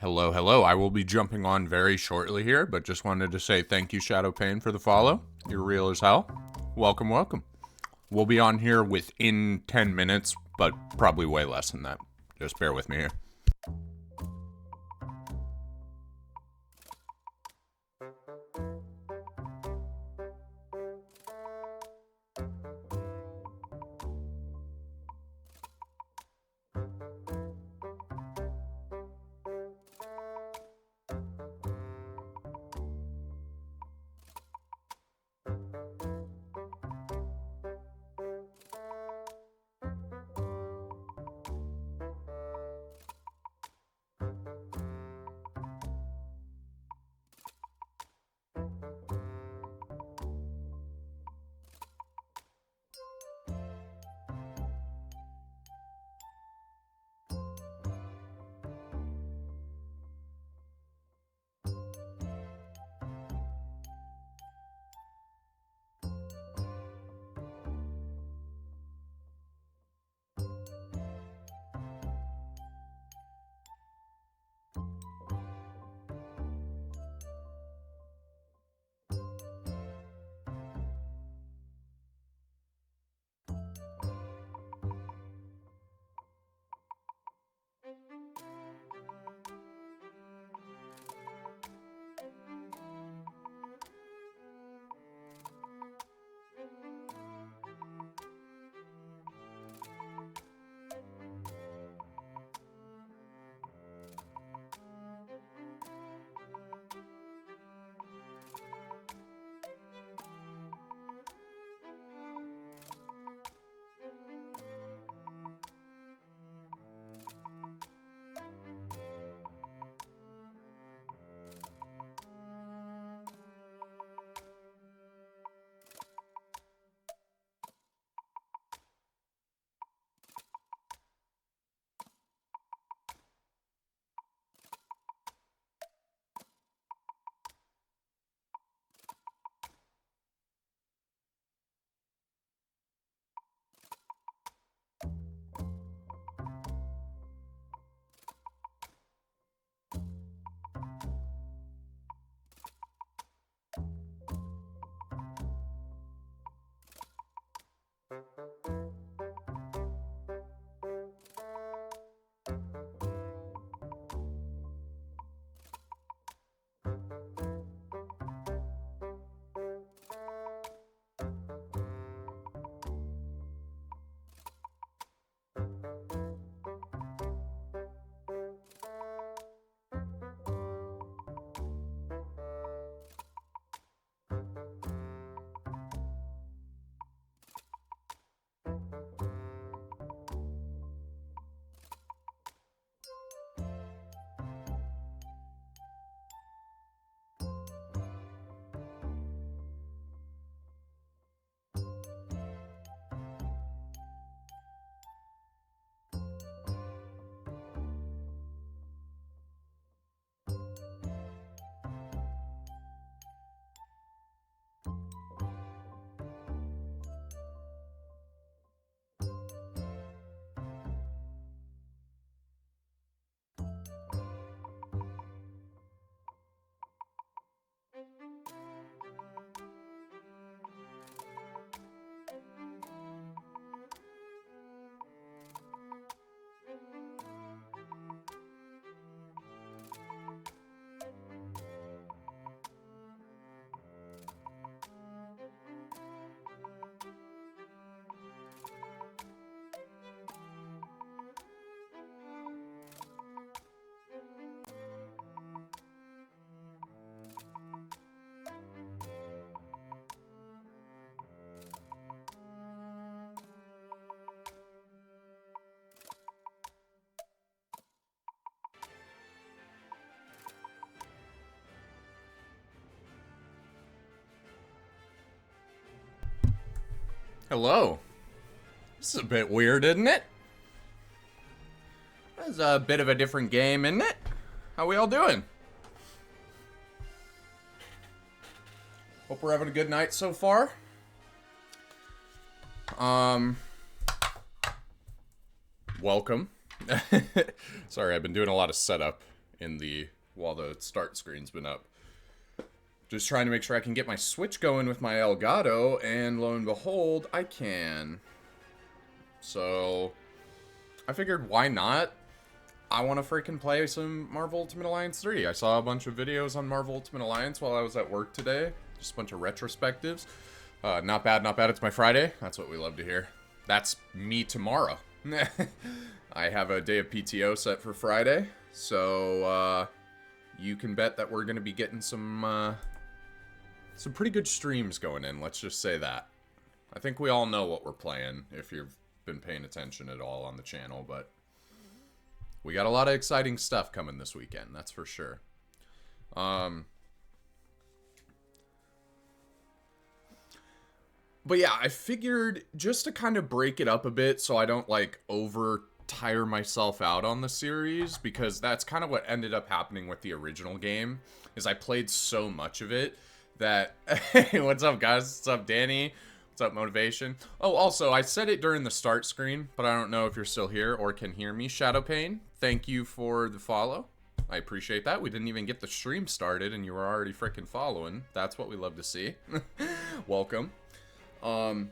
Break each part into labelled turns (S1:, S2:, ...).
S1: Hello, hello. I will be jumping on very shortly here, but just wanted to say thank you, Shadow Pain, for the follow. You're real as hell. Welcome, welcome. We'll be on here within 10 minutes, but probably way less than that. Just bear with me here. Hello. This is a bit weird, isn't it? This is a bit of a different game, isn't it? How we all doing? Hope we're having a good night so far. Welcome. Sorry, I've been doing a lot of setup while the start screen's been up. Just trying to make sure I can get my Switch going with my Elgato, and lo and behold, I can. So, I figured, why not? I want to freaking play some Marvel Ultimate Alliance 3. I saw a bunch of videos on Marvel Ultimate Alliance while I was at work today. Just a bunch of retrospectives. Not bad, not bad. It's my Friday. That's what we love to hear. That's me tomorrow. I have a day of PTO set for Friday. So, you can bet that we're going to be getting some pretty good streams going in. Let's just say that. I think we all know what we're playing if you've been paying attention at all on the channel, but we got a lot of exciting stuff coming this weekend, that's for sure. But yeah, I figured just to kind of break it up a bit so I don't like tire myself out on the series, because that's kind of what ended up happening with the original game, is I played so much of it that hey, what's up guys? What's up Danny? What's up Motivation? Oh, also I said it during the start screen, but I don't know if you're still here or can hear me. Shadow Pain, thank you for the follow. I appreciate that. We didn't even get the stream started and you were already freaking following. That's what we love to see. Welcome. But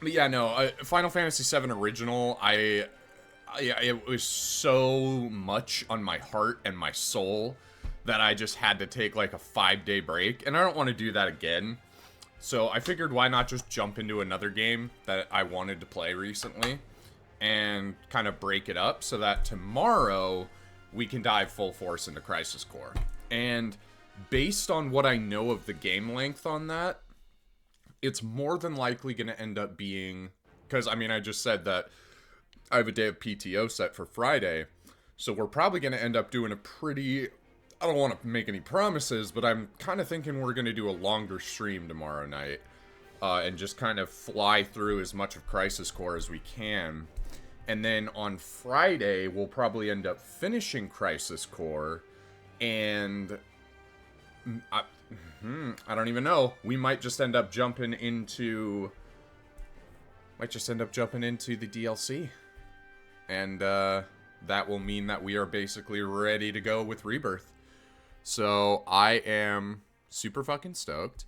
S1: yeah, no, Final Fantasy VII Original, it was so much on my heart and my soul that I just had to take like a 5-day break, and I don't want to do that again. So I figured, why not just jump into another game that I wanted to play recently and kind of break it up so that tomorrow we can dive full force into Crisis Core. And based on what I know of the game length on that, it's more than likely going to end up being, because I mean, I just said that I have a day of PTO set for Friday, so we're probably going to end up doing a pretty, I don't want to make any promises, but I'm kind of thinking we're going to do a longer stream tomorrow night, and just kind of fly through as much of Crisis Core as we can. And then on Friday, we'll probably end up finishing Crisis Core, and I don't even know. We might just end up jumping into the DLC. And that will mean that we are basically ready to go with Rebirth. So I am super fucking stoked.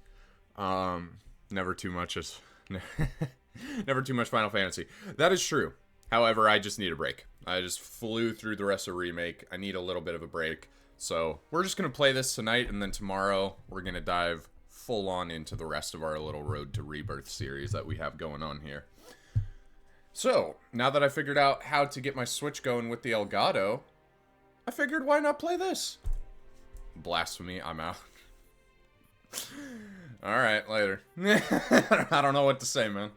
S1: Never too much Final Fantasy. That is true. However, I just need a break. I just flew through the rest of Remake. I need a little bit of a break. So we're just going to play this tonight, and then tomorrow we're going to dive full on into the rest of our little Road to Rebirth series that we have going on here. So, now that I figured out how to get my Switch going with the Elgato, I figured, why not play this? Blasphemy, I'm out. Alright, later. I don't know what to say, man.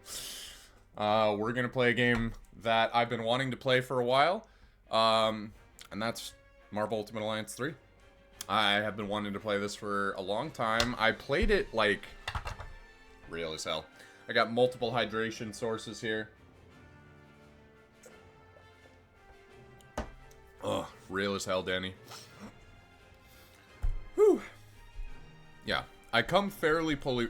S1: We're gonna play a game that I've been wanting to play for a while, and that's Marvel Ultimate Alliance 3. I have been wanting to play this for a long time. I played it, like, real as hell. I got multiple hydration sources here. Oh, real as hell, Danny. Whew. Yeah, I come fairly fully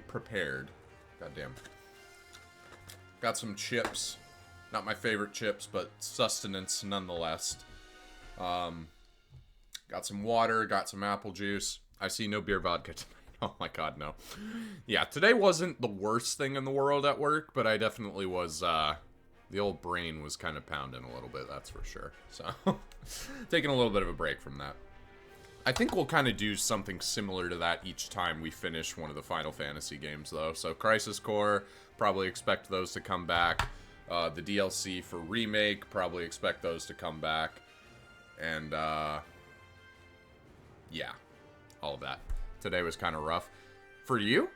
S1: prepared. Goddamn. Got some chips. Not my favorite chips, but sustenance nonetheless. Got some water, got some apple juice. I see no beer vodka tonight. Oh my god, no. Yeah, today wasn't the worst thing in the world at work, but I definitely was, the old brain was kind of pounding a little bit, that's for sure. So, taking a little bit of a break from that. I think we'll kind of do something similar to that each time we finish one of the Final Fantasy games, though. So, Crisis Core, probably expect those to come back. The DLC for Remake, probably expect those to come back. And, yeah, all of that. Today was kind of rough. For you?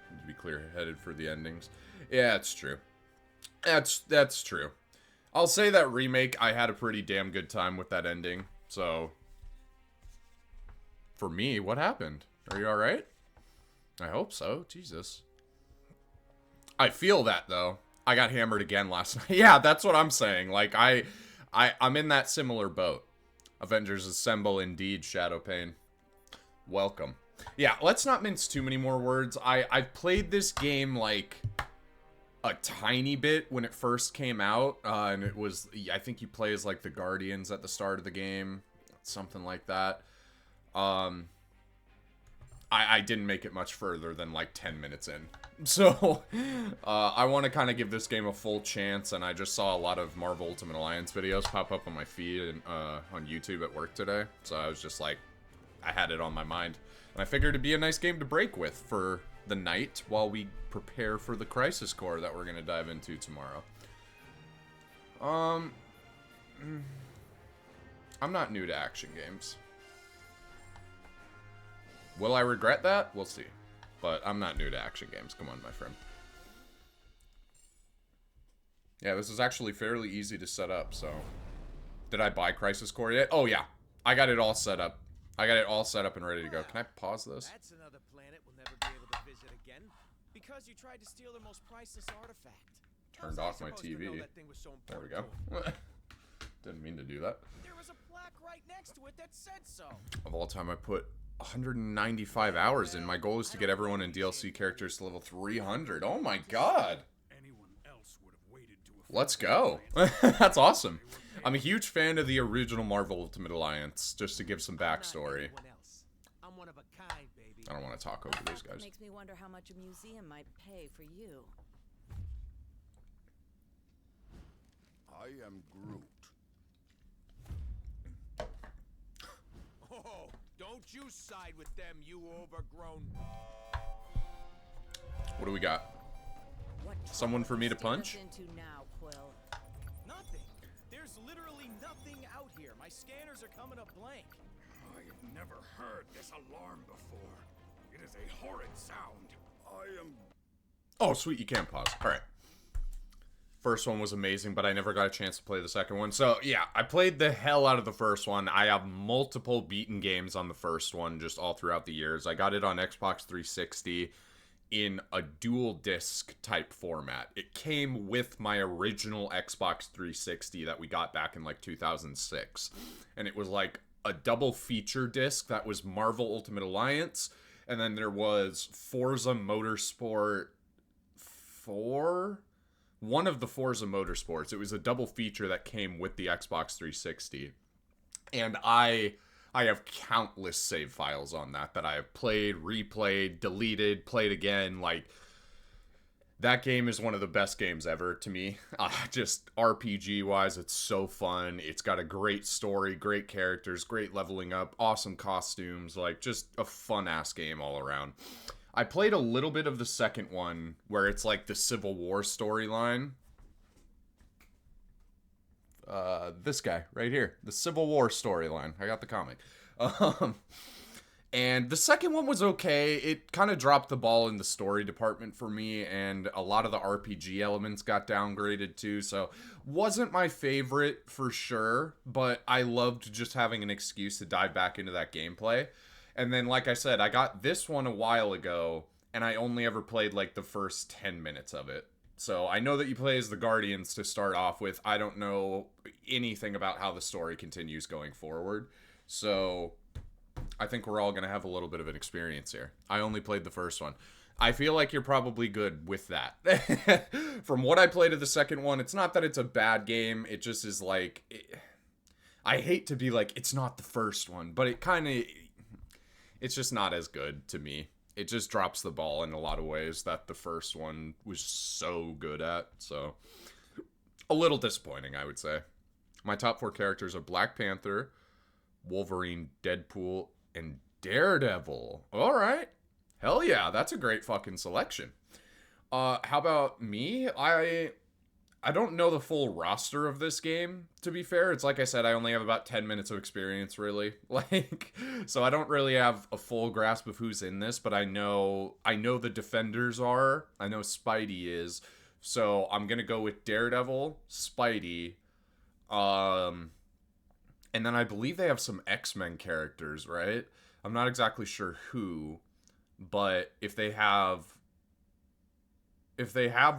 S1: To be clear-headed for the endings. Yeah, it's true. That's true. I'll say that Remake, I had a pretty damn good time with that ending. So, for me, what happened? Are you alright? I hope so. Jesus. I feel that, though. I got hammered again last night. Yeah, that's what I'm saying. Like, I'm in that similar boat. Avengers Assemble indeed, Shadowpain. Welcome. Yeah, let's not mince too many more words. I've played this game, like, a tiny bit when it first came out. And it was, I think you play as, like, the Guardians at the start of the game. Something like that. I didn't make it much further than, like, 10 minutes in. So, I want to kind of give this game a full chance, and I just saw a lot of Marvel Ultimate Alliance videos pop up on my feed and, on YouTube at work today. So I was just like, I had it on my mind. And I figured it'd be a nice game to break with for the night while we prepare for the Crisis Core that we're going to dive into tomorrow. I'm not new to action games. Will I regret that? We'll see. But I'm not new to action games. Come on, my friend. Yeah, this is actually fairly easy to set up, so... Did I buy Crisis Core yet? Oh, yeah. I got it all set up. I got it all set up and ready to go. Can I pause this?
S2: That's another planet we'll never be able to visit again. Because you tried to steal the most priceless artifact.
S1: Turned off my TV. There we go. Didn't mean to do that.
S2: There was a plaque right next to it that said so.
S1: Of all time, I put 195 hours in. My goal is to get everyone in DLC characters to level 300. Oh my god. Let's go. That's awesome. I'm a huge fan of the original Marvel Ultimate Alliance, just to give some backstory. I don't want to talk over these guys.
S3: Makes me wonder how much a museum might pay for you.
S4: I am Groot.
S2: Oh, don't you side with them, you overgrown...
S1: What do we got? Someone for me to punch?
S2: Nothing. There's literally nothing out here. My scanners are coming up blank.
S4: I have never heard this alarm before. It is a horrid sound. I am...
S1: Oh, sweet, you can't pause. Alright. First one was amazing, but I never got a chance to play the second one. So, yeah, I played the hell out of the first one. I have multiple beaten games on the first one just all throughout the years. I got it on Xbox 360 in a dual disc type format. It came with my original Xbox 360 that we got back in like 2006. And it was like a double feature disc that was Marvel Ultimate Alliance. And then there was Forza Motorsport 4? One of the Forza Motorsports. It was a double feature that came with the Xbox 360. And I have countless save files on that I have played, replayed, deleted, played again. Like, that game is one of the best games ever to me. Just RPG-wise, it's so fun. It's got a great story, great characters, great leveling up, awesome costumes. Like, just a fun-ass game all around. I played a little bit of the second one, where it's like the Civil War storyline. This guy right here, the Civil War storyline. I got the comic. And the second one was okay. It kind of dropped the ball in the story department for me, and a lot of the RPG elements got downgraded too, so wasn't my favorite for sure, but I loved just having an excuse to dive back into that gameplay. And then, like I said, I got this one a while ago, and I only ever played, like, the first 10 minutes of it. So I know that you play as the Guardians to start off with. I don't know anything about how the story continues going forward. So I think we're all going to have a little bit of an experience here. I only played the first one. I feel like you're probably good with that. From what I played of the second one, it's not that it's a bad game. It just is like... I hate to be like, it's not the first one, but it kind of... It's just not as good to me. It just drops the ball in a lot of ways that the first one was so good at. So, a little disappointing, I would say. My top 4 characters are Black Panther, Wolverine, Deadpool, and Daredevil. All right. Hell yeah, that's a great fucking selection. How about me? I don't know the full roster of this game, to be fair. It's like I said, I only have about 10 minutes of experience, really. So I don't really have a full grasp of who's in this, but I know the Defenders are. I know Spidey is. So I'm going to go with Daredevil, Spidey, and then I believe they have some X-Men characters, right? I'm not exactly sure who. But if they have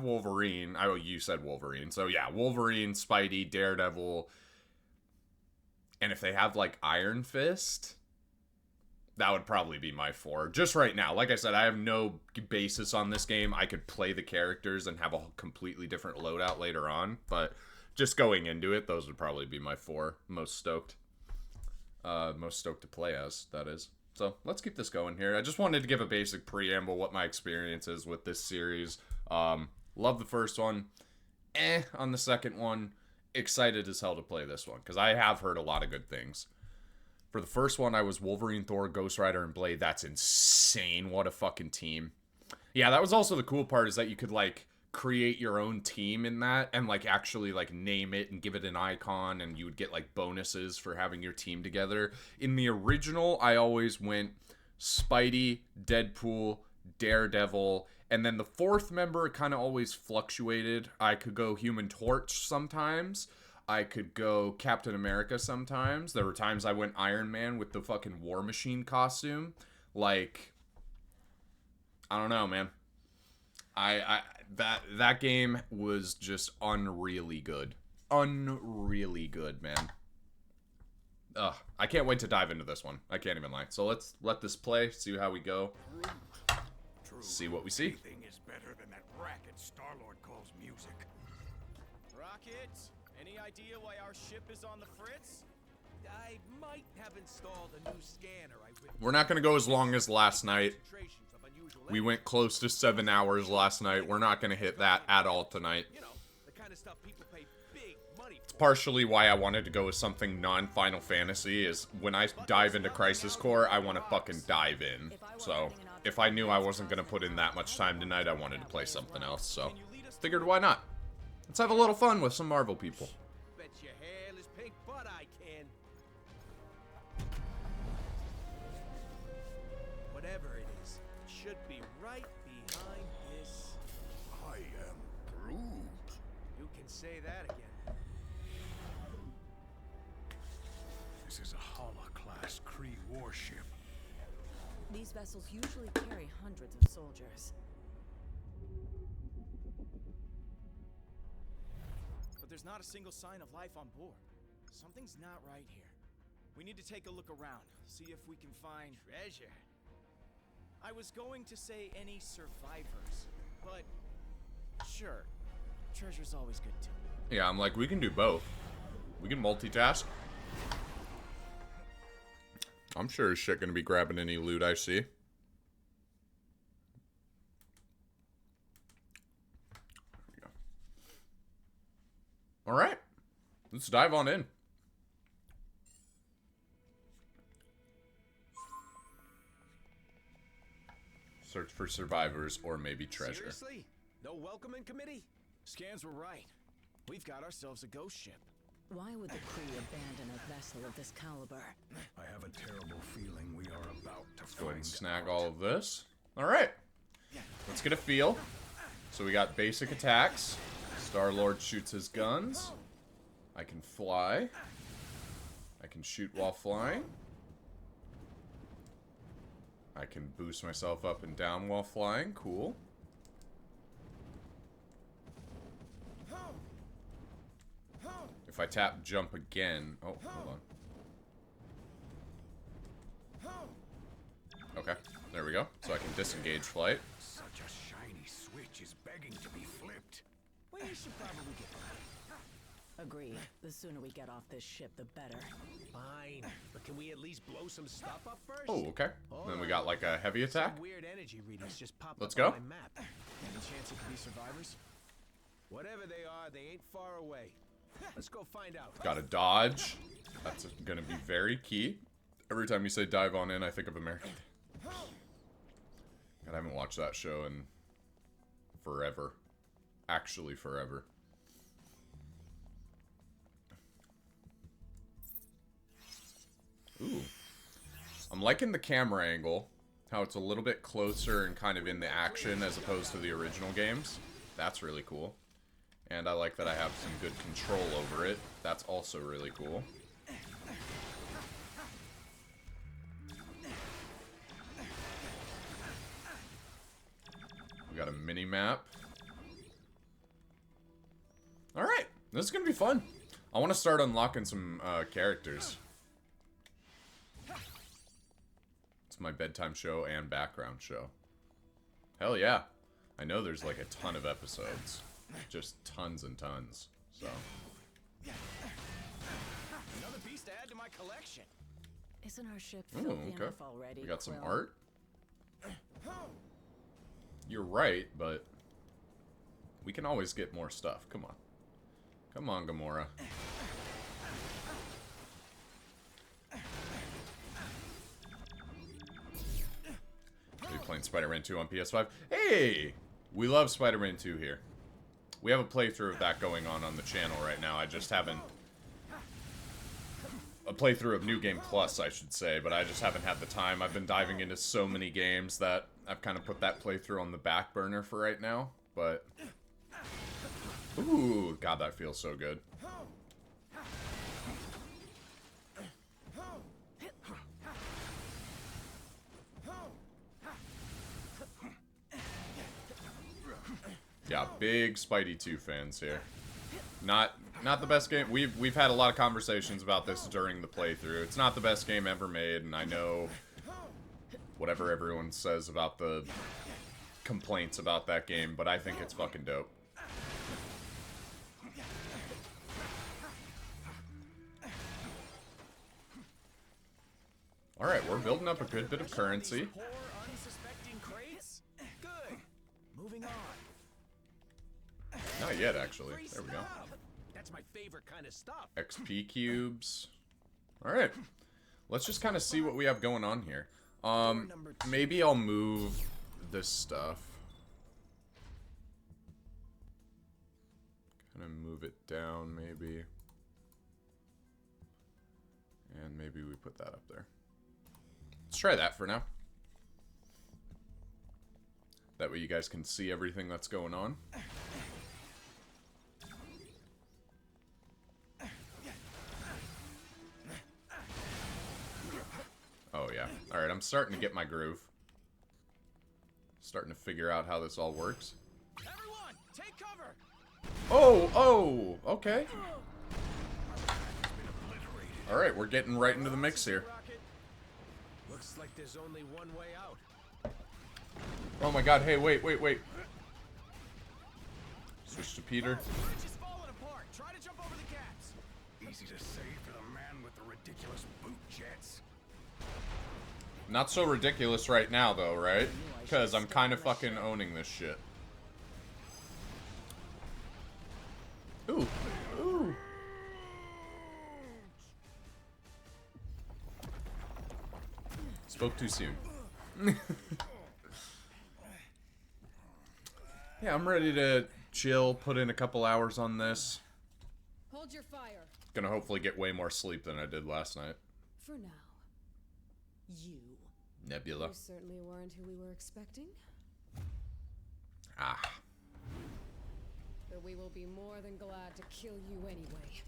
S1: Wolverine, you said Wolverine. So yeah, Wolverine, Spidey, Daredevil, and if they have like Iron Fist, that would probably be my 4. Just right now. Like I said, I have no basis on this game. I could play the characters and have a completely different loadout later on, but just going into it, those would probably be my 4 most stoked. Most stoked to play as, that is. So let's keep this going here. I just wanted to give a basic preamble, what my experience is with this series. Love the first one. On the second one. Excited as hell to play this one, because I have heard a lot of good things. For the first one, I was Wolverine, Thor, Ghost Rider, and Blade. That's insane. What a fucking team. Yeah, that was also the cool part, is that you could, like, create your own team in that and, like, actually, like, name it and give it an icon, and you would get, like, bonuses for having your team together. In the original, I always went Spidey, Deadpool, Daredevil, and then the 4th member kind of always fluctuated. I could go Human Torch sometimes. I could go Captain America sometimes. There were times I went Iron Man with the fucking War Machine costume. Like, I don't know, man. That game was just unreally good. Unreally good, man. I can't wait to dive into this one. I can't even lie. So let's let this play, see how we go. See what we see.
S4: Anything is better than that racket Star-Lord calls music.
S2: Rocket, any idea why our ship is on the fritz? I might have installed a new scanner.
S1: We're not going to go as long as last night. We went close to 7 hours last night. We're not going to hit that at all tonight.
S2: You know, the kind of stuff people pay big money for.
S1: Partially why I wanted to go with something non-Final Fantasy is when I dive into Crisis Core, I want to fucking dive in. So, if I knew I wasn't going to put in that much time tonight, I wanted to play something else. So, figured why not? Let's have a little fun with some Marvel people.
S2: Bet your hairless pink butt I can. Whatever it is, it should be right behind this.
S4: I am Groot.
S2: You can say that again.
S4: This is a Hala-class Kree warship.
S3: These vessels usually carry hundreds of soldiers.
S2: But there's not a single sign of life on board. Something's not right here. We need to take a look around, see if we can find treasure. I was going to say any survivors, but sure, treasure's always good too.
S1: Yeah, I'm like, we can do both. We can multitask. I'm sure as shit gonna be grabbing any loot I see. Alright. Let's dive on in. Search for survivors or maybe treasure.
S2: Seriously? No welcoming committee? Scans were right. We've got ourselves a ghost ship.
S3: Why would the Kree abandon a vessel of this caliber?
S4: I have a terrible feeling we are about to
S1: Go ahead and
S4: find
S1: snag
S4: out.
S1: all of this. Alright. Let's get a feel. So we got basic attacks. Star-Lord shoots his guns. I can fly. I can shoot while flying. I can boost myself up and down while flying. Cool. If I tap jump again... Oh, hold on. Okay, there we go. So I can disengage flight.
S4: Such a shiny switch is begging to be flipped.
S2: We should probably get
S3: Agreed. The sooner we get off this ship, the better.
S2: fine. But can we at least blow some stuff up first?
S1: Oh, okay. Then we got like a heavy attack.
S2: Some weird energy readings just popped
S1: Let's
S2: up
S1: go.
S2: on my map. Any chance it could be survivors? Whatever they are, they ain't far away. Let's go find out.
S1: Got a dodge. That's gonna be very key. Every time you say dive on in, I think of American. God, I haven't watched that show in forever. Actually, forever. Ooh. I'm liking the camera angle. How it's a little bit closer and kind of in the action as opposed to the original games. That's really cool. And I like that I have some good control over it. That's also really cool. mini map. Alright, this is gonna be fun. I want to start unlocking some characters. It's my bedtime show and background show. Hell yeah. I know there's like a ton of episodes. Just tons and tons. So.
S2: Another piece to add to my collection.
S3: Isn't our ship
S1: Ooh,
S3: filthy
S1: okay.
S3: enough already?
S1: We got some
S3: Quill?
S1: art. You're right, but we can always get more stuff. Come on. Come on, Gamora. Are you playing Spider-Man 2 on PS5? Hey! We love Spider-Man 2 here. We have a playthrough of that going on the channel right now. I just haven't... A playthrough of New Game Plus, I should say, but I just haven't had the time. I've been diving into so many games that I've kind of put that playthrough on the back burner for right now, but... Ooh, God, that feels so good. Yeah, big Spidey 2 fans here. Not the best game. We've had a lot of conversations about this during the playthrough. It's not the best game ever made, and I know whatever everyone says about the complaints about that game, but I think it's fucking dope. Alright, we're building up a good bit of currency.
S2: Poor, unsuspecting crates? Good. Moving on.
S1: Not yet, actually. There we go.
S4: That's my favorite kind of stuff.
S1: XP cubes. Alright. Let's just kind of see what we have going on here. Maybe I'll move this stuff. Kind of move it down, maybe. And maybe we put that up there. Let's try that for now. That way you guys can see everything that's going on. Oh yeah. Alright, I'm starting to get my groove. Starting to figure out how this all works.
S2: Everyone, take cover.
S1: Oh, okay. Alright, we're getting right into the mix here.
S4: Looks like there's only one way out.
S1: Oh my god, hey, wait. Switch to Peter.
S2: The bridge is falling apart. Try to jump over the gaps.
S4: Easy to say for the man with the ridiculous boot jets.
S1: Not so ridiculous right now, though, right? Because I'm kind of fucking owning this shit. Ooh. Spoke too soon. Yeah, I'm ready to chill, put in a couple hours on this.
S3: Hold your fire.
S1: Gonna hopefully get way more sleep than I did last night.
S3: For now. You.
S1: Nebula.
S3: You certainly weren't who we were expecting.
S1: Ah.
S3: But we will be more than glad to kill you anyway.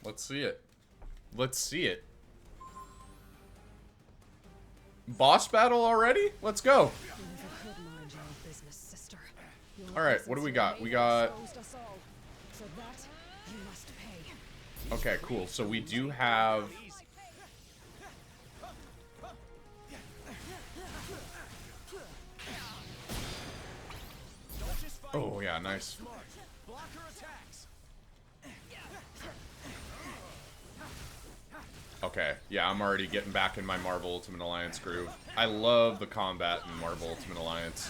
S1: Let's see it. Let's see it. Boss battle already? Let's go.
S3: You never could mind your own business, sister. Your
S1: Alright, what do we got? We got...
S3: exposed us all. For that, you must pay.
S1: Okay, cool. So we do have... Oh, yeah, nice.
S2: Block her attacks.
S1: Okay, yeah, I'm already getting back in my Marvel Ultimate Alliance groove. I love the combat in Marvel Ultimate Alliance.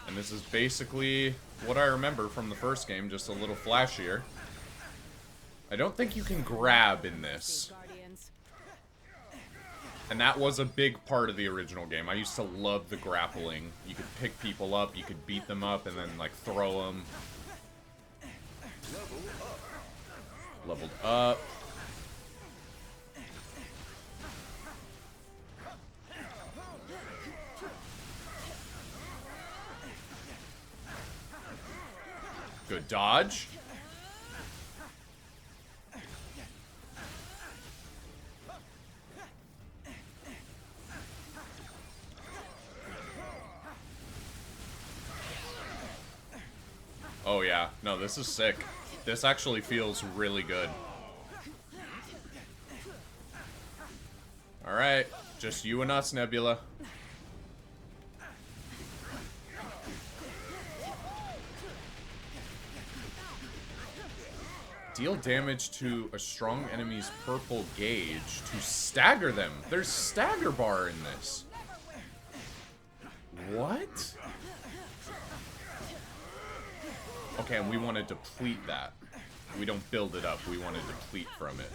S1: And this is basically what I remember from the first game, just a little flashier. I don't think you can grab in this.
S3: Guardians.
S1: And that was a big part of the original game. I used to love the grappling. You could pick people up, you could beat them up, and then, like, throw them. Leveled up. Good dodge. Oh yeah, no, this is sick. This actually feels really good. Alright, just you and us, Nebula. Deal damage to a strong enemy's purple gauge to stagger them. There's stagger bar in this. What? Okay, and we want to deplete that. We don't build it up, we want to deplete from it.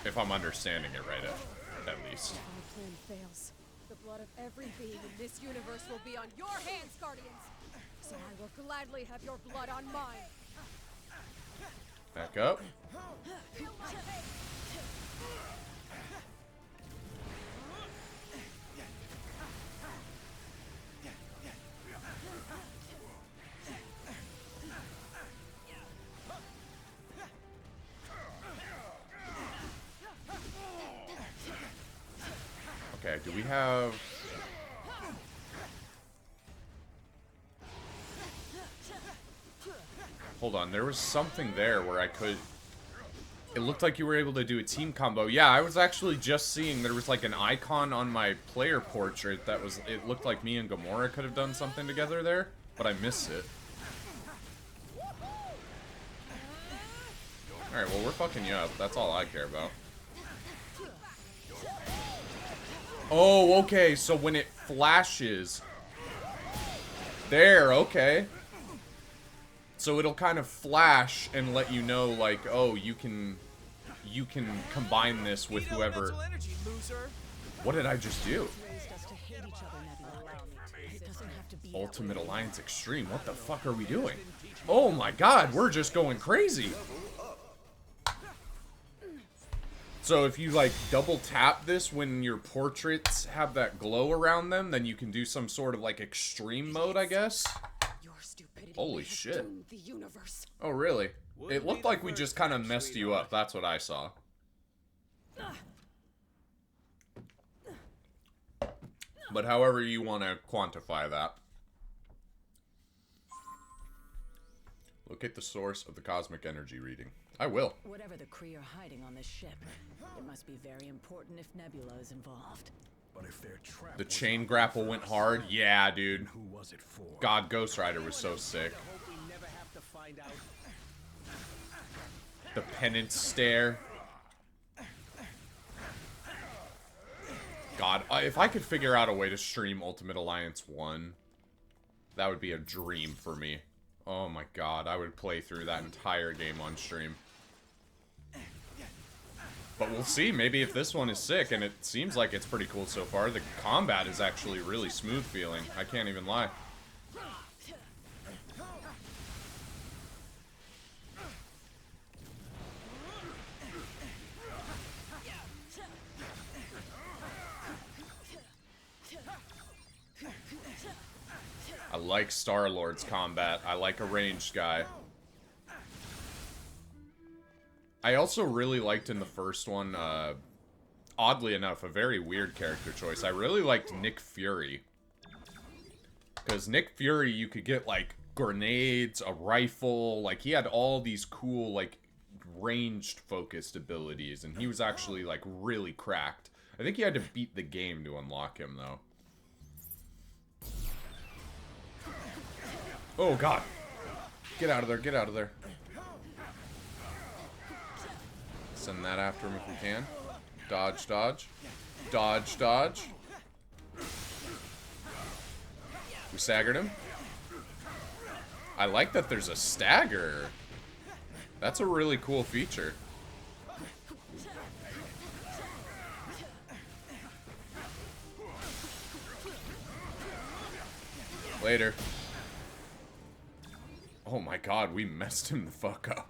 S1: If I'm understanding it right, at least.
S3: If our plan fails, the blood of every being in this universe will be on your hands, Guardians. So I will gladly have your blood on mine.
S1: Back up. Okay, do we have... Hold on, there was something there where I could... It looked like you were able to do a team combo. Yeah, I was actually just seeing there was like an icon on my player portrait that was... It looked like me and Gamora could have done something together there, but I missed it. Alright, well, we're fucking you up. That's all I care about. Oh, okay, so when it flashes... There, okay. So it'll kind of flash and let you know, like, oh, you can combine this with whoever... What did I just do? Ultimate Alliance Extreme, what the fuck are we doing? Oh my god, we're just going crazy! So if you, like, double tap this when your portraits have that glow around them, then you can do some sort of, like, extreme mode, I guess? Holy shit. Oh, really? It looked like we just kind of messed you up. That's what I saw. But however you want to quantify that. Locate the source of the cosmic energy reading. I will.
S5: Whatever the Kree are hiding on this ship, it must be very important if Nebula is involved.
S4: But if their trap
S1: The chain grapple went hard. Yeah, dude.
S4: who was it for?
S1: God, Ghost Rider was so sick. The penance stare. God, if I could figure out a way to stream Ultimate Alliance 1, that would be a dream for me. Oh my god, I would play through that entire game on stream. But we'll see, maybe if this one is sick, and it seems like it's pretty cool so far. The combat is actually really smooth feeling, I can't even lie. I like Star-Lord's combat. I like a ranged guy. I also really liked in the first one, oddly enough, a very weird character choice. I really liked Nick Fury. Because Nick Fury, you could get, like, grenades, a rifle, like, he had all these cool, like, ranged focused abilities, and he was actually, like, really cracked. I think you had to beat the game to unlock him, though. Oh, God. Get out of there, get out of there. Send that after him if we can. Dodge, dodge. Dodge, dodge. We staggered him. I like that there's a stagger. That's a really cool feature. Later. Oh my god, we messed him the fuck up.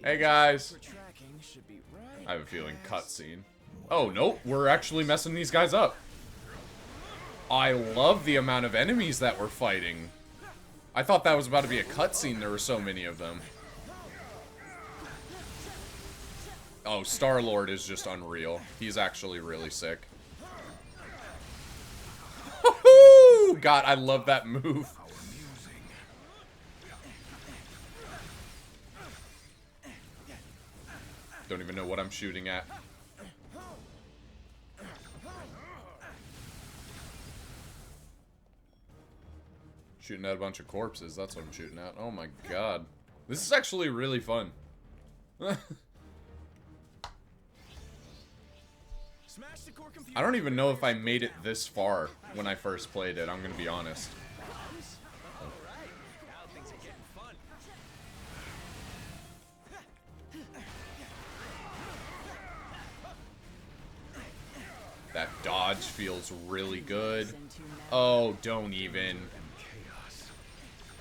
S1: Hey guys. I have a feeling cutscene. Oh nope, we're actually messing these guys up. I love the amount of enemies that we're fighting. I thought that was about to be a cutscene, there were so many of them. Oh, Star-Lord is just unreal. He's actually really sick. Ooh, God, I love that move.
S4: How amusing.
S1: Don't even know what I'm shooting at. Shooting at a bunch of corpses. That's what I'm shooting at. Oh my God. This is actually really fun.
S2: Smash the core computer.
S1: I don't even know if I made it this far when I first played it. I'm gonna be honest.
S2: All right, now things are getting fun.
S1: That dodge feels really good. Oh, don't even.
S4: Chaos.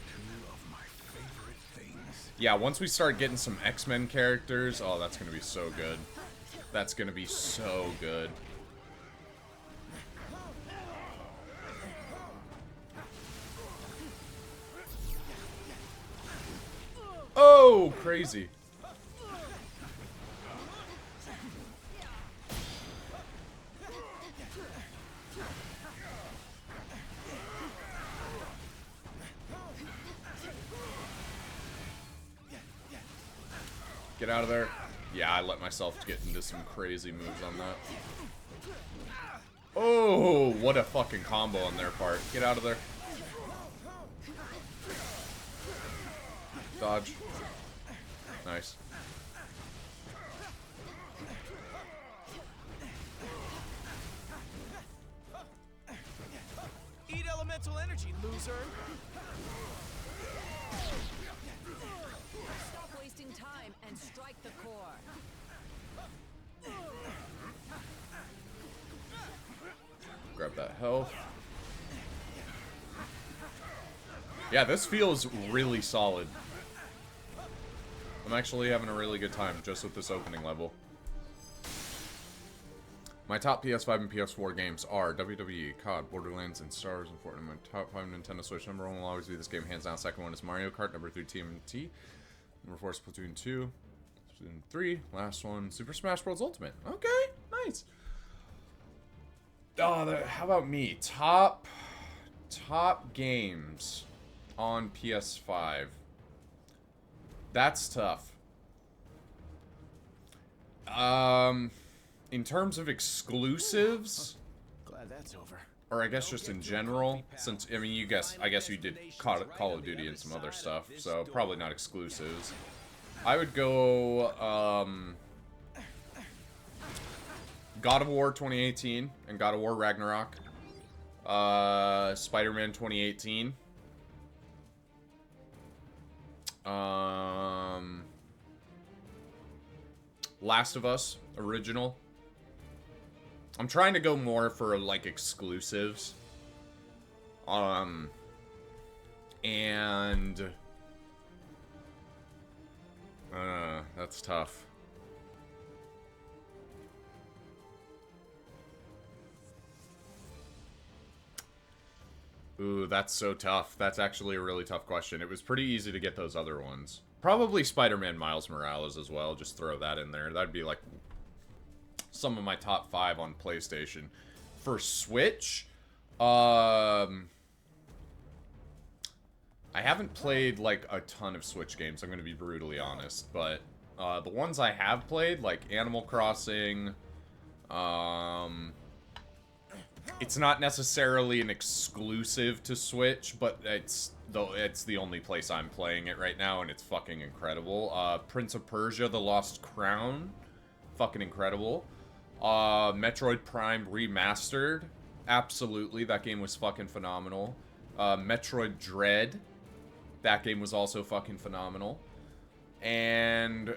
S4: Two of my favorite things.
S1: Yeah, once we start getting some X-Men characters, oh, that's gonna be so good. That's gonna be so good. Oh, crazy. Get out of there. Yeah, I let myself get into some crazy moves on that. Oh, what a fucking combo on their part. Get out of there. Dodge. Nice.
S2: Eat elemental energy, loser.
S5: Stop wasting time and strike the core.
S1: Grab that health. Yeah, this feels really solid. I'm actually having a really good time just with this opening level. My top PS5 and PS4 games are WWE, COD, Borderlands, and Star Wars and Fortnite. My top 5 Nintendo Switch. Number 1 will always be this game, hands down. Second one is Mario Kart. Number 3, TMNT. Number 4, Splatoon 2. Splatoon 3. Last one, Super Smash Bros. Ultimate. Okay, nice. Oh, how about me? Top games on PS5. That's tough. In terms of exclusives,
S2: Glad that's over.
S1: or I guess just in general, since I mean, I guess you did Call of Duty and some other stuff, so probably not exclusives. I would go God of War 2018 and God of War Ragnarok, Spider-Man 2018. Last of Us original. I'm trying to go more for like exclusives. And that's tough. Ooh, that's so tough. That's actually a really tough question. It was pretty easy to get those other ones. Probably Spider-Man Miles Morales as well. Just throw that in there. That'd be like some of my top 5 on PlayStation. For Switch, I haven't played like a ton of Switch games, I'm going to be brutally honest. But the ones I have played, like Animal Crossing, it's not necessarily an exclusive to Switch, but it's the only place I'm playing it right now, and it's fucking incredible. Prince of Persia: The Lost Crown, fucking incredible. Metroid Prime Remastered, absolutely, that game was fucking phenomenal. Metroid Dread, that game was also fucking phenomenal. And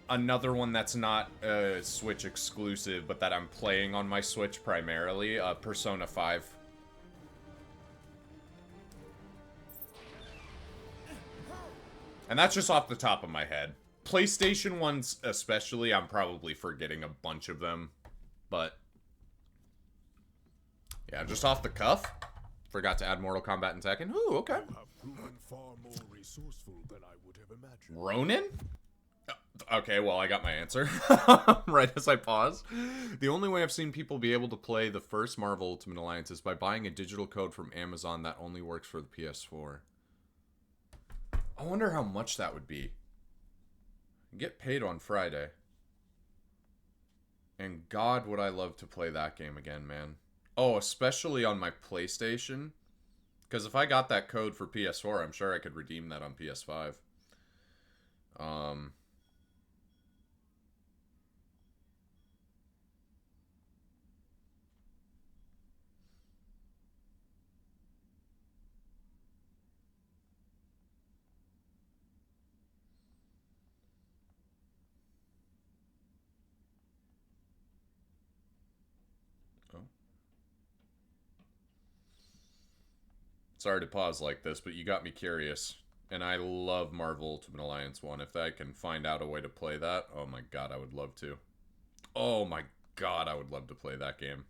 S1: another one that's not a Switch exclusive, but that I'm playing on my Switch primarily, Persona 5. And that's just off the top of my head. PlayStation ones especially, I'm probably forgetting a bunch of them. But yeah, just off the cuff. Forgot to add Mortal Kombat and Tekken. Ooh, okay.
S4: Have proven far more resourceful than I would have imagined.
S1: Ronin? Okay, well, I got my answer right as I paused. The only way I've seen people be able to play the first Marvel Ultimate Alliance is by buying a digital code from Amazon that only works for the PS4. I wonder how much that would be. Get paid on Friday. And God, would I love to play that game again, man. Oh, especially on my PlayStation. Because if I got that code for PS4, I'm sure I could redeem that on PS5. Sorry to pause like this, but you got me curious. And I love Marvel Ultimate Alliance 1. If I can find out a way to play that, oh my god, I would love to. Oh my god, I would love to play that game.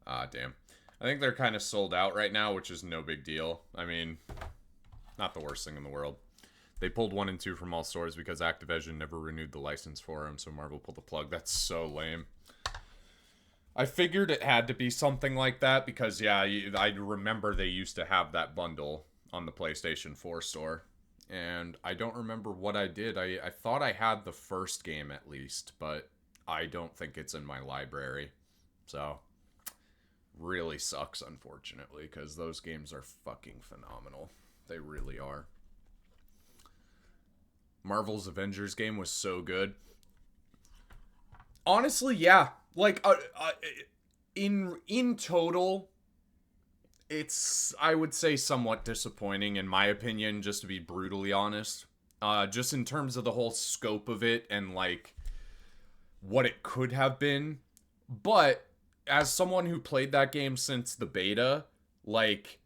S1: Ah, damn. I think they're kind of sold out right now, which is no big deal. I mean, not the worst thing in the world. They pulled 1 and 2 from all stores because Activision never renewed the license for them, so Marvel pulled the plug. That's so lame. I figured it had to be something like that because, yeah, I remember they used to have that bundle on the PlayStation 4 store. And I don't remember what I did. I thought I had the first game at least, but I don't think it's in my library. So, really sucks, unfortunately, because those games are fucking phenomenal. They really are. Marvel's Avengers game was so good. Honestly, yeah. Like, in total, it's, I would say, somewhat disappointing, in my opinion, just to be brutally honest. Just in terms of the whole scope of it and, like, what it could have been. But as someone who played that game since the beta, like,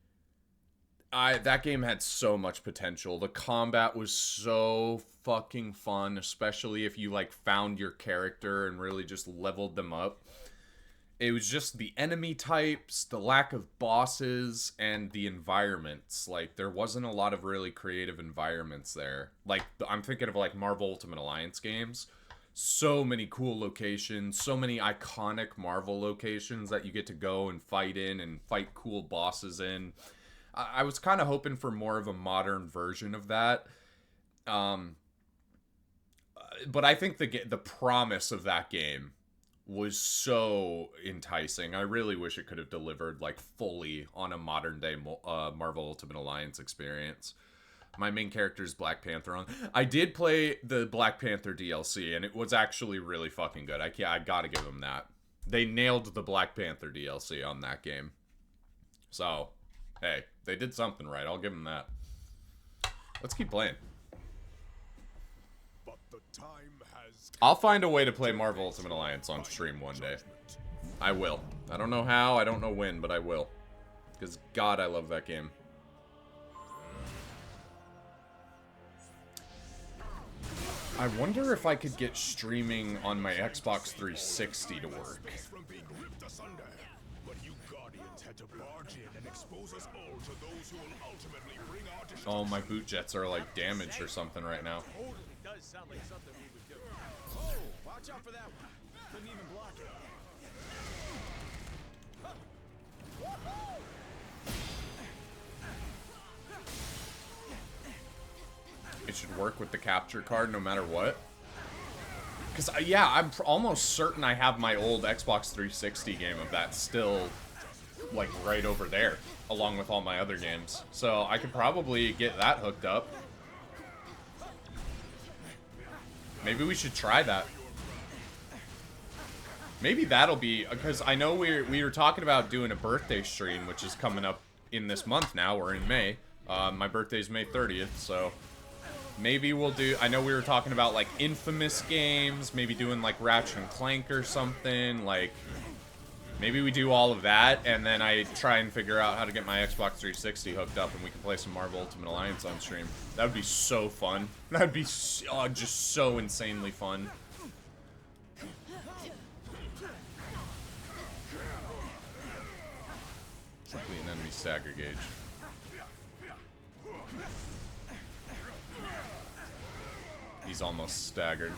S1: that game had so much potential. The combat was so fucking fun, especially if you, like, found your character and really just leveled them up. It was just the enemy types, the lack of bosses, and the environments. Like, there wasn't a lot of really creative environments there. Like, I'm thinking of, like, Marvel Ultimate Alliance games. So many cool locations, so many iconic Marvel locations that you get to go and fight in and fight cool bosses in. I was kind of hoping for more of a modern version of that. But I think the promise of that game was so enticing. I really wish it could have delivered, like, fully on a modern day Marvel Ultimate Alliance experience. My main character is Black Panther. I did play the Black Panther DLC, and it was actually really fucking good. I gotta give them that. They nailed the Black Panther DLC on that game. So, hey, they did something right. I'll give them that. Let's keep playing.
S4: But the time has
S1: I'll find a way to play Marvel Ultimate Alliance on stream one day. I will. I don't know how, I don't know when, but I will. Because, God, I love that game. I wonder if I could get streaming on my Xbox 360 to work.
S4: from being ripped asunder. But you Guardians had to barge in and expose us all to those who will ultimately bring our destruction.
S1: Oh, my boot jets are, like, damaged or something right now.
S2: Totally does sound like something we would do. Oh, watch out for that one. Couldn't even block it.
S1: It should work with the capture card no matter what. Because, yeah, I'm almost certain I have my old Xbox 360 game of that still, like, right over there, along with all my other games. So I could probably get that hooked up. Maybe we should try that. Maybe that'll be, because I know we were talking about doing a birthday stream, which is coming up in this month now. We're in May. My birthday's May 30th, so maybe we'll do, I know we were talking about, like, Infamous games, maybe doing, like, Ratchet and Clank or something, like, maybe we do all of that, and then I try and figure out how to get my Xbox 360 hooked up, and we can play some Marvel Ultimate Alliance on stream. That would be so fun. That would be just so insanely fun. Simply an enemy stagger gauge. He's almost staggered.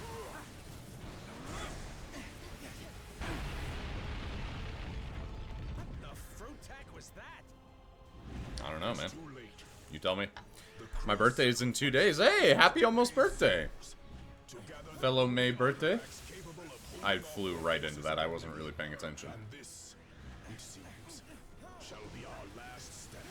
S2: The fruit tag was that?
S1: I don't know, man. You tell me. My birthday is in 2 days. Hey, happy almost birthday. Fellow May birthday. I flew right into that. I wasn't really paying attention.
S4: And this, it seems, shall be our last step.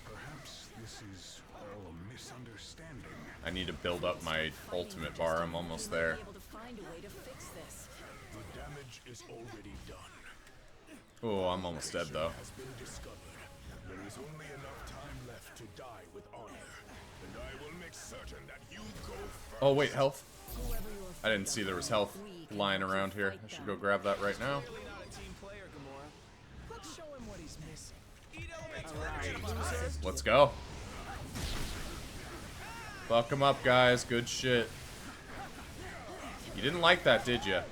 S4: Perhaps this is all a misunderstanding.
S1: I need to build up my ultimate bar. I'm almost there.
S5: Able to find a way to fix this.
S4: The damage is already done.
S1: Oh, I'm almost dead though.
S4: Has been discovered. There is only enough time left to die with honor, and I will make certain that you go first.
S1: Oh wait, health.
S5: Whoever you're
S1: I didn't see there was health lying around here. I should go grab that right now.
S2: Really not a team player, Gamora. Let's show him what he's missing. Eat elements, loser.
S1: Let's go. Fuck him up, guys. Good shit. You didn't like that, did you?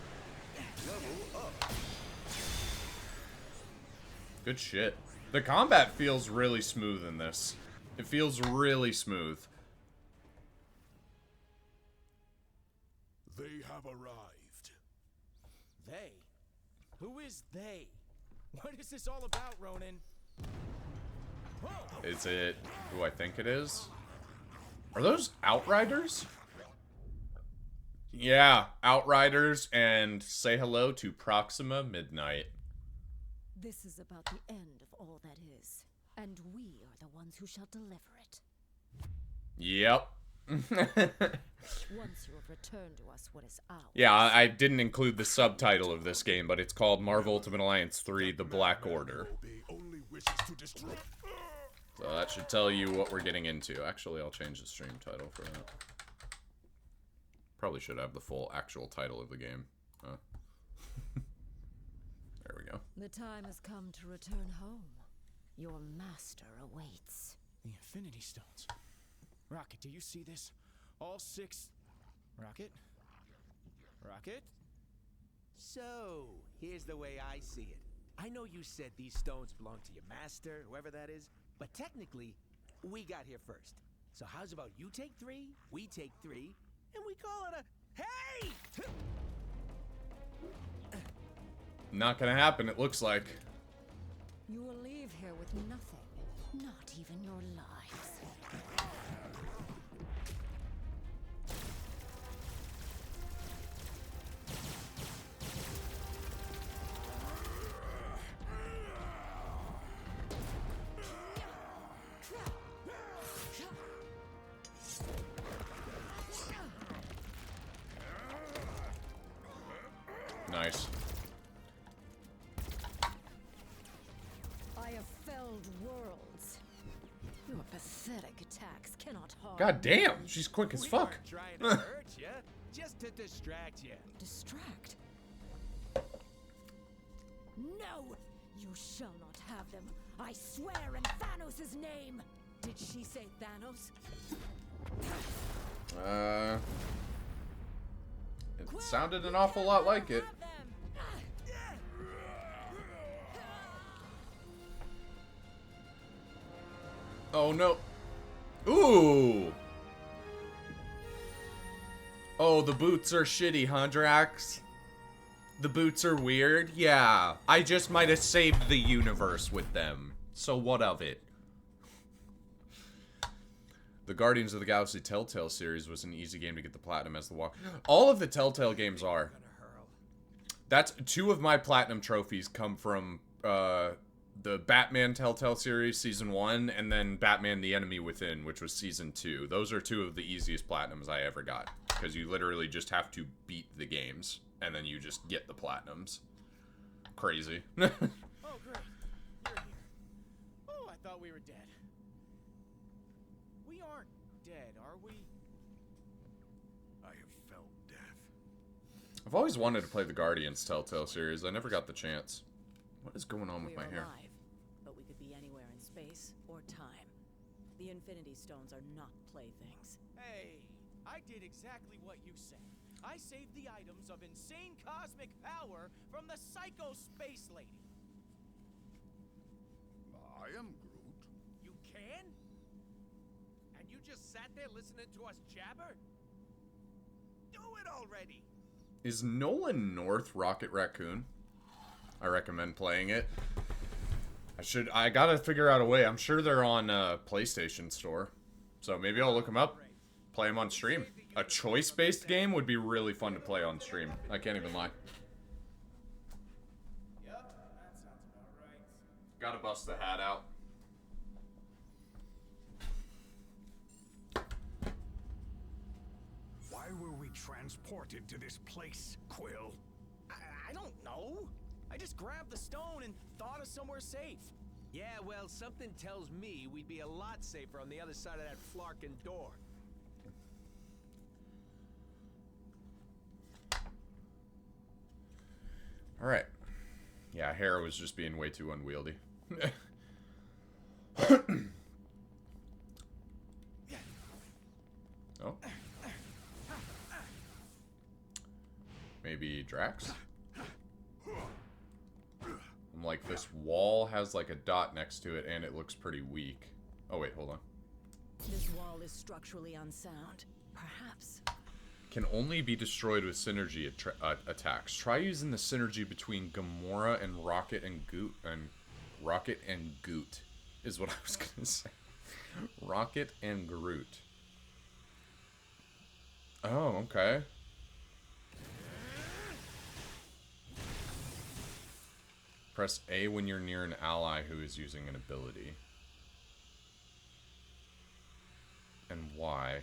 S1: Good shit. The combat feels really smooth in this. It feels really smooth.
S4: They have arrived.
S2: They? Who is they? What is this all about, Ronan? Whoa!
S1: Is it who I think it is? Are those Outriders? Yeah, Outriders, and say hello to Proxima Midnight.
S3: This is about the end of all that is, and we are the ones who shall deliver it.
S1: Yep.
S3: Once you have returned to us what is ours.
S1: Yeah, I didn't include the subtitle of this game, but it's called Marvel Ultimate Alliance 3: The Black Order.
S4: Obey only wishes to destroy.
S1: So that should tell you what we're getting into. Actually, I'll change the stream title for that. Probably should have the full actual title of the game. There we go.
S3: The time has come to return home. Your master awaits.
S2: The Infinity Stones. Rocket, do you see this? All 6... Rocket? Rocket?
S6: So, here's the way I see it. I know you said these stones belong to your master, whoever that is, but technically, we got here first. So how's about you take 3, we take 3, and we call it a... Hey!
S1: Not gonna happen, it looks like.
S3: You will leave here with nothing, not even your lives.
S1: Nice.
S3: I have felled worlds. Your pathetic attacks cannot harm.
S1: God damn, she's quick as fuck.
S6: Weren't trying to hurt you, just to distract you.
S3: Distract. No! You shall not have them. I swear in Thanos' name! Did she say Thanos?
S1: It sounded an awful lot like it. Oh no. Ooh! Oh, the boots are shitty, huh, Drax? The boots are weird? Yeah. I just might have saved the universe with them. So what of it? The Guardians of the Galaxy Telltale series was an easy game to get the platinum as the walk. All of the Telltale games are. That's 2 of my platinum trophies come from the Batman Telltale series season 1 and then Batman the Enemy Within, which was season 2. Those are 2 of the easiest platinums I ever got because you literally just have to beat the games and then you just get the platinums. crazy.
S2: Oh, great. You're here. Oh, I thought we were dead. We aren't dead, are we?
S4: I have felt death.
S1: I've always wanted to play the Guardians Telltale series. I never got the chance. What is going on with
S5: We're
S1: my hair?
S5: alive, but we could be anywhere in space or time. The Infinity Stones are not playthings.
S2: Hey, I did exactly what you said. I saved the items of insane cosmic power from the Psycho Space Lady.
S4: I am Groot.
S6: You can? And you just sat there listening to us jabber? Do it already!
S1: Is Nolan North Rocket Raccoon? I recommend playing it. I gotta figure out a way. I'm sure they're on PlayStation Store. So maybe I'll look them up. Play them on stream. A choice-based game would be really fun to play on stream. I can't even lie.
S2: Yep, that sounds about right.
S1: Gotta bust the hat out.
S4: Why were we transported to this place, Quill?
S2: I don't know. I just grabbed the stone and thought of somewhere safe.
S6: Yeah, well, something tells me we'd be a lot safer on the other side of that flarkin' door.
S1: Alright. Yeah, Hera was just being way too unwieldy. Oh. Maybe Drax? I'm like, this wall has like a dot next to it and it looks pretty weak. Oh wait, hold on.
S5: This wall is structurally unsound. Perhaps.
S1: Can only be destroyed with synergy attacks. Try using the synergy between Gamora and Rocket and Goot. Rocket and Goot is what I was gonna say. Rocket and Groot. Oh, okay. Press A when you're near an ally who is using an ability. And Y.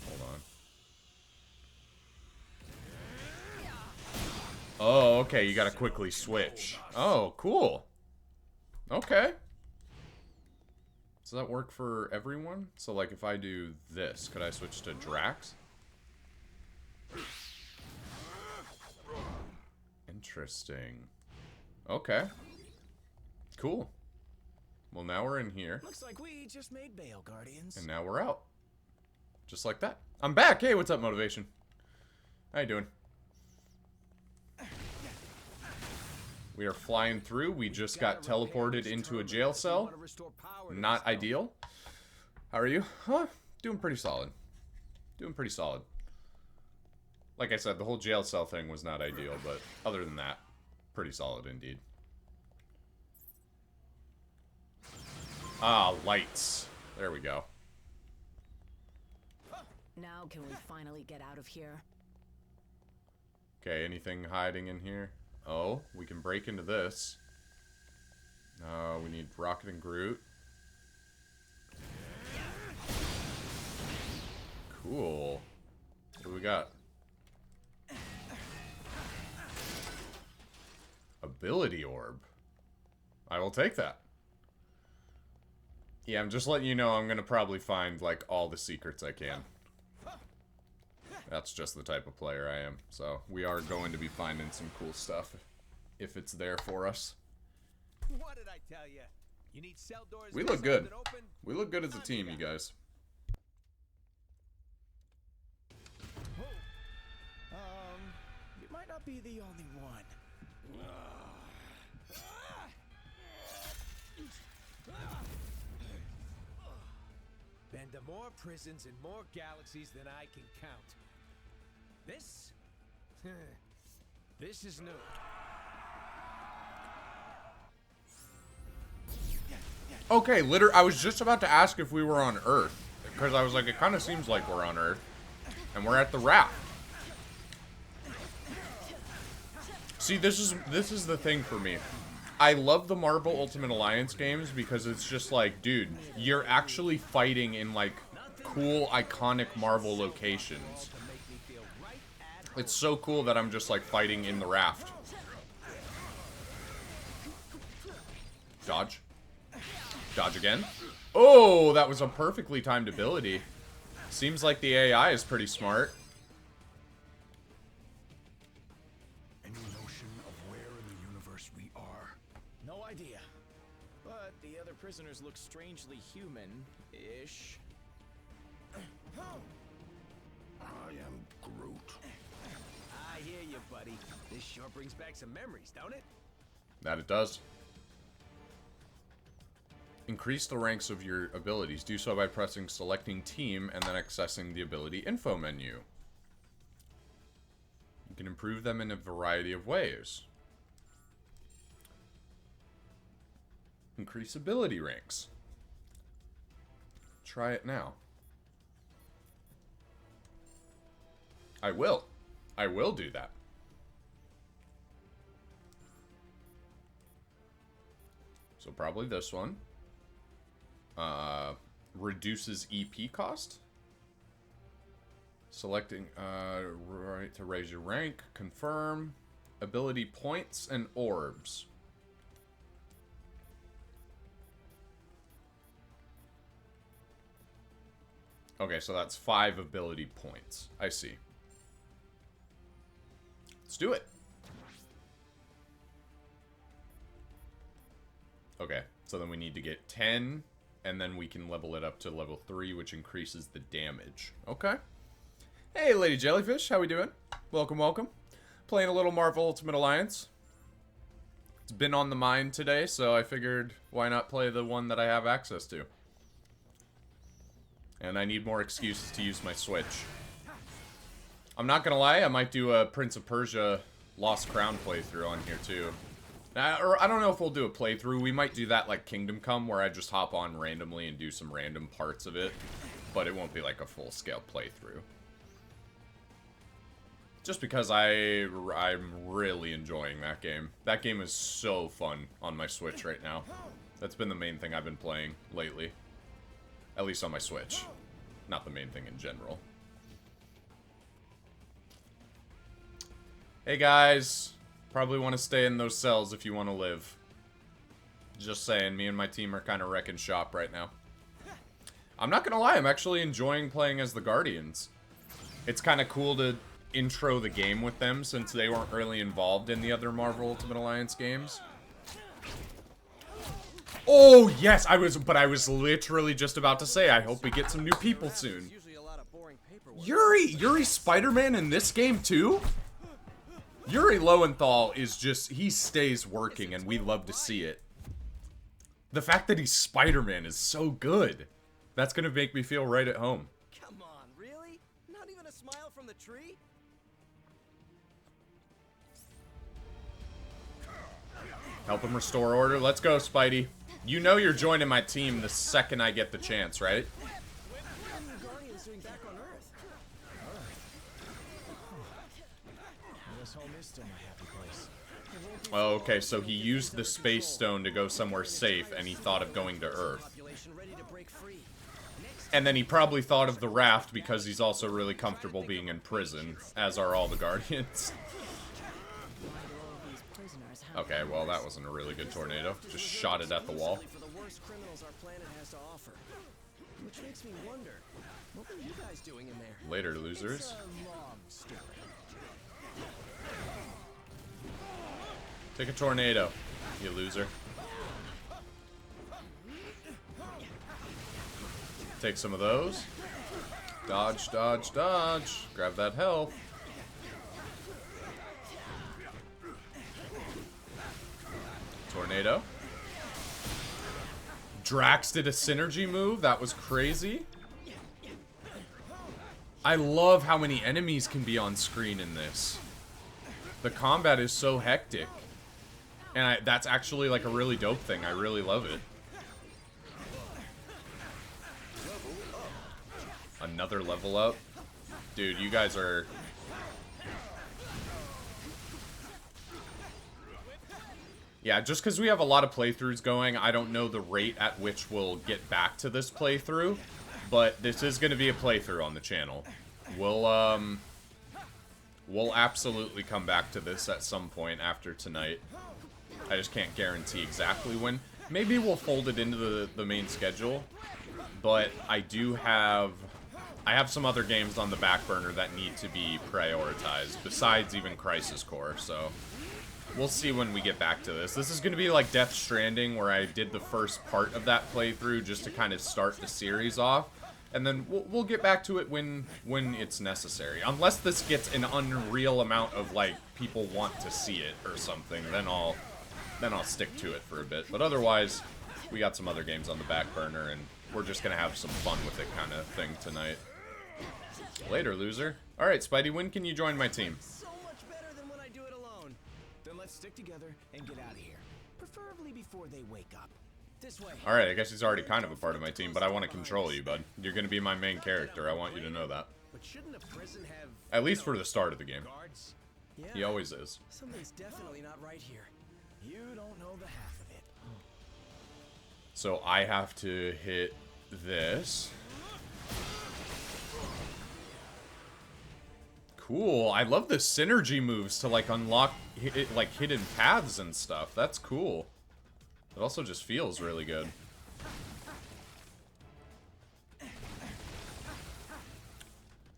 S1: Hold on. Oh, okay, you gotta quickly switch. Oh, cool. Okay. Does that work for everyone? So, like, if I do this, could I switch to Drax? Interesting. Okay. Cool. Well, now we're in here.
S2: Looks like we just made bail, Guardians.
S1: And now we're out. Just like that. I'm back! Hey, what's up, Motivation? How you doing? We are flying through. We just got teleported into a jail cell. Not ideal. How are you? Huh? Doing pretty solid. Doing pretty solid. Like I said, the whole jail cell thing was not ideal, but other than that, pretty solid indeed. Ah, lights. There we go.
S5: Now can we finally get out of here?
S1: Okay, anything hiding in here? Oh, we can break into this. We need Rocket and Groot. Cool. What do we got? Ability orb. I will take that. Yeah, I'm just letting you know I'm gonna probably find, like, all the secrets I can. That's just the type of player I am. So, we are going to be finding some cool stuff if it's there for us.
S6: What did I tell you? You need cell doors.
S1: We look good. We look good as a team, you guys.
S2: You might not be the only one.
S6: Been to more prisons and more galaxies than I can count. This? This is new.
S1: Okay, I was just about to ask if we were on Earth. Because I was like, it kind of seems like we're on Earth. And we're at the raft. See, this is the thing for me. I love the Marvel Ultimate Alliance games because it's just like, dude, you're actually fighting in, like, cool, iconic Marvel locations. It's so cool that I'm just, like, fighting in the raft. Dodge. Dodge again. Oh, that was a perfectly timed ability. Seems like the AI is pretty smart.
S4: Any notion of where in the universe we are?
S2: No idea. But the other prisoners look strangely human-ish.
S4: I am Groot.
S6: I hear you, buddy. This sure brings back some memories, don't it?
S1: That it does. Increase the ranks of your abilities. Do so by pressing selecting team and then accessing the ability info menu. You can improve them in a variety of ways. Increase ability ranks. Try it now. I will. I will do that. So probably this one. Reduces EP cost. Selecting right to raise your rank. Confirm. Ability points and orbs. Okay, so that's 5 ability points. I see. Let's do it. Okay, so then we need to get 10, and then we can level it up to level 3, which increases the damage. Okay. Hey, Lady Jellyfish, how we doing? Welcome, welcome. Playing a little Marvel Ultimate Alliance. It's been on the mind today, so I figured why not play the one that I have access to. And I need more excuses to use my Switch. I'm not gonna lie, I might do a Prince of Persia Lost Crown playthrough on here too. Or I don't know if we'll do a playthrough. We might do that like Kingdom Come, where I just hop on randomly and do some random parts of it. But it won't be like a full-scale playthrough. Just because I'm really enjoying that game. That game is so fun on my Switch right now. That's been the main thing I've been playing lately. At least on my Switch. Not the main thing in general. Hey guys, probably want to stay in those cells if you want to live. Just saying, me and my team are kind of wrecking shop right now. I'm not gonna lie, I'm actually enjoying playing as the Guardians. It's kind of cool to intro the game with them since they weren't really involved in the other Marvel Ultimate Alliance games. Oh yes, I was literally just about to say I hope we get some new people soon. Yuri Spider-Man in this game too? Yuri Lowenthal is just, he stays working and we love to see it. The fact that he's Spider-Man is so good. That's gonna make me feel right at home.
S6: Come on, really? Not even a smile from the tree?
S1: Help him restore order. Let's go, Spidey. You know you're joining my team the second I get the chance, right?
S6: What are the Guardians doing back on Earth?
S2: This home is still my happy place.
S1: Oh, okay, so he used the Space Stone to go somewhere safe, and he thought of going to Earth.
S6: Population ready to break free.
S1: And then he probably thought of the raft because he's also really comfortable being in prison, as are all the Guardians. Okay, well, that wasn't a really good tornado. Just shot it at the wall.
S6: For the worst criminals our planet has to offer. Which makes me wonder, what were you guys doing in there?
S1: Later, losers.
S6: It's a long story.
S1: Take a tornado, you loser. Take some of those. Dodge, dodge, dodge. Grab that health. Tornado. Drax did a synergy move. That was crazy. I love how many enemies can be on screen in this. The combat is so hectic. And that's actually like a really dope thing. I really love it. Another level up. Dude, you guys are... Yeah, just because we have a lot of playthroughs going, I don't know the rate at which we'll get back to this playthrough. But this is going to be a playthrough on the channel. We'll absolutely come back to this at some point after tonight. I just can't guarantee exactly when. Maybe we'll fold it into the main schedule. But I have some other games on the back burner that need to be prioritized, besides even Crisis Core, so we'll see when we get back to this. This is going to be like Death Stranding, where I did the first part of that playthrough just to kind of start the series off, and then we'll get back to it when it's necessary. Unless this gets an unreal amount of, like, people want to see it or something, then I'll stick to it for a bit. But otherwise, we got some other games on the back burner, and we're just going to have some fun with it kind of thing tonight. Later, loser. Alright, Spidey, when can you join my team?
S6: So much better than when I do it alone.
S2: Then let's stick together and get out of here.
S6: Preferably before they wake up. This way.
S1: Alright, I guess he's already kind of a part of my team, but I want to control you, bud. You're going to be my main character. I want you to know that.
S6: But shouldn't a prison have,
S1: At least for the start of the game.
S6: guards? Yeah.
S1: He always is.
S6: Something's definitely not right here.
S2: You don't know the half of it.
S1: So I have to hit this. Cool. I love the synergy moves to, like, unlock like hidden paths and stuff. That's cool. It also just feels really good.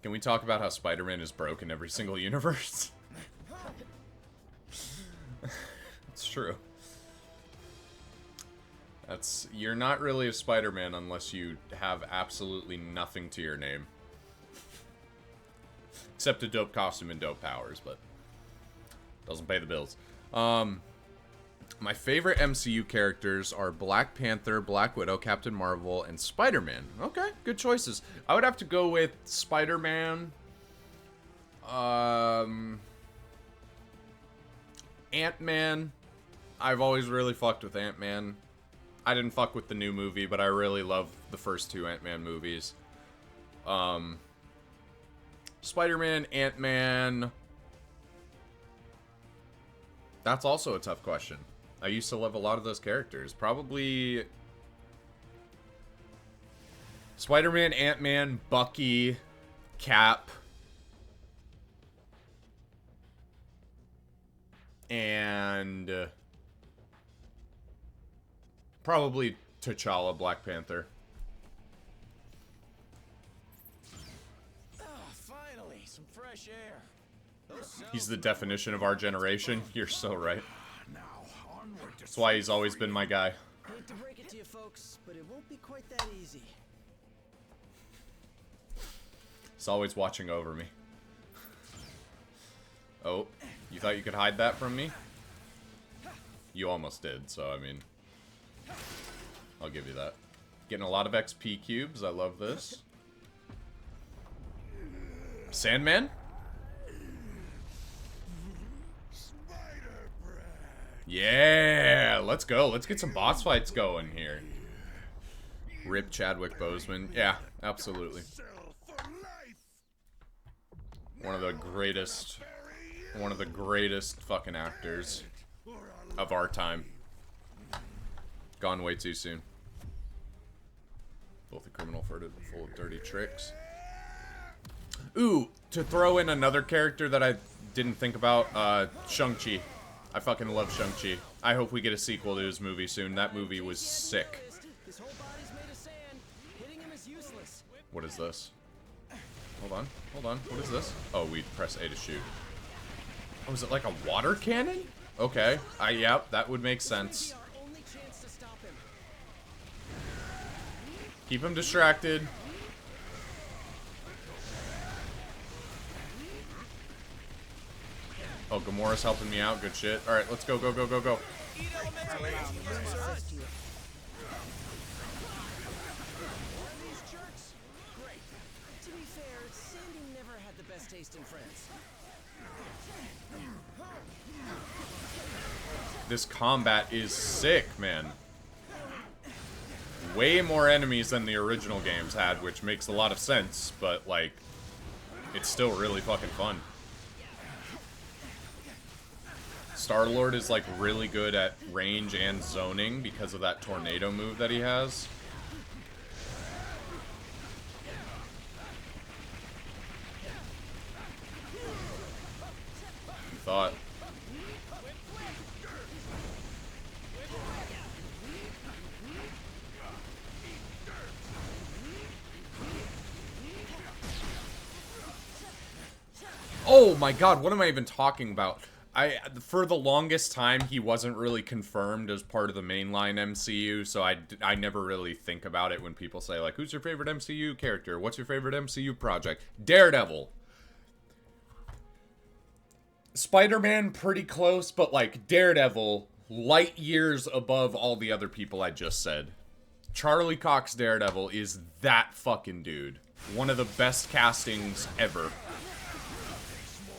S1: Can we talk about how Spider-Man is broke in every single universe? It's true. You're not really a Spider-Man unless you have absolutely nothing to your name. Except a dope costume and dope powers, but doesn't pay the bills. My favorite MCU characters are Black Panther, Black Widow, Captain Marvel, and Spider-Man. Okay, good choices. I would have to go with Spider-Man, Ant-Man. I've always really fucked with Ant-Man. I didn't fuck with the new movie, but I really love the first two Ant-Man movies. Spider-Man, Ant-Man. That's also a tough question. I used to love a lot of those characters. Probably Spider-Man, Ant-Man, Bucky, Cap, and probably T'Challa, Black Panther.
S2: Finally, some fresh air.
S1: He's the definition of our generation. You're so right.
S4: Now, onward to
S1: That's why he's always been my guy.
S6: Hate to break it to you folks, but it won't be quite that easy.
S1: He's always watching over me. Oh, you thought you could hide that from me? You almost did, so I mean, I'll give you that. Getting a lot of XP cubes. I love this. Sandman? Yeah, let's go. Let's get some boss fights going here. Rip Chadwick Boseman. Yeah, absolutely. One of the greatest fucking actors of our time. Gone way too soon. Both a criminal full of dirty tricks. Ooh, to throw in another character that I didn't think about, Shang-Chi. I fucking love Shang-Chi. I hope we get a sequel to his movie soon. That movie was sick.
S6: His whole body's made of sand. Hitting him is useless.
S1: What is this? Hold on. What is this? Oh, we press A to shoot. Oh, is it like a water cannon? Okay. Yep, that would make sense.
S6: Our only chance to stop him.
S1: Keep him distracted. Oh, Gamora's helping me out. Good shit. Alright, let's go, go, go, go, go.
S5: Assist you.
S6: These jerks? Great. To be fair, Sandy never had the best taste in friends.
S1: This combat is sick, man. Way more enemies than the original games had, which makes a lot of sense, but, like, it's still really fucking fun. Star-Lord is, like, really good at range and zoning because of that tornado move that he has. thought. Oh my god, what am I even talking about? For the longest time, he wasn't really confirmed as part of the mainline MCU, so I never really think about it when people say, like, who's your favorite MCU character? What's your favorite MCU project? Daredevil. Spider-Man, pretty close, but, like, Daredevil, light years above all the other people I just said. Charlie Cox Daredevil is that fucking dude. One of the best castings ever.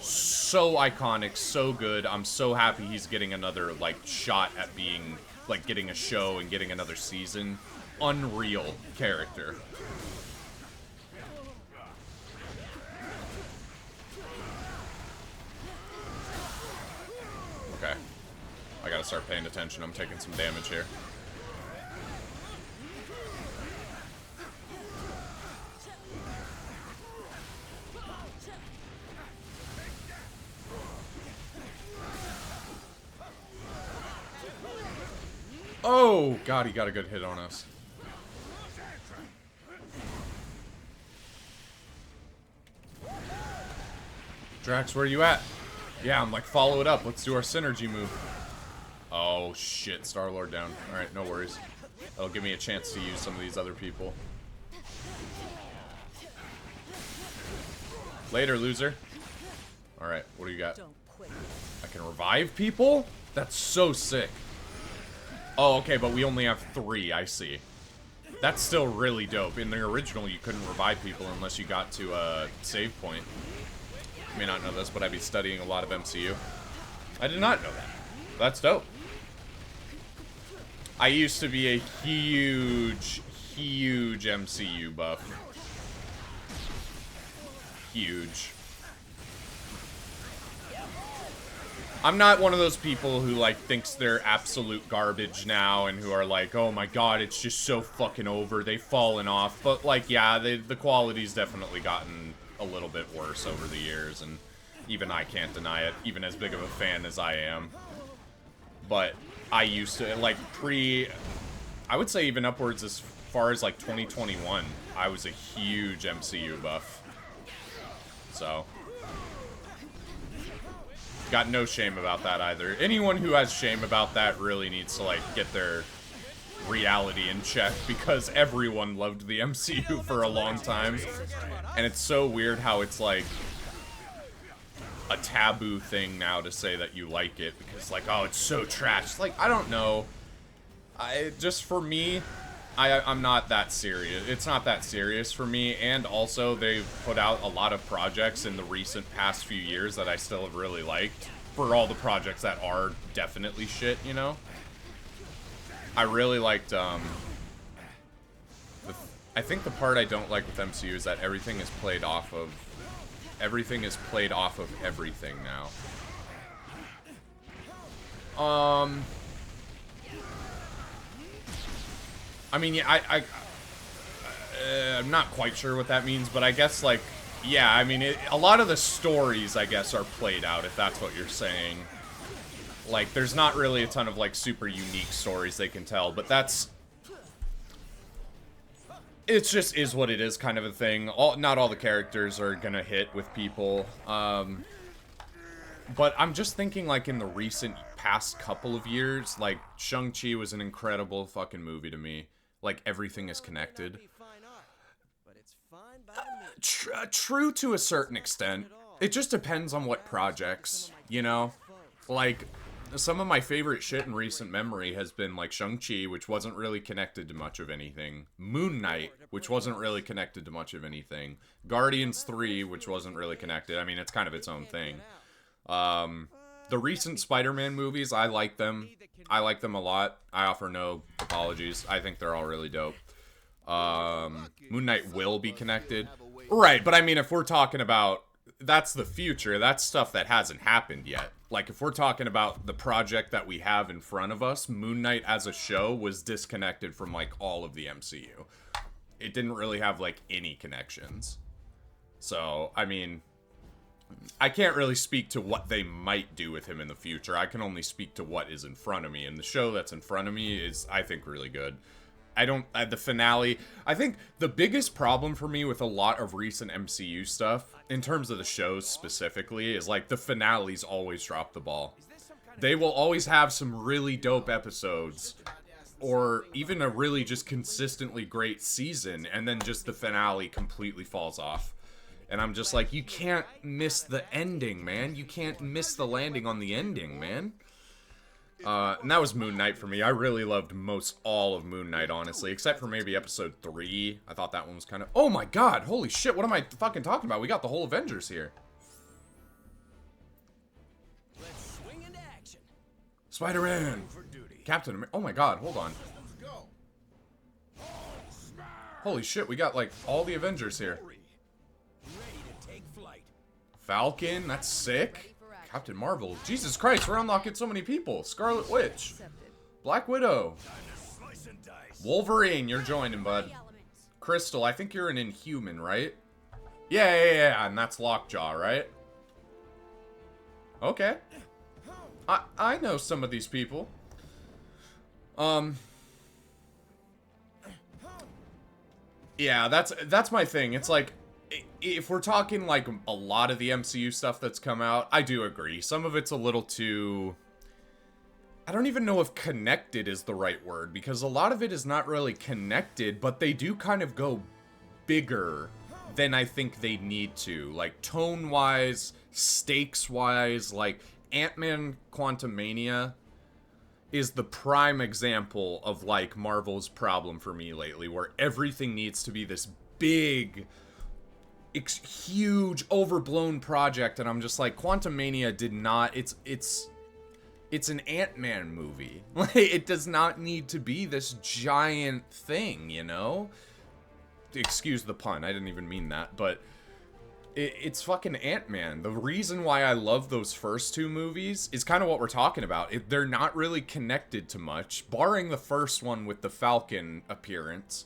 S1: So iconic, so good. I'm so happy he's getting another, like, shot at being, like, getting a show and getting another season. Unreal character. Okay. I gotta start paying attention. I'm taking some damage here. Oh, God, he got a good hit on us. Drax, where are you at? Yeah, I'm like, follow it up. Let's do our synergy move. Oh, shit. Star-Lord down. Alright, no worries. That'll give me a chance to use some of these other people. Later, loser. Alright, what do you got? I can revive people? That's so sick. Oh, okay, but we only have 3, I see. That's still really dope. In the original, you couldn't revive people unless you got to a save point. You may not know this, but I've been studying a lot of MCU. I did not know that. That's dope. I used to be a huge, huge MCU buff. Huge. I'm not one of those people who, like, thinks they're absolute garbage now and who are like, oh my god, it's just so fucking over, they've fallen off. But, like, yeah, the quality's definitely gotten a little bit worse over the years, and even I can't deny it, even as big of a fan as I am. But I used to, like, I would say even upwards as far as, like, 2021, I was a huge MCU buff. So... got no shame about that either. Anyone who has shame about that really needs to, like, get their reality in check, because everyone loved the MCU for a long time. And it's so weird how it's, like, a taboo thing now to say that you like it, because, like, oh, it's so trash. Like, I don't know. Just for me, I'm not that serious. It's not that serious for me, and also they've put out a lot of projects in the recent past few years that I still have really liked, for all the projects that are definitely shit, you know? I really liked, I think the part I don't like with MCU is that everything is played off of everything now. I mean, yeah, I'm not quite sure what that means, but I guess, like, yeah, I mean, a lot of the stories, I guess, are played out, if that's what you're saying. Like, there's not really a ton of, like, super unique stories they can tell, but that's... it just is what it is, kind of a thing. Not all the characters are gonna hit with people. But I'm just thinking, like, in the recent past couple of years, like, Shang-Chi was an incredible fucking movie to me. Like, everything is connected. True to a certain extent. It just depends on what projects, you know? Like, some of my favorite shit in recent memory has been, like, Shang-Chi, which wasn't really connected to much of anything. Moon Knight, which wasn't really connected to much of anything. Guardians 3, which wasn't really connected. I mean, it's kind of its own thing. The recent Spider-Man movies, I like them. I like them a lot. I offer no apologies. I think they're all really dope. Moon Knight will be connected. Right, but I mean, if we're talking about... that's the future. That's stuff that hasn't happened yet. Like, if we're talking about the project that we have in front of us, Moon Knight as a show was disconnected from, like, all of the MCU. It didn't really have, like, any connections. So, I mean... I can't really speak to what they might do with him in the future. I can only speak to what is in front of me, and the show that's in front of me is, I think, really good. The finale, I think the biggest problem for me with a lot of recent MCU stuff, in terms of the shows specifically, is like the finales always drop the ball. They will always have some really dope episodes, or even a really just consistently great season, and then just the finale completely falls off. And I'm just like, you can't miss the ending, man. You can't miss the landing on the ending, man. And that was Moon Knight for me. I really loved most all of Moon Knight, honestly, except for maybe episode 3. I thought that one was kind of... Oh my god, holy shit, what am I fucking talking about? We got the whole Avengers here.
S6: Let's swing into action.
S1: Spider-Man. Captain America. Oh my god, hold on. Holy shit, we got, like, all the Avengers here.
S6: Ready to take flight.
S1: Falcon, that's sick. Captain Marvel. Jesus Christ, we're unlocking so many people. Scarlet Witch. Black Widow. Wolverine, you're joining, bud. Crystal, I think you're an Inhuman, right? Yeah, and that's Lockjaw, right? Okay. I know some of these people. Yeah, that's my thing. It's like, if we're talking, like, a lot of the MCU stuff that's come out, I do agree. Some of it's a little too... I don't even know if connected is the right word, because a lot of it is not really connected, but they do kind of go bigger than I think they need to. Like, tone-wise, stakes-wise, like, Ant-Man Quantumania is the prime example of, like, Marvel's problem for me lately, where everything needs to be this big... huge overblown project, and I'm just like, Quantumania did not... It's an Ant-Man movie. Like, it does not need to be this giant thing, you know? Excuse the pun, I didn't even mean that, but it's fucking Ant-Man. The reason why I love those first two movies is kind of what we're talking about. They're not really connected to much, barring the first one with the Falcon appearance,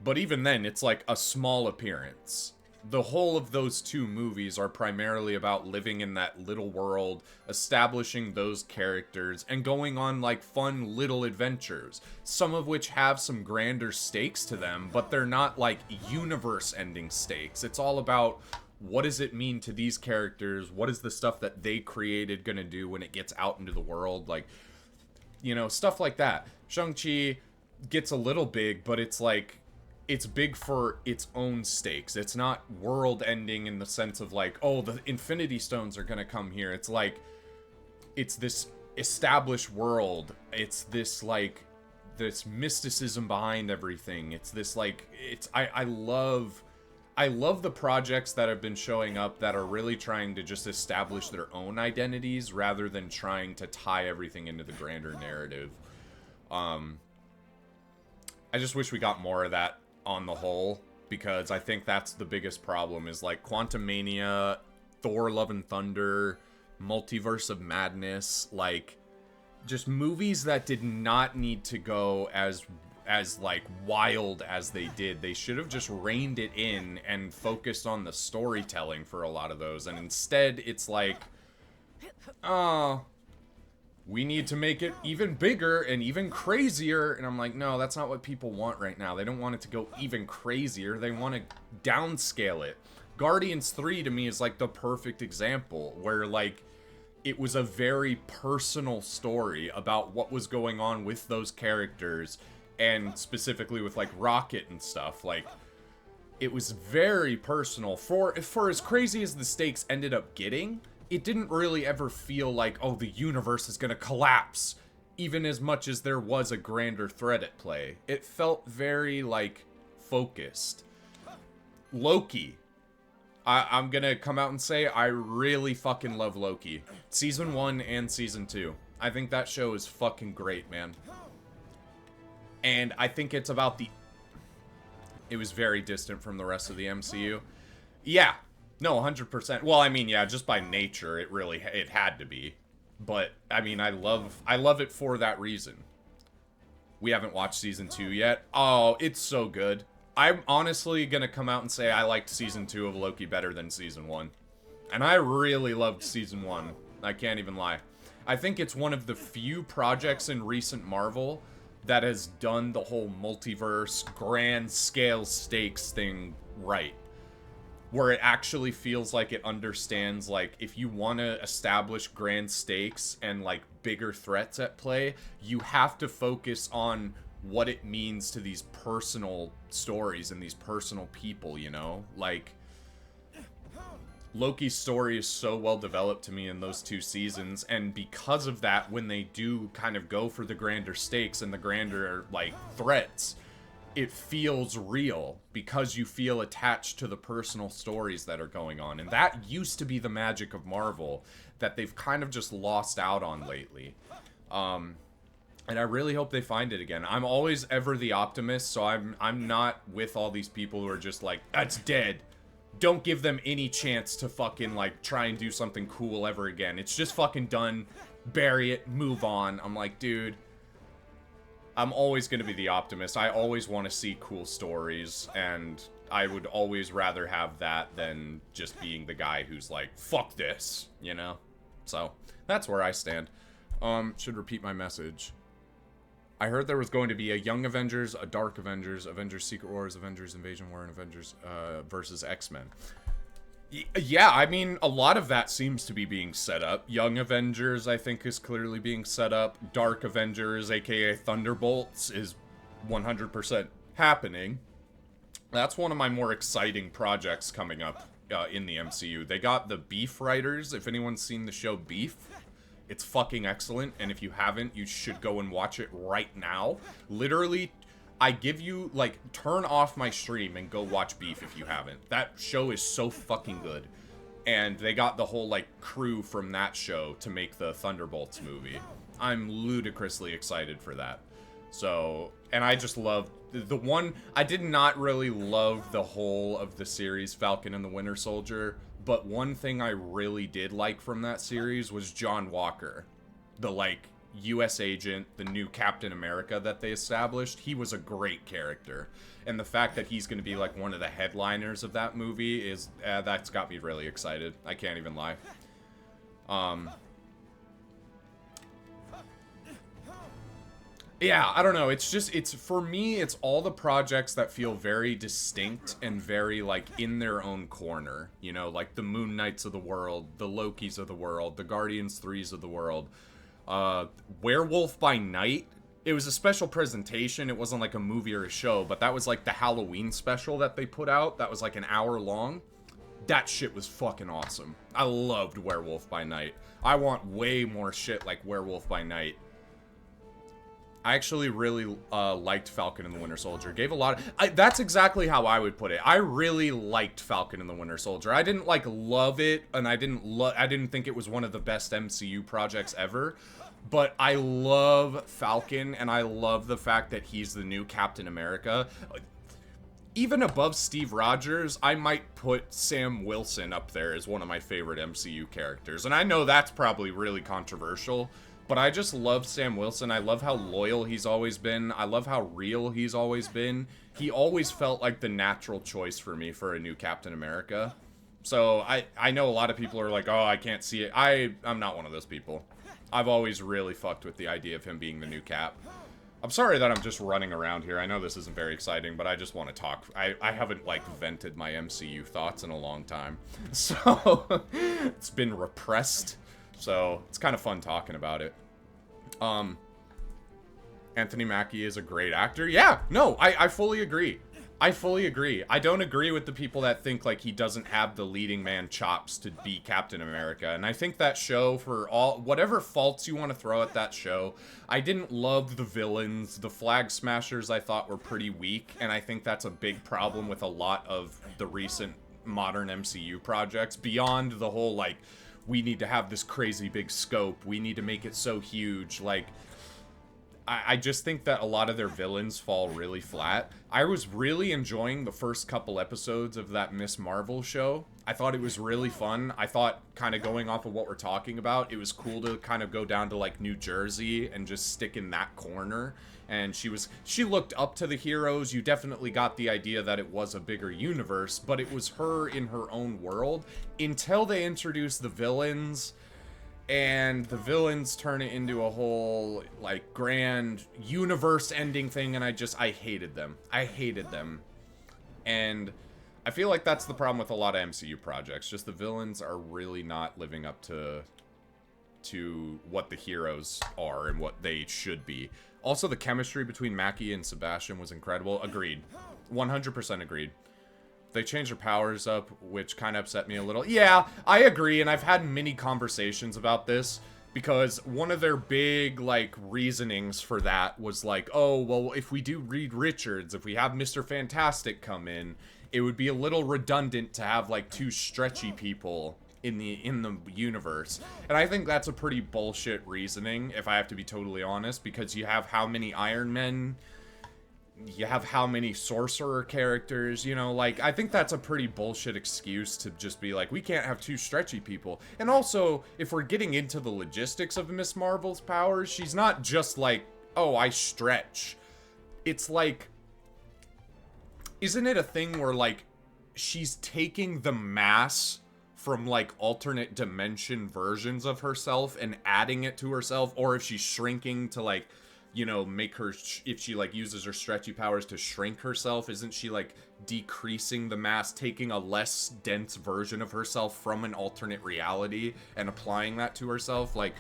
S1: but even then, it's like a small appearance. The whole of those two movies are primarily about living in that little world, establishing those characters, and going on, like, fun little adventures. Some of which have some grander stakes to them, but they're not, like, universe-ending stakes. It's all about, what does it mean to these characters? What is the stuff that they created gonna do when it gets out into the world? Like, you know, stuff like that. Shang-Chi gets a little big, but it's like... it's big for its own stakes. It's not world-ending in the sense of, like, oh, the Infinity Stones are gonna come here. It's like, it's this established world. It's this, like, this mysticism behind everything. It's this, like, I love the projects that have been showing up that are really trying to just establish their own identities rather than trying to tie everything into the grander narrative. I just wish we got more of that on the whole, because I think that's the biggest problem, is like Quantumania, Thor Love and Thunder, Multiverse of Madness, like, just movies that did not need to go as like wild as they did. They should have just reined it in and focused on the storytelling for a lot of those, and instead it's like, oh, we need to make it even bigger and even crazier. And I'm like, no, that's not what people want right now. They don't want it to go even crazier. They want to downscale it. Guardians 3 to me is like the perfect example, where like it was a very personal story about what was going on with those characters, and specifically with like Rocket and stuff. Like, it was very personal. For as crazy as the stakes ended up getting, it didn't really ever feel like, oh, the universe is gonna collapse, even as much as there was a grander threat at play. It felt very, like, focused. Loki. I'm gonna come out and say, I really fucking love Loki. Season 1 and Season 2. I think that show is fucking great, man. And I think it's about the... It was very distant from the rest of the MCU. Yeah. No, 100%. Well, I mean, yeah, just by nature, it had to be. But, I mean, I love it for that reason. We haven't watched Season 2 yet. Oh, it's so good. I'm honestly gonna come out and say I liked Season 2 of Loki better than Season 1. And I really loved Season 1. I can't even lie. I think it's one of the few projects in recent Marvel that has done the whole multiverse, grand scale stakes thing right. Where it actually feels like it understands, like, if you want to establish grand stakes and, like, bigger threats at play, you have to focus on what it means to these personal stories and these personal people, you know? Like, Loki's story is so well developed to me in those 2 seasons, and because of that, when they do kind of go for the grander stakes and the grander, like, threats, it feels real because you feel attached to the personal stories that are going on. And that used to be the magic of Marvel that they've kind of just lost out on lately. And I really hope they find it again. I'm always ever the optimist, so I'm not with all these people who are just like, that's dead. Don't give them any chance to fucking, like, try and do something cool ever again. It's just fucking done. Bury it. Move on. I'm like, dude, I'm always going to be the optimist. I always want to see cool stories, and I would always rather have that than just being the guy who's like, fuck this, you know? So, that's where I stand. Should repeat my message. I heard there was going to be a Young Avengers, a Dark Avengers, Avengers Secret Wars, Avengers Invasion War, and Avengers versus X-Men. Yeah, I mean, a lot of that seems to be being set up. Young Avengers, I think, is clearly being set up. Dark Avengers, aka Thunderbolts, is 100% happening. That's one of my more exciting projects coming up in the MCU. They got the Beef writers. If anyone's seen the show Beef, it's fucking excellent, and if you haven't, you should go and watch it right now. Literally, I give you, like, turn off my stream and go watch Beef if you haven't. That show is so fucking good. And they got the whole, like, crew from that show to make the Thunderbolts movie. I'm ludicrously excited for that. So, and I just love the one, I did not really love the whole of the series Falcon and the Winter Soldier, but one thing I really did like from that series was John Walker, the, like, U.S. agent, the new Captain America that they established. He was a great character. And the fact that he's going to be, like, one of the headliners of that movie is, that's got me really excited. I can't even lie. Yeah, I don't know. It's just, for me, it's all the projects that feel very distinct and very, like, in their own corner. You know, like the Moon Knights of the world, the Lokis of the world, the Guardians 3s of the world. Werewolf by Night, it was a special presentation. It wasn't like a movie or a show, but that was like the Halloween special that they put out. That was like an hour long. That shit was fucking awesome. I loved Werewolf by Night. I want way more shit like Werewolf by Night. I actually really liked Falcon and the Winter Soldier. Gave a lot of... that's exactly how I would put it. I really liked Falcon and the Winter Soldier. I didn't, like, love it, and I didn't think it was one of the best MCU projects ever. But I love Falcon, and I love the fact that he's the new Captain America. Even above Steve Rogers, I might put Sam Wilson up there as one of my favorite MCU characters. And I know that's probably really controversial, but I just love Sam Wilson. I love how loyal he's always been. I love how real he's always been. He always felt like the natural choice for me for a new Captain America. So I know a lot of people are like, oh, I can't see it. I'm not one of those people. I've always really fucked with the idea of him being the new Cap. I'm sorry that I'm just running around here. I know this isn't very exciting, but I just want to talk. I haven't, like, vented my MCU thoughts in a long time. So, it's been repressed. So, it's kind of fun talking about it. Anthony Mackie is a great actor. Yeah, no, I fully agree. I fully agree. I don't agree with the people that think, like, he doesn't have the leading man chops to be Captain America. And I think that show, for all, whatever faults you want to throw at that show, I didn't love the villains. The Flag Smashers I thought were pretty weak. And I think that's a big problem with a lot of the recent modern MCU projects. Beyond the whole, like, we need to have this crazy big scope. We need to make it so huge. Like, I just think that a lot of their villains fall really flat. I was really enjoying the first couple episodes of that Miss Marvel show. I thought it was really fun. I thought, kind of going off of what we're talking about, it was cool to kind of go down to like New Jersey and just stick in that corner. And she looked up to the heroes. You definitely got the idea that it was a bigger universe, but it was her in her own world until they introduced the villains. And the villains turn it into a whole, like, grand universe-ending thing, and I hated them. I hated them. And I feel like that's the problem with a lot of MCU projects. Just the villains are really not living up to what the heroes are and what they should be. Also, the chemistry between Mackie and Sebastian was incredible. Agreed. 100% agreed. They changed their powers up, which kind of upset me a little. Yeah, I agree, and I've had many conversations about this, because one of their big, like, reasonings for that was like, oh, well, if we do Reed Richards, if we have Mr. Fantastic come in, it would be a little redundant to have, like, two stretchy people in the universe. And I think that's a pretty bullshit reasoning, if I have to be totally honest, because you have how many Iron Men... You have how many sorcerer characters, you know, like, I think that's a pretty bullshit excuse to just be like, we can't have two stretchy people. And also, if we're getting into the logistics of Miss Marvel's powers, she's not just like, oh, I stretch. It's like, isn't it a thing where, like, she's taking the mass from, like, alternate dimension versions of herself and adding it to herself, or if she's shrinking to, like, you know, make her, if she, like, uses her stretchy powers to shrink herself, isn't she, like, decreasing the mass, taking a less dense version of herself from an alternate reality and applying that to herself? Like,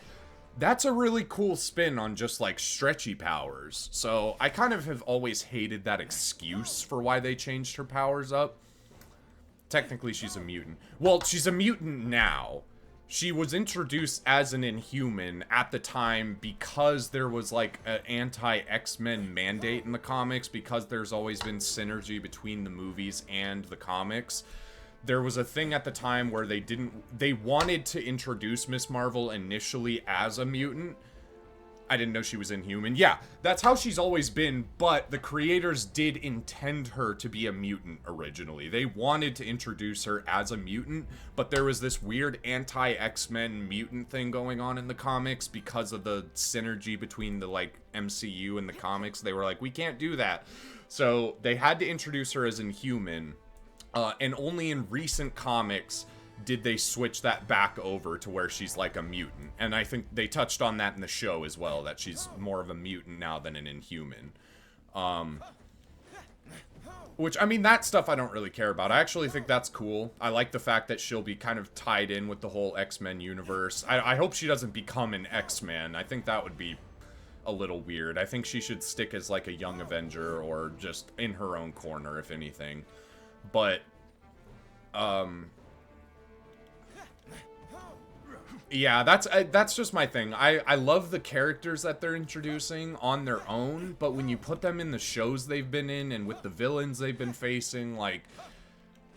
S1: that's a really cool spin on just, like, stretchy powers. So I kind of have always hated that excuse for why they changed her powers up. Technically, she's a mutant. Well, she's a mutant now. She was introduced as an Inhuman at the time because there was, like, an anti-X-Men mandate in the comics, because there's always been synergy between the movies and the comics. There was a thing at the time where they wanted to introduce Miss Marvel initially as a mutant. I didn't know she was Inhuman. Yeah, that's how she's always been, but the creators did intend her to be a mutant originally. They wanted to introduce her as a mutant, but there was this weird anti-X-Men mutant thing going on in the comics because of the synergy between the, like, MCU and the comics. They were like, we can't do that. So they had to introduce her as Inhuman, and only in recent comics did they switch that back over to where she's like a mutant. And I think they touched on that in the show as well, that she's more of a mutant now than an Inhuman. Which, I mean, that stuff I don't really care about. I actually think that's cool. I like the fact that she'll be kind of tied in with the whole X-Men universe. I hope she doesn't become an X-Men. I think that would be a little weird. I think she should stick as, like, a young Avenger or just in her own corner, if anything. But, yeah, that's just my thing. I love the characters that they're introducing on their own, but when you put them in the shows they've been in and with the villains they've been facing, like,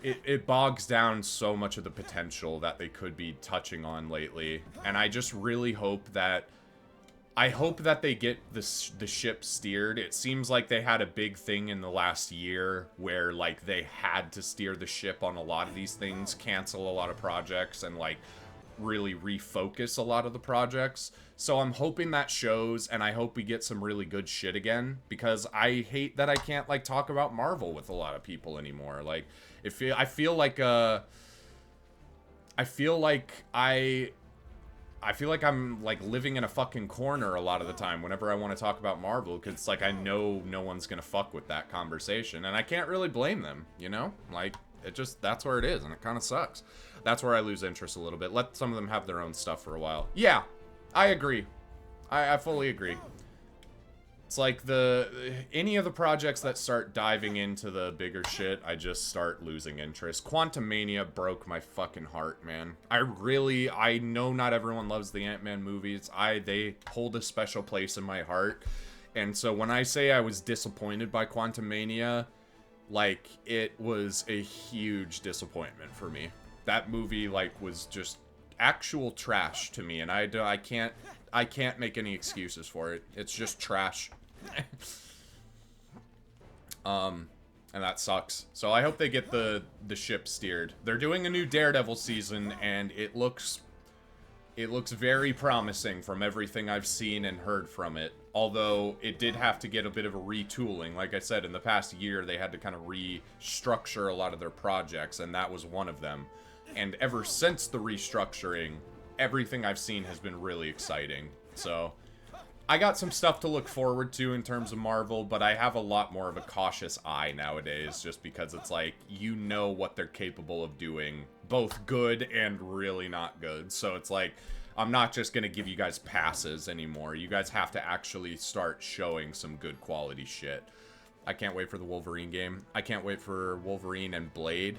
S1: it bogs down so much of the potential that they could be touching on lately. And I just really hope that they get the ship steered. It seems like they had a big thing in the last year where, like, they had to steer the ship on a lot of these things, cancel a lot of projects, and, like, really refocus a lot of the projects. So I'm hoping that shows, and I hope we get some really good shit again, because I hate that I can't, like, talk about Marvel with a lot of people anymore. Like, I feel like I'm, like, living in a fucking corner a lot of the time whenever I want to talk about Marvel, because it's like I know no one's gonna fuck with that conversation, and I can't really blame them, you know? Like, that's where it is, and it kind of sucks. That's where I lose interest a little bit. Let some of them have their own stuff for a while. Yeah, I agree. I fully agree. It's like any of the projects that start diving into the bigger shit, I just start losing interest. Quantumania broke my fucking heart, man. I know not everyone loves the Ant-Man movies. They hold a special place in my heart. And so when I say I was disappointed by Quantumania, like, it was a huge disappointment for me. That movie, like, was just actual trash to me, and I can't make any excuses for it. It's just trash. And that sucks. So I hope they get the ship steered. They're doing a new Daredevil season, and it looks very promising from everything I've seen and heard from it. Although it did have to get a bit of a retooling. Like I said, in the past year, they had to kind of restructure a lot of their projects, and that was one of them. And ever since the restructuring, everything I've seen has been really exciting. So I got some stuff to look forward to in terms of Marvel, but I have a lot more of a cautious eye nowadays, just because it's like, you know what they're capable of doing, both good and really not good. So it's like, I'm not just going to give you guys passes anymore. You guys have to actually start showing some good quality shit. I can't wait for the Wolverine game. I can't wait for Wolverine and Blade.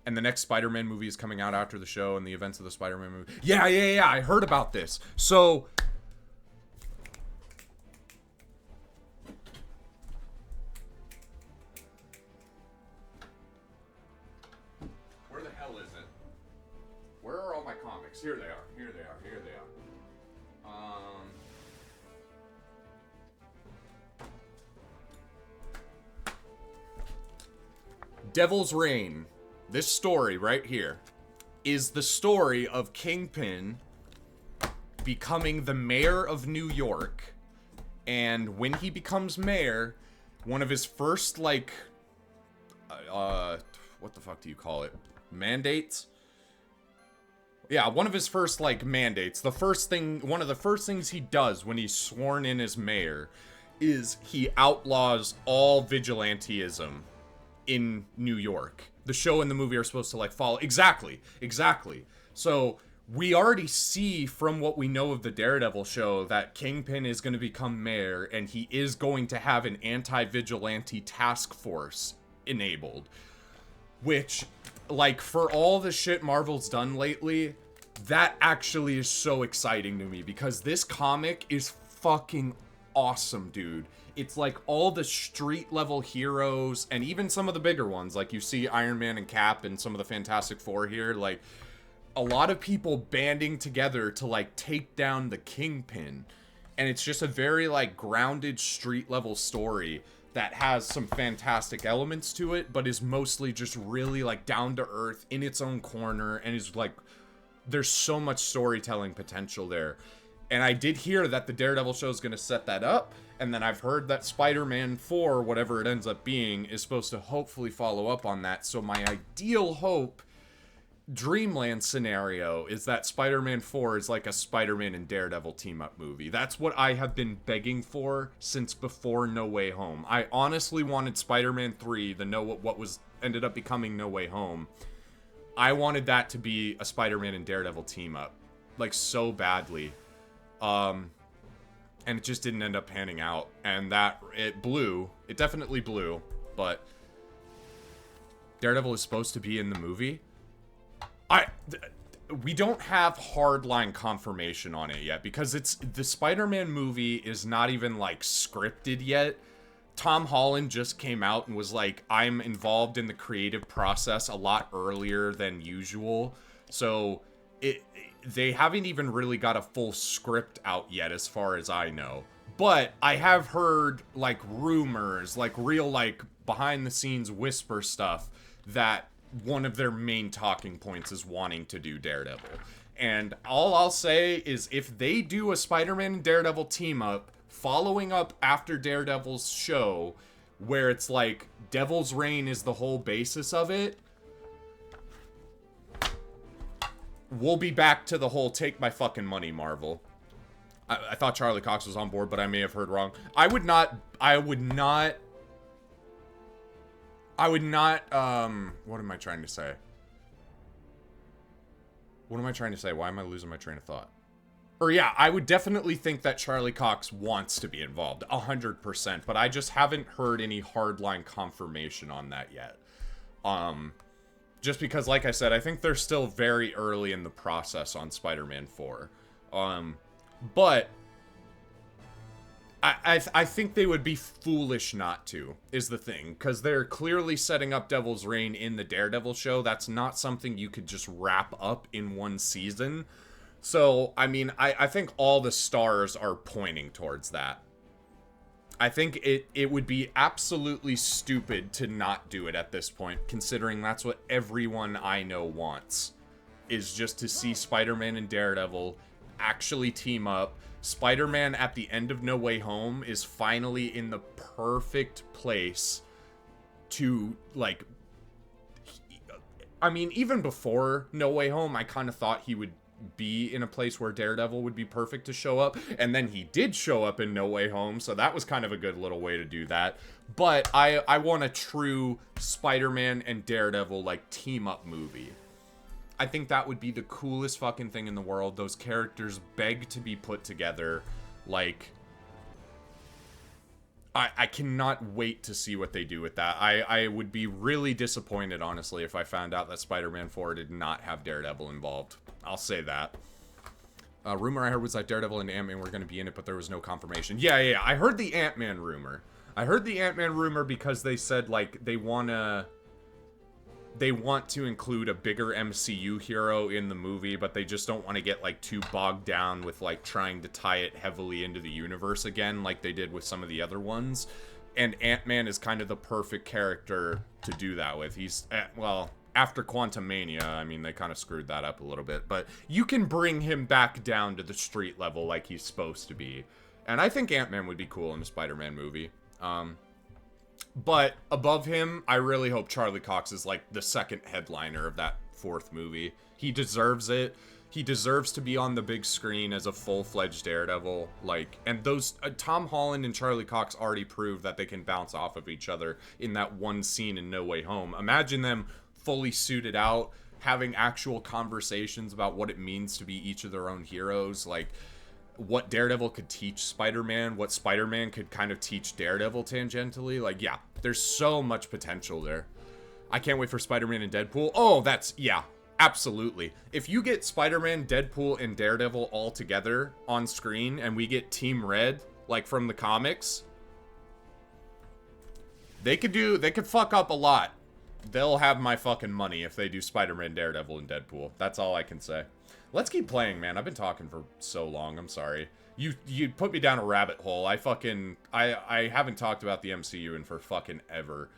S1: And the next Spider-Man movie is coming out after the show and the events of the Spider-Man movie. Yeah, I heard about this. So where the hell is it? Where are all my comics? Here they are. Here they are. Here they are. Devil's Reign. This story right here is the story of Kingpin becoming the mayor of New York. And when he becomes mayor, one of his first, like, what the fuck do you call it? Mandates? Yeah, one of his first, like, mandates. One of the first things he does when he's sworn in as mayor is he outlaws all vigilantism in New York. The show and the movie are supposed to, like, follow. Exactly. So we already see from what we know of the Daredevil show that Kingpin is going to become mayor, and he is going to have an anti-vigilante task force enabled. Which, like, for all the shit Marvel's done lately, that actually is so exciting to me, because this comic is fucking awesome, dude. It's like all the street level heroes, and even some of the bigger ones, like you see Iron Man and Cap and some of the Fantastic Four here, like a lot of people banding together to, like, take down the Kingpin. And it's just a very, like, grounded street level story that has some fantastic elements to it, but is mostly just really, like, down to earth in its own corner, and is like, there's so much storytelling potential there. And I did hear that the Daredevil show is going to set that up. And then I've heard that Spider-Man 4, whatever it ends up being, is supposed to hopefully follow up on that. So my ideal hope, Dreamland scenario, is that Spider-Man 4 is like a Spider-Man and Daredevil team-up movie. That's what I have been begging for since before No Way Home. I honestly wanted Spider-Man 3, what was ended up becoming No Way Home. I wanted that to be a Spider-Man and Daredevil team-up. Like, so badly. And it just didn't end up panning out. And it definitely blew, but Daredevil is supposed to be in the movie. We don't have hardline confirmation on it yet, because the Spider-Man movie is not even, like, scripted yet. Tom Holland just came out and was like, I'm involved in the creative process a lot earlier than usual. So they haven't even really got a full script out yet, as far as I know. But I have heard, like, rumors, like, real, like, behind-the-scenes whisper stuff that one of their main talking points is wanting to do Daredevil. And all I'll say is, if they do a Spider-Man and Daredevil team-up, following up after Daredevil's show, where it's like, Devil's Reign is the whole basis of it, we'll be back to the whole take my fucking money, Marvel. I thought Charlie Cox was on board, but I may have heard wrong. I would not, what am I trying to say? Why am I losing my train of thought? Or yeah, I would definitely think that Charlie Cox wants to be involved, 100%, but I just haven't heard any hardline confirmation on that yet. Just because, like I said, I think they're still very early in the process on Spider-Man 4. But I think they would be foolish not to, is the thing. Because they're clearly setting up Devil's Reign in the Daredevil show. That's not something you could just wrap up in one season. So, I mean, I think all the stars are pointing towards that. I think it would be absolutely stupid to not do it at this point, considering that's what everyone I know wants. Is just to see Spider-Man and Daredevil actually team up. Spider-Man at the end of No Way Home is finally in the perfect place to, like... I mean, even before No Way Home, I kind of thought he would be in a place where Daredevil would be perfect to show up, and then he did show up in No Way Home, so that was kind of a good little way to do that. But I want a true Spider-Man and Daredevil, like, team-up movie. I think that would be the coolest fucking thing in the world. Those characters beg to be put together. Like, I cannot wait to see what they do with that. I would be really disappointed, honestly, if I found out that Spider-Man 4 did not have Daredevil involved. I'll say that. Rumor I heard was that Daredevil and Ant-Man were going to be in it, but there was no confirmation. Yeah. I heard the Ant-Man rumor. I heard the Ant-Man rumor because they said, like, they want to include a bigger MCU hero in the movie, but they just don't want to get, like, too bogged down with, like, trying to tie it heavily into the universe again, like they did with some of the other ones. And Ant-Man is kind of the perfect character to do that with. He's, well, after Quantumania, I mean, they kind of screwed that up a little bit, but you can bring him back down to the street level like he's supposed to be. And I think Ant-Man would be cool in a Spider-Man movie. But above him, I really hope Charlie Cox is, like, the second headliner of that fourth movie. He deserves it. He deserves to be on the big screen as a full-fledged Daredevil. Like, and those, Tom Holland and Charlie Cox already proved that they can bounce off of each other in that one scene in No Way Home. Imagine them fully suited out, having actual conversations about what it means to be each of their own heroes. Like, what Daredevil could teach Spider-Man, what Spider-Man could kind of teach Daredevil tangentially. Like, yeah, there's so much potential there. I can't wait for Spider-Man and Deadpool. Oh, yeah, absolutely. If you get Spider-Man, Deadpool, and Daredevil all together on screen, and we get Team Red, like from the comics, they could fuck up a lot. They'll have my fucking money if they do Spider-Man, Daredevil, and Deadpool. That's all I can say. Let's keep playing, man. I've been talking for so long. I'm sorry. You put me down a rabbit hole. I haven't talked about the MCU in for fucking ever.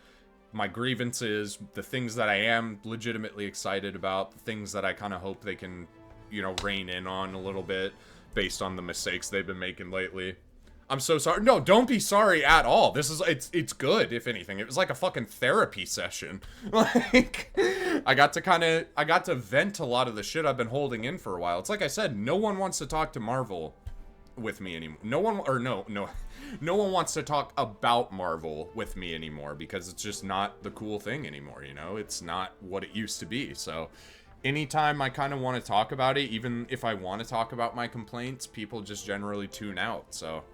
S1: My grievances, the things that I am legitimately excited about, the things that I kind of hope they can, you know, rein in on a little bit based on the mistakes they've been making lately. I'm so sorry. No, don't be sorry at all. It's good, if anything. It was like a fucking therapy session. Like, I got to vent a lot of the shit I've been holding in for a while. It's like I said, no one wants to talk to Marvel with me anymore. No one wants to talk about Marvel with me anymore because it's just not the cool thing anymore, you know? It's not what it used to be. So, anytime I kind of want to talk about it, even if I want to talk about my complaints, people just generally tune out, so...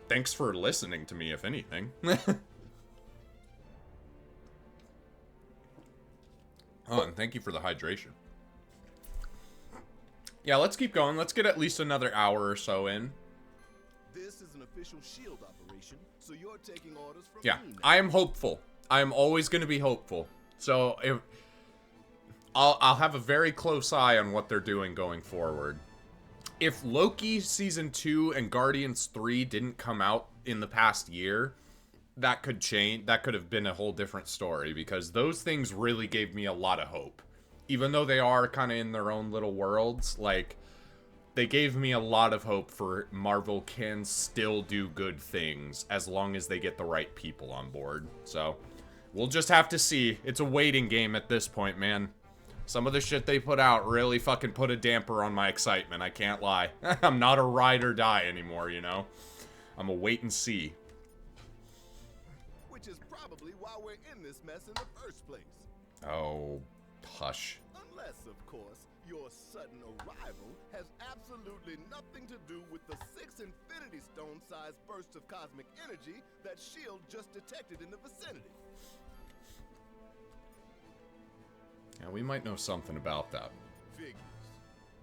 S1: Thanks for listening to me, if anything. Oh, and thank you for the hydration. Yeah, let's keep going. Let's get at least another hour or so in.
S4: This is an official SHIELD operation, so you're taking orders from
S1: Yeah,
S4: me now.
S1: I am hopeful. I am always going to be hopeful. So, if I'll have a very close eye on what they're doing going forward. If Loki Season 2 and Guardians 3 didn't come out in the past year, that could change. That could have been a whole different story, because those things really gave me a lot of hope. Even though they are kind of in their own little worlds, like, they gave me a lot of hope for Marvel can still do good things as long as they get the right people on board. So, we'll just have to see. It's a waiting game at this point, man. Some of the shit they put out really fucking put a damper on my excitement, I can't lie. I'm not a ride or die anymore, you know? I'm a wait and see.
S4: Which is probably why we're in this mess in the first place.
S1: Oh, hush.
S4: Unless, of course, your sudden arrival has absolutely nothing to do with the 6 Infinity Stone-sized bursts of cosmic energy that S.H.I.E.L.D. just detected in the vicinity.
S1: Yeah, we might know something about that.
S4: Figures.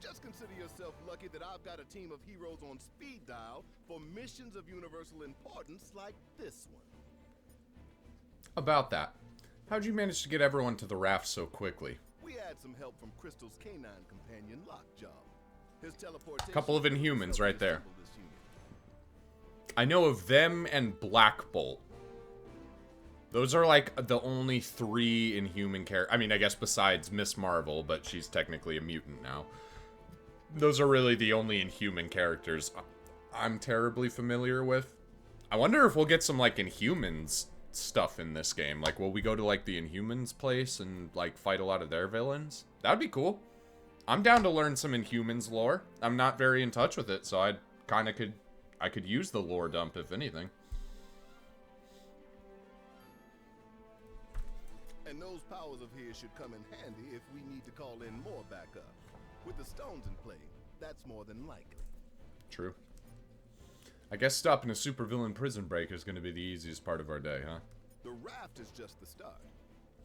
S4: Just consider yourself lucky that I've got a team of heroes on speed dial for missions of universal importance like this one.
S1: About that, how'd you manage to get everyone to the raft so quickly?
S4: We had some help from Crystal's canine companion, Lockjaw. His teleportation...
S1: Couple of Inhumans right there.
S4: assembled this unit.
S1: I know of them and Black Bolt. Those are like the only 3 Inhuman characters. I mean, I guess besides Miss Marvel, but she's technically a mutant now. Those are really the only Inhuman characters I'm terribly familiar with. I wonder if we'll get some, like, Inhumans stuff in this game. Like, will we go to, like, the Inhumans place and, like, fight a lot of their villains? That'd be cool. I'm down to learn some Inhumans lore. I'm not very in touch with it, so I could use the lore dump, if anything.
S4: And those powers of his should come in handy if we need to call in more backup. With the stones in play, that's more than likely.
S1: True. I guess stopping a supervillain prison break is going to be the easiest part of our day, huh?
S4: The raft is just the start.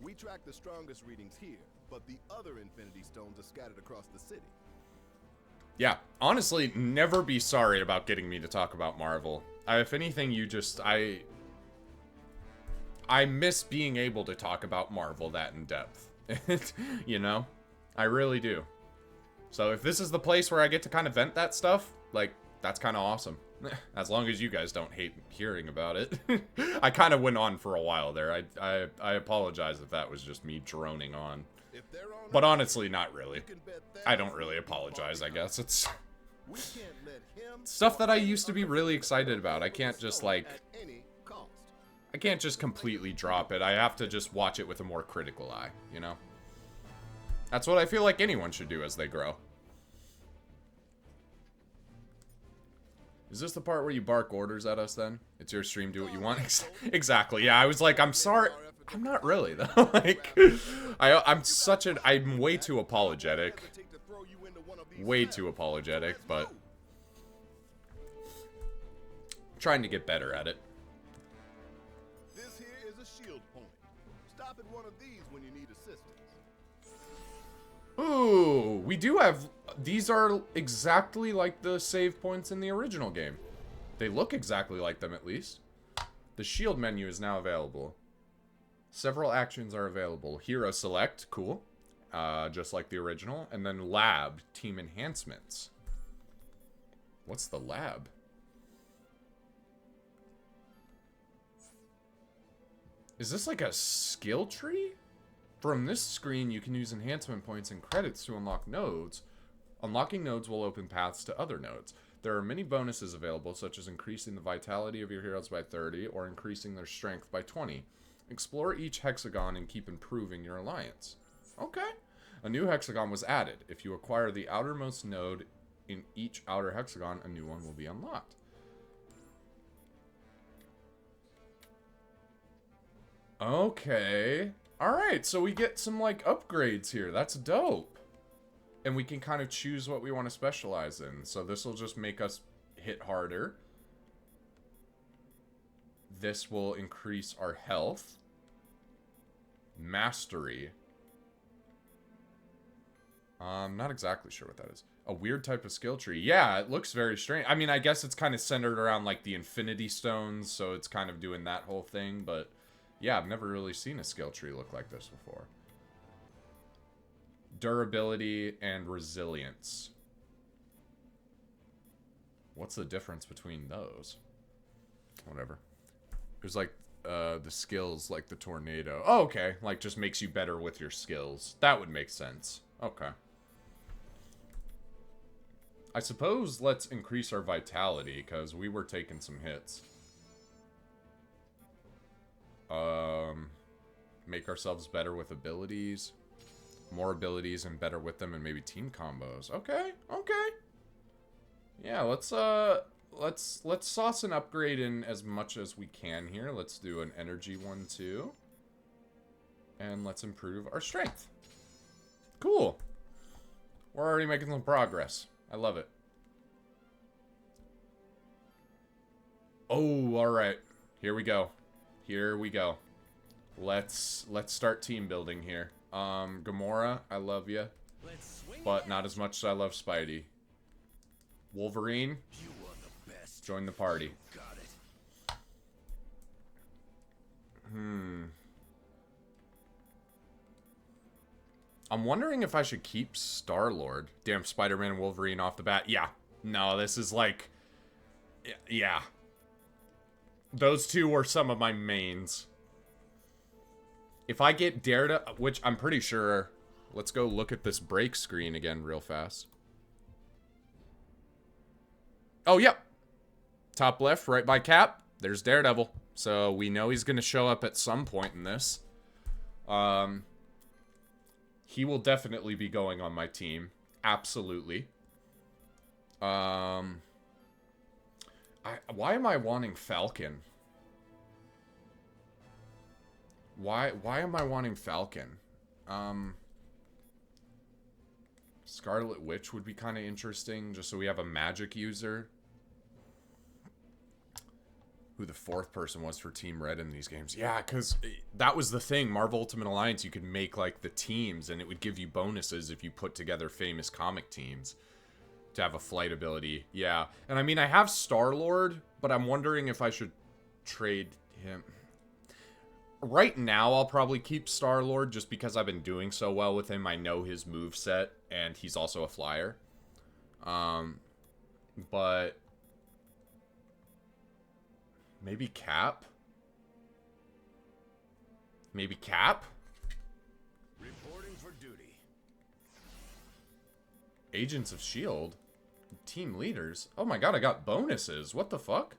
S4: We track the strongest readings here, but the other Infinity Stones are scattered across the city.
S1: Yeah, honestly, never be sorry about getting me to talk about Marvel. If anything, I miss being able to talk about Marvel that in depth. You know? I really do. So if this is the place where I get to kind of vent that stuff, like, that's kind of awesome. As long as you guys don't hate hearing about it. I kind of went on for a while there. I apologize if that was just me droning on. But honestly, not really. I don't really apologize, I guess. It's stuff that I used to be really excited about. I can't just, like... I can't just completely drop it. I have to just watch it with a more critical eye, you know? That's what I feel like anyone should do as they grow. Is this the part where you bark orders at us, then? It's your stream, do what you want? Exactly, yeah, I was like, I'm sorry. I'm not really, though. Like, I'm way too apologetic. Way too apologetic, but... trying to get better at it.
S4: This here is a shield point. Stop at one of these when you need assistance.
S1: Ooh, we do have... These are exactly like the save points in the original game. They look exactly like them, at least. The shield menu is now available. Several actions are available. Hero select, cool. Just like the original. And then lab, team enhancements. What's the lab? Is this like a skill tree? From this screen, you can use enhancement points and credits to unlock nodes. Unlocking nodes will open paths to other nodes. There are many bonuses available, such as increasing the vitality of your heroes by 30 or increasing their strength by 20. Explore each hexagon and keep improving your alliance. Okay. A new hexagon was added. If you acquire the outermost node in each outer hexagon, a new one will be unlocked. Okay. Alright, so we get some, like, upgrades here. That's dope. And we can kind of choose what we want to specialize in. So this will just make us hit harder. This will increase our health. Mastery. I'm not exactly sure what that is. A weird type of skill tree. Yeah, it looks very strange. I mean, I guess it's kind of centered around, like, the Infinity Stones, so it's kind of doing that whole thing, but... yeah, I've never really seen a skill tree look like this before. Durability and resilience. What's the difference between those? Whatever. There's like the skills like the tornado. Oh, okay. Like just makes you better with your skills. That would make sense. Okay. I suppose let's increase our vitality because we were taking some hits. Make ourselves better with abilities. More abilities and better with them and maybe team combos. Okay, okay. Yeah, let's sauce an upgrade in as much as we can here. Let's do an energy one too. And let's improve our strength. Cool. We're already making some progress. I love it. Oh, alright. Here we go. Here we go. Let's start team building here. Gamora, I love you. but not as much as I love Spidey. Wolverine, join the party. I'm wondering if I should keep Star-Lord. Damn, Spider-Man and Wolverine off the bat. Yeah. No, this is like... Yeah. Those two were some of my mains. If I get Daredevil, which I'm pretty sure... Let's go look at this break screen again real fast. Oh, yep. Top left, right by Cap. There's Daredevil. So we know he's going to show up at some point in this. He will definitely be going on my team. Absolutely. Why am I wanting Falcon? Why am I wanting Falcon? Scarlet Witch would be kind of interesting, just so we have a magic user. Who the fourth person was for Team Red in these games. Yeah, because that was the thing. Marvel Ultimate Alliance, you could make, like, the teams, and it would give you bonuses if you put together famous comic teams to have a flight ability. Yeah. And, I mean, I have Star-Lord, but I'm wondering if I should trade him. Right now, I'll probably keep Star-Lord just because I've been doing so well with him. I know his moveset, and he's also a flyer. But... maybe Cap? Maybe Cap?
S4: Reporting for duty.
S1: Agents of S.H.I.E.L.D.? Team leaders? Oh my god, I got bonuses. What the fuck?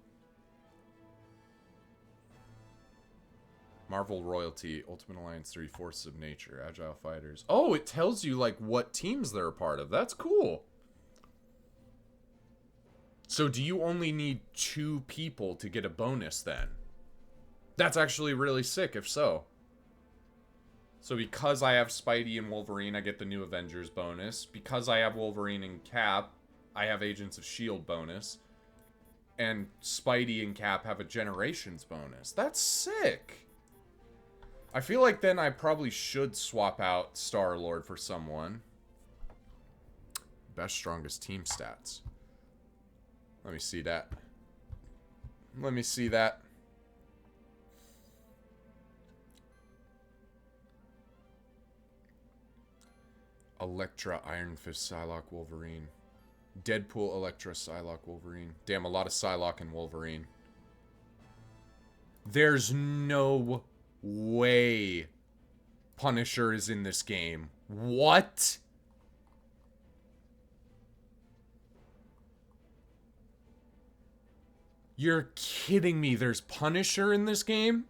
S1: Marvel Royalty, Ultimate Alliance 3, Forces of Nature, Agile Fighters. Oh, it tells you, like, what teams they're a part of. That's cool. So do you only need 2 people to get a bonus then? That's actually really sick if so. So because I have Spidey and Wolverine, I get the New Avengers bonus. Because I have Wolverine and Cap, I have Agents of S.H.I.E.L.D. bonus. And Spidey and Cap have a Generations bonus. That's sick. I feel like then I probably should swap out Star-Lord for someone. Best, strongest team stats. Let me see that. Let me see that. Elektra, Iron Fist, Psylocke, Wolverine. Deadpool, Elektra, Psylocke, Wolverine. Damn, a lot of Psylocke and Wolverine. There's no way Punisher is in this game. What? You're kidding me. There's Punisher in this game?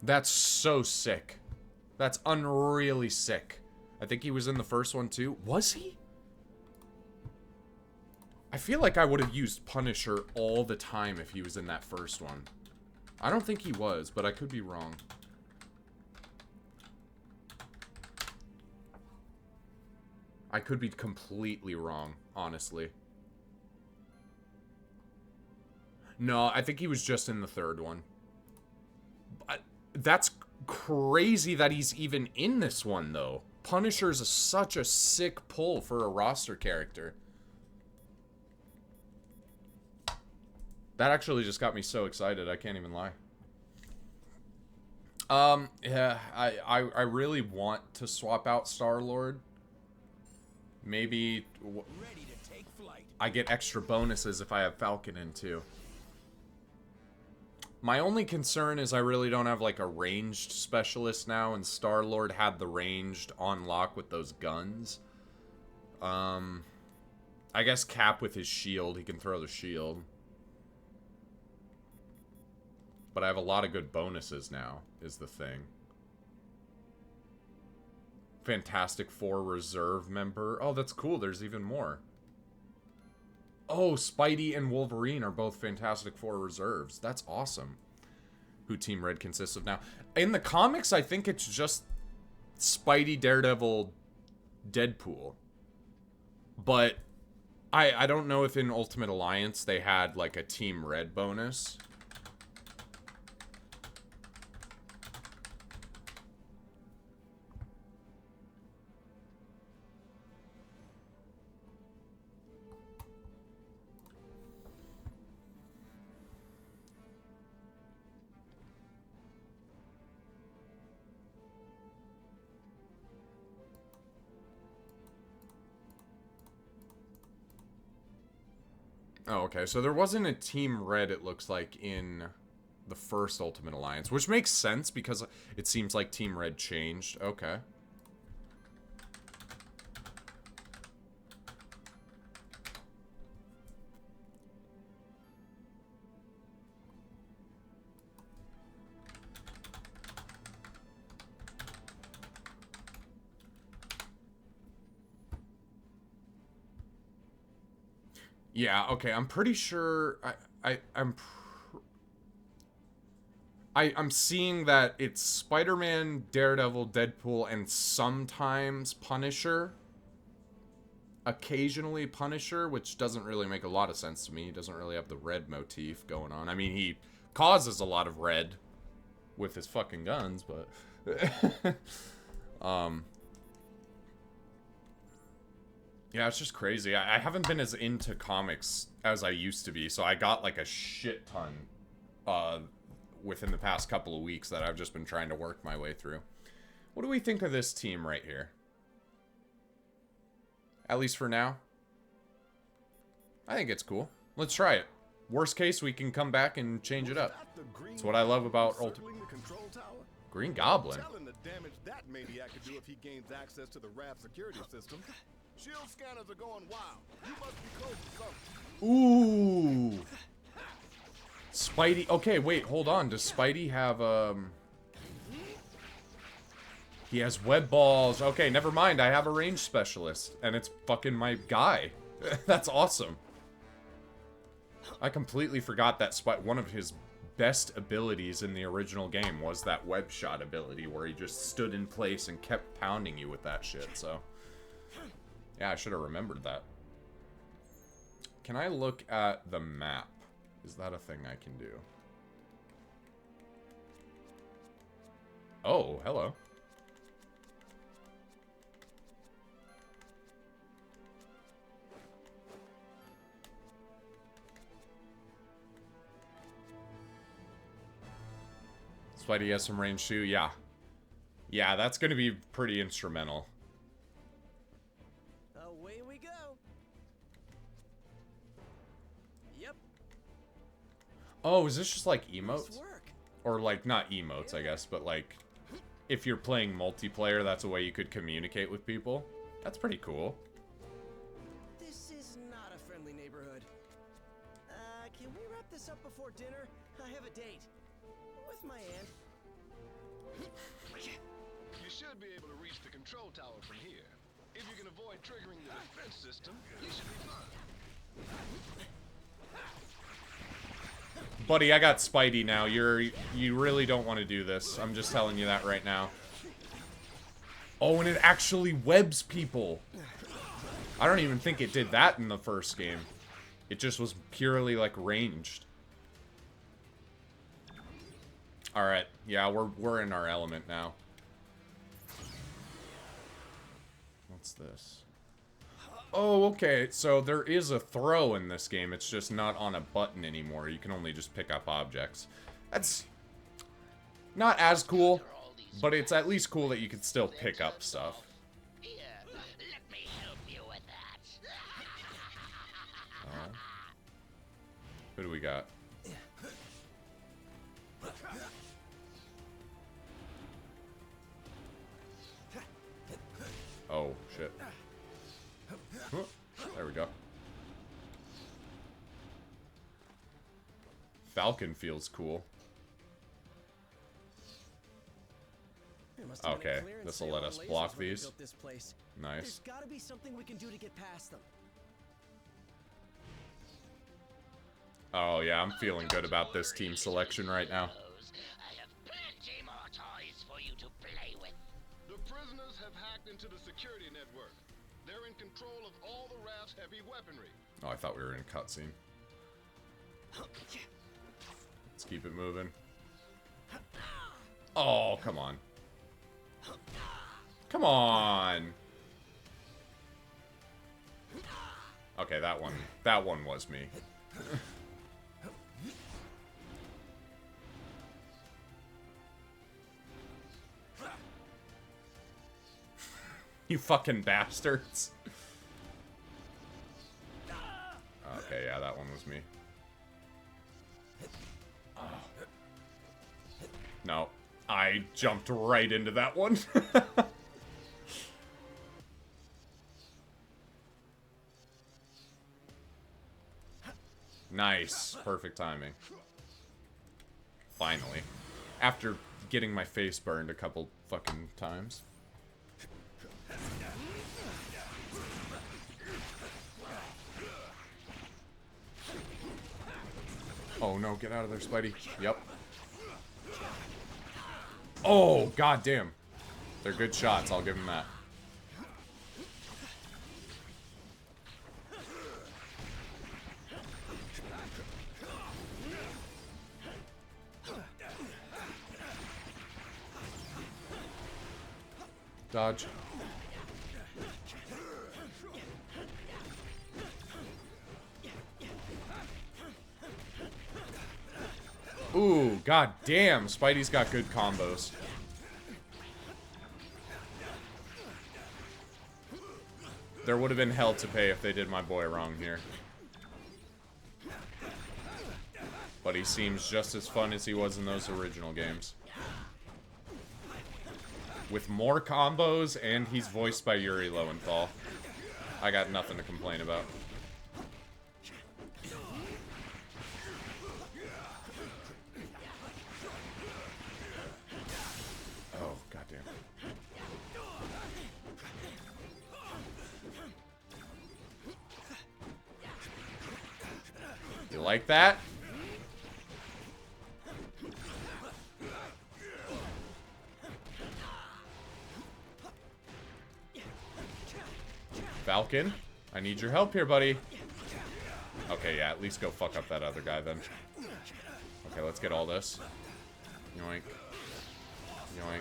S1: That's so sick. That's unreally sick. I think he was in the first one too. Was he? I feel like I would have used Punisher all the time if he was in that first one. I don't think he was, but I could be wrong. I could be completely wrong, honestly. No, I think he was just in the third one. That's crazy that he's even in this one, though. Punisher's such a sick pull for a roster character. That actually just got me so excited, I can't even lie. Yeah, I really want to swap out Star-Lord. Maybe
S6: Ready to take flight.
S1: I get extra bonuses if I have Falcon in too. My only concern is I really don't have like a ranged specialist now, and Star-Lord had the ranged on lock with those guns. I guess Cap with his shield, he can throw the shield. But I have a lot of good bonuses now, is the thing. Fantastic Four reserve member. Oh, that's cool. There's even more. Oh, Spidey and Wolverine are both Fantastic Four reserves. That's awesome. Who Team Red consists of now. In the comics, I think it's just Spidey, Daredevil, Deadpool. But I don't know if in Ultimate Alliance they had like a Team Red bonus. Oh, okay. So there wasn't a Team Red, it looks like, in the first Ultimate Alliance, which makes sense because it seems like Team Red changed. Okay. Yeah, okay, I'm pretty sure I'm seeing that it's Spider-Man, Daredevil, Deadpool, and sometimes Punisher. Occasionally Punisher, which doesn't really make a lot of sense to me. He doesn't really have the red motif going on. I mean, he causes a lot of red with his fucking guns, but yeah, it's just crazy. I haven't been as into comics as I used to be, so I got like a shit ton within the past couple of weeks that I've just been trying to work my way through. What do we think of this team right here? At least for now. I think it's cool. Let's try it. Worst case, we can come back and change it up. That's what I love about Ultimate. Green Goblin.
S4: Telling the damage that maniac could do if he gains access to the RAF security system. Shield scanners are going wild. You must be close to something.
S1: Ooh. Spidey. Okay, wait, hold on. Does Spidey have, He has web balls. Okay, never mind. I have a range specialist. And it's fucking my guy. That's awesome. I completely forgot that one of his best abilities in the original game was that web shot ability where he just stood in place and kept pounding you with that shit, so... Yeah, I should have remembered that. Can I look at the map? Is that a thing I can do? Oh, hello. Spidey has some range too, yeah. Yeah, that's gonna be pretty instrumental.
S6: Away we go. Yep.
S1: Oh, is this just like emotes?
S6: Nice work.
S1: Or like, not emotes, I guess, but like, if you're playing multiplayer, that's a way you could communicate with people. That's pretty cool.
S6: This is not a friendly neighborhood. Can we wrap this up before dinner? I have a date. With my aunt.
S4: You should be able to reach the control tower from here. If you can avoid triggering the defense system, you should be fine.
S1: Buddy, I got Spidey now. You really don't want to do this. I'm just telling you that right now. Oh, and it actually webs people. I don't even think it did that in the first game. It just was purely, like, ranged. Alright, yeah, we're in our element now. What's this? Oh, okay, so there is a throw in this game. It's just not on a button anymore. You can only just pick up objects. That's not as cool, but it's at least cool that you can still pick up stuff.
S7: Here, let me help you with that.
S1: Who do we got? Oh, shit. There we go. Falcon feels cool. Okay, this will let us block these. Nice.
S6: There's gotta be something we can do to get past them.
S1: Oh yeah, I'm feeling good about this team selection right now.
S7: I have plenty more toys for you to play with.
S4: The prisoners have hacked into the security network. They're in control of all the RAF's heavy weaponry.
S1: Oh, I thought we were in a cutscene. Let's keep it moving. Oh, come on. Come on. Okay, that one was me. You fucking bastards. Okay, yeah, that one was me. Oh. No, I jumped right into that one. Nice. Perfect timing. Finally. After getting my face burned a couple fucking times. Oh no, get out of there, Spidey. Yep. Oh, goddamn. They're good shots, I'll give him that. Dodge. Ooh, god damn, Spidey's got good combos. There would have been hell to pay if they did my boy wrong here. But he seems just as fun as he was in those original games. With more combos, and he's voiced by Yuri Lowenthal. I got nothing to complain about. Oh, goddamn. You like that? Falcon, I need your help here, buddy. Okay, yeah, at least go fuck up that other guy then. Okay, let's get all this. Yoink. Yoink.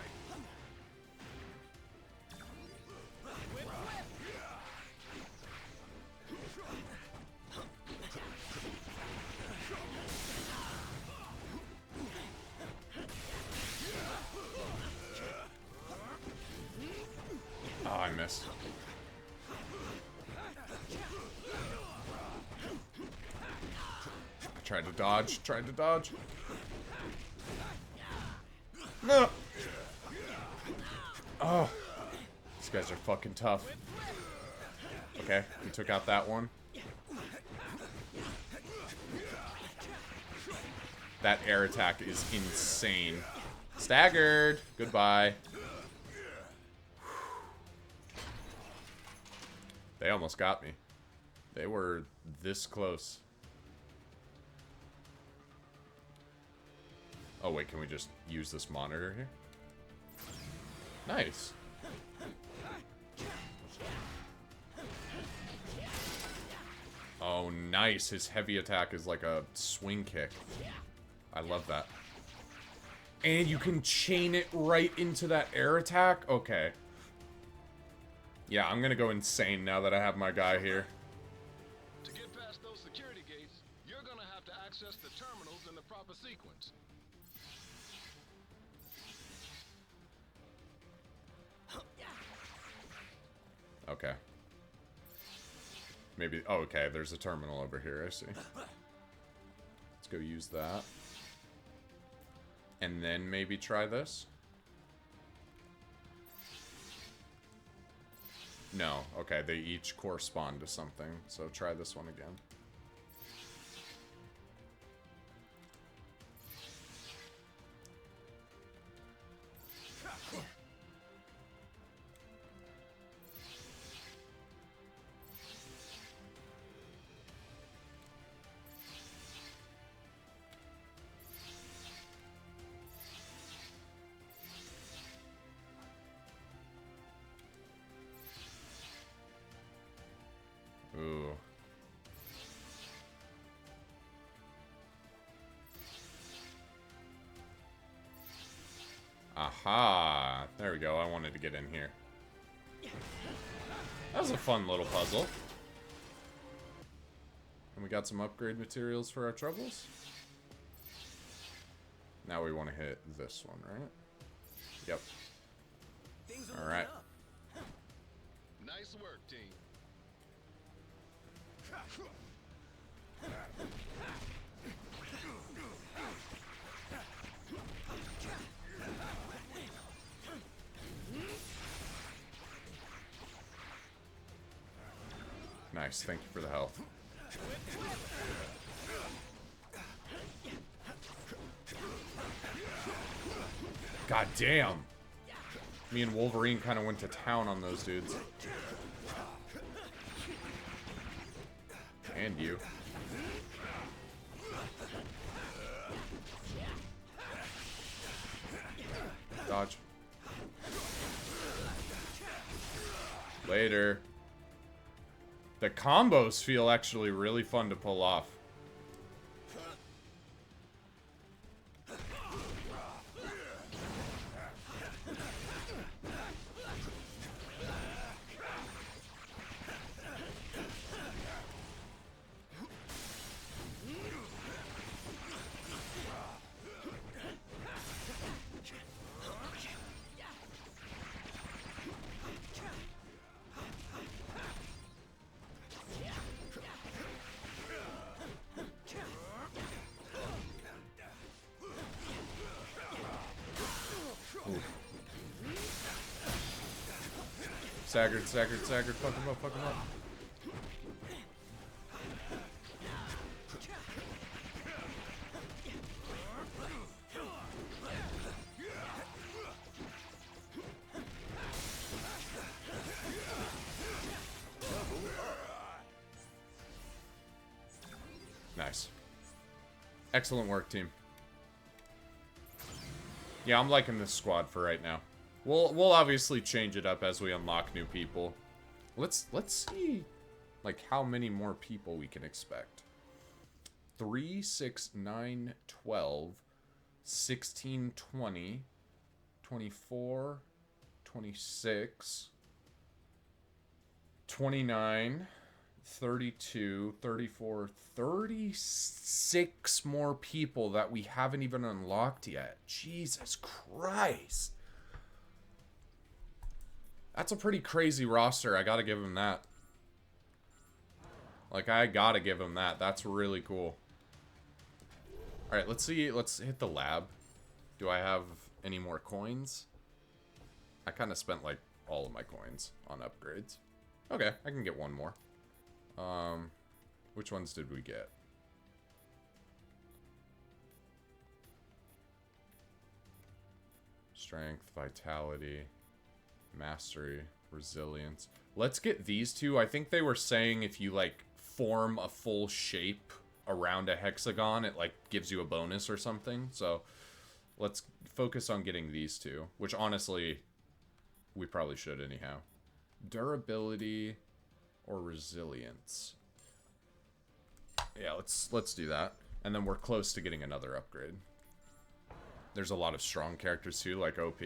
S1: Oh, I missed. Tried to dodge, tried to dodge. No! Oh. These guys are fucking tough. Okay, we took out that one. That air attack is insane. Staggered! Goodbye. They almost got me. They were this close. Oh wait, can we just use this monitor here? Nice. Oh, nice. His heavy attack is like a swing kick. I love that. And you can chain it right into that air attack? Okay. Yeah, I'm gonna go insane now that I have my guy here.
S4: To get past those security gates, you're gonna have to access the terminals in the proper sequence.
S1: Okay. Maybe... Oh, okay, there's a terminal over here, I see. Let's go use that. And then maybe try this? No. Okay, they each correspond to something. So try this one again. Ooh. Aha! There we go. I wanted to get in here. That was a fun little puzzle. And we got some upgrade materials for our troubles. Now we want to hit this one, right? Yep. Alright.
S4: Nice work, team.
S1: Nice, thank you for the health. God damn! Me and Wolverine kind of went to town on those dudes. And you. Dodge. Later. The combos feel actually really fun to pull off. Staggered, fuck him up, fuck him up. Nice. Excellent work, team. Yeah, I'm liking this squad for right now. We'll obviously change it up as we unlock new people. Let's see, like, how many more people we can expect. 3, 6, 9, 12, 16, 20, 24, 26, 29, 32, 34, 36 more people that we haven't even unlocked yet. Jesus Christ. That's a pretty crazy roster. I gotta give him that. Like, I gotta give him that. That's really cool. Alright, let's see. Let's hit the lab. Do I have any more coins? I kind of spent, like, all of my coins on upgrades. Okay, I can get one more. Which ones did we get? Strength, vitality, mastery, resilience. Let's get these two. I think they were saying if you, like, form a full shape around a hexagon, it, like, gives you a bonus or something. So let's focus on getting these two, which honestly we probably should anyhow. Durability or resilience. Yeah, let's do that. And then we're close to getting another upgrade. There's a lot of strong characters too, like OP.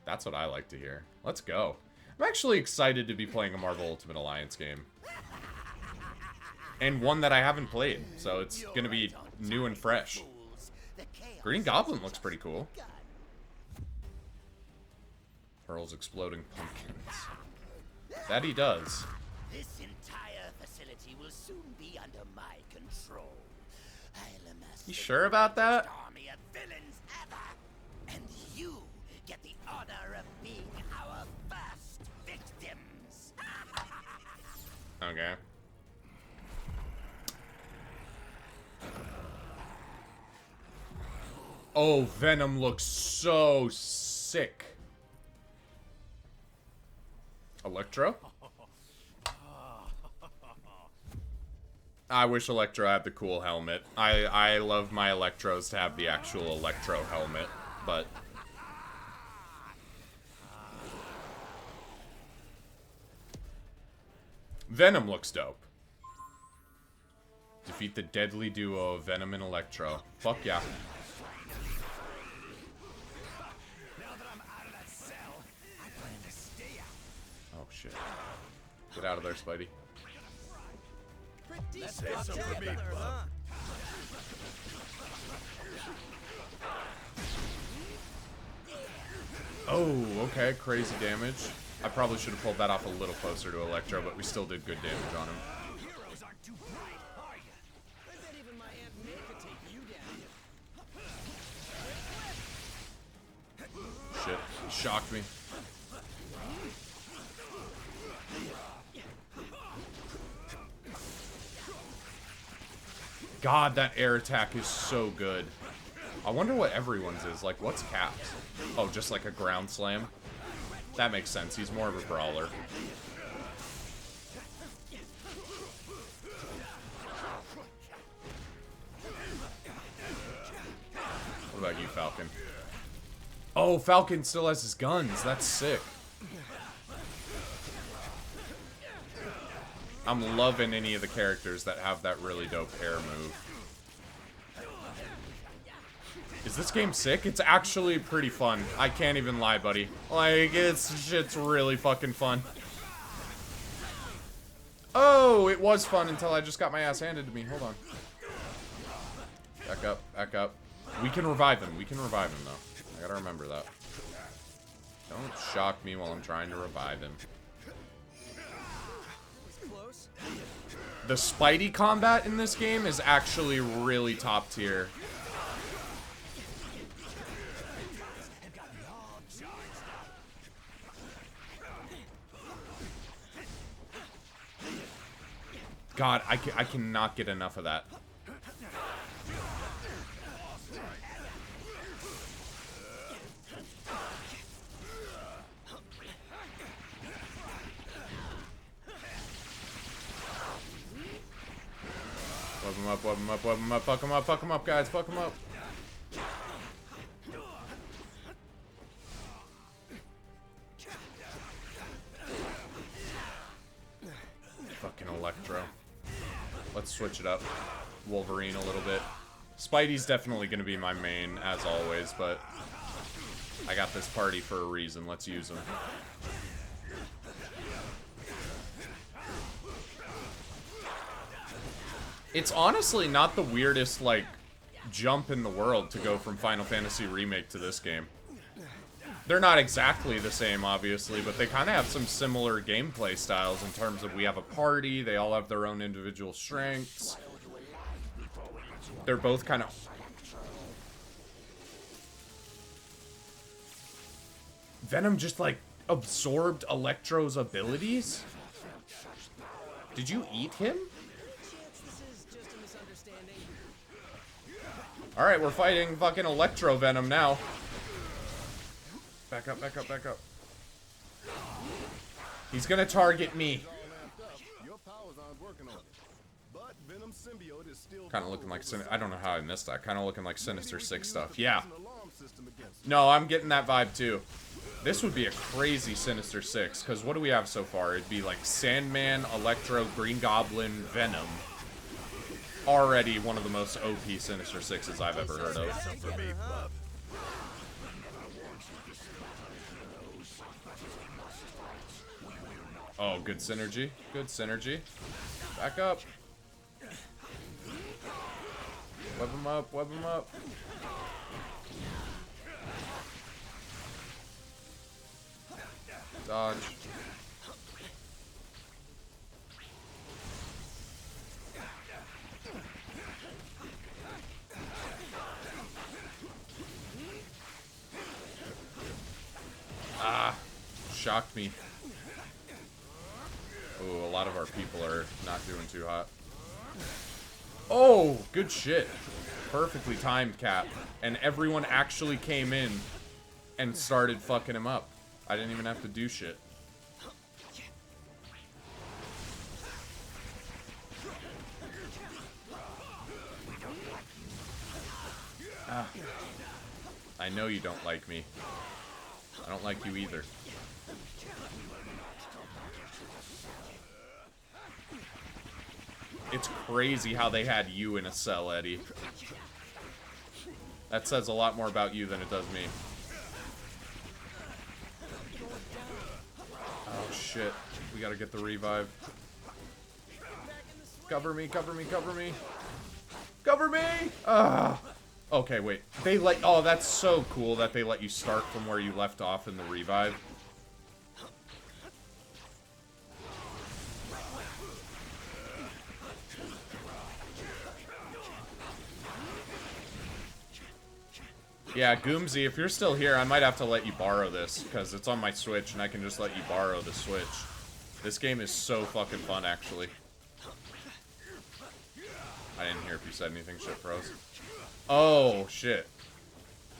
S1: That's what I like to hear. Let's go. I'm actually excited to be playing a Marvel Ultimate Alliance game. And one that I haven't played, so it's gonna be new and fresh. Green Goblin looks pretty cool. Hurls exploding pumpkins. That he does.
S7: This entire facility will soon be under my control. I'll amass
S1: You sure about that?
S7: the army of villains ever, and you get the honor of being our first victims.
S1: Okay. Oh, Venom looks so sick. Electro? I wish Electro had the cool helmet. I love my Electros to have the actual Electro helmet, but... Venom looks dope. Defeat the deadly duo of Venom and Electro. Fuck yeah.
S6: Now
S1: shit. Get out of there, Spidey.
S2: Pretty
S4: Let's
S2: stuck
S4: have some
S2: together,
S4: meat, bub.
S2: huh?
S1: Oh, okay. Crazy damage. I probably should have pulled that off a little closer to Electro, but we still did good damage on him.
S6: Heroes aren't too bright, are ya? I bet even my Aunt May could take you down.
S1: Shit. He shocked me. God, that air attack is so good. I wonder what everyone's is. Like, what's Cap's? Oh, just like a ground slam? That makes sense. He's more of a brawler. What about you, Falcon? Oh, Falcon still has his guns. That's sick. I'm loving any of the characters that have that really dope air move. Is this game sick? It's actually pretty fun. I can't even lie, buddy. Like, shit's really fucking fun. Oh, it was fun until I just got my ass handed to me. Hold on. Back up, back up. We can revive him. We can revive him, though. I gotta remember that. Don't shock me while I'm trying to revive him.
S2: Close.
S1: The Spidey combat in this game is actually really top tier. God, I cannot get enough of that. Web him up, web him up, web him up, fuck him up, guys, fuck him up. Fucking Electro. Let's switch it up. Wolverine a little bit. Spidey's definitely gonna be my main, as always, but I got this party for a reason. Let's use him. It's honestly not the weirdest, like, jump in the world to go from Final Fantasy Remake to this game. They're not exactly the same, obviously, but they kind of have some similar gameplay styles in terms of we have a party, they all have their own individual strengths. They're both kind of... Venom just, like, absorbed Electro's abilities? Did you eat him? Alright, we're fighting fucking Electro Venom now. Back up, back up, back up. He's gonna target me.
S4: Your powers aren't working on it. But Venom symbiote is still
S1: Kind of looking like I don't know how I missed that. Kind of looking like Sinister Six stuff. Yeah.
S4: an alarm system against
S1: No, I'm getting that vibe too. This would be a crazy Sinister Six, because what do we have so far? It'd be like Sandman, Electro, Green Goblin, Venom. Already one of the most OP Sinister Sixes I've ever heard of.
S4: for me, bub.
S1: Oh, good synergy. Good synergy. Back up. Web him up, web him up. Dodge. Ah, shocked me. Oh, a lot of our people are not doing too hot. Oh, good shit. Perfectly timed, Cap. And everyone actually came in and started fucking him up. I didn't even have to do shit. Ah. I know you don't like me. I don't like you either. It's crazy how they had you in a cell, Eddie. That says a lot more about you than it does me. Oh, shit. We gotta get the revive. Cover me, cover me, cover me. Cover me! Okay, wait. They let... Oh, that's so cool that they let you start from where you left off in the revive. Yeah, Goomsy, if you're still here, I might have to let you borrow this, because it's on my Switch, and I can just let you borrow the Switch. This game is so fucking fun, actually. I didn't hear if you said anything, shit froze. Oh, shit.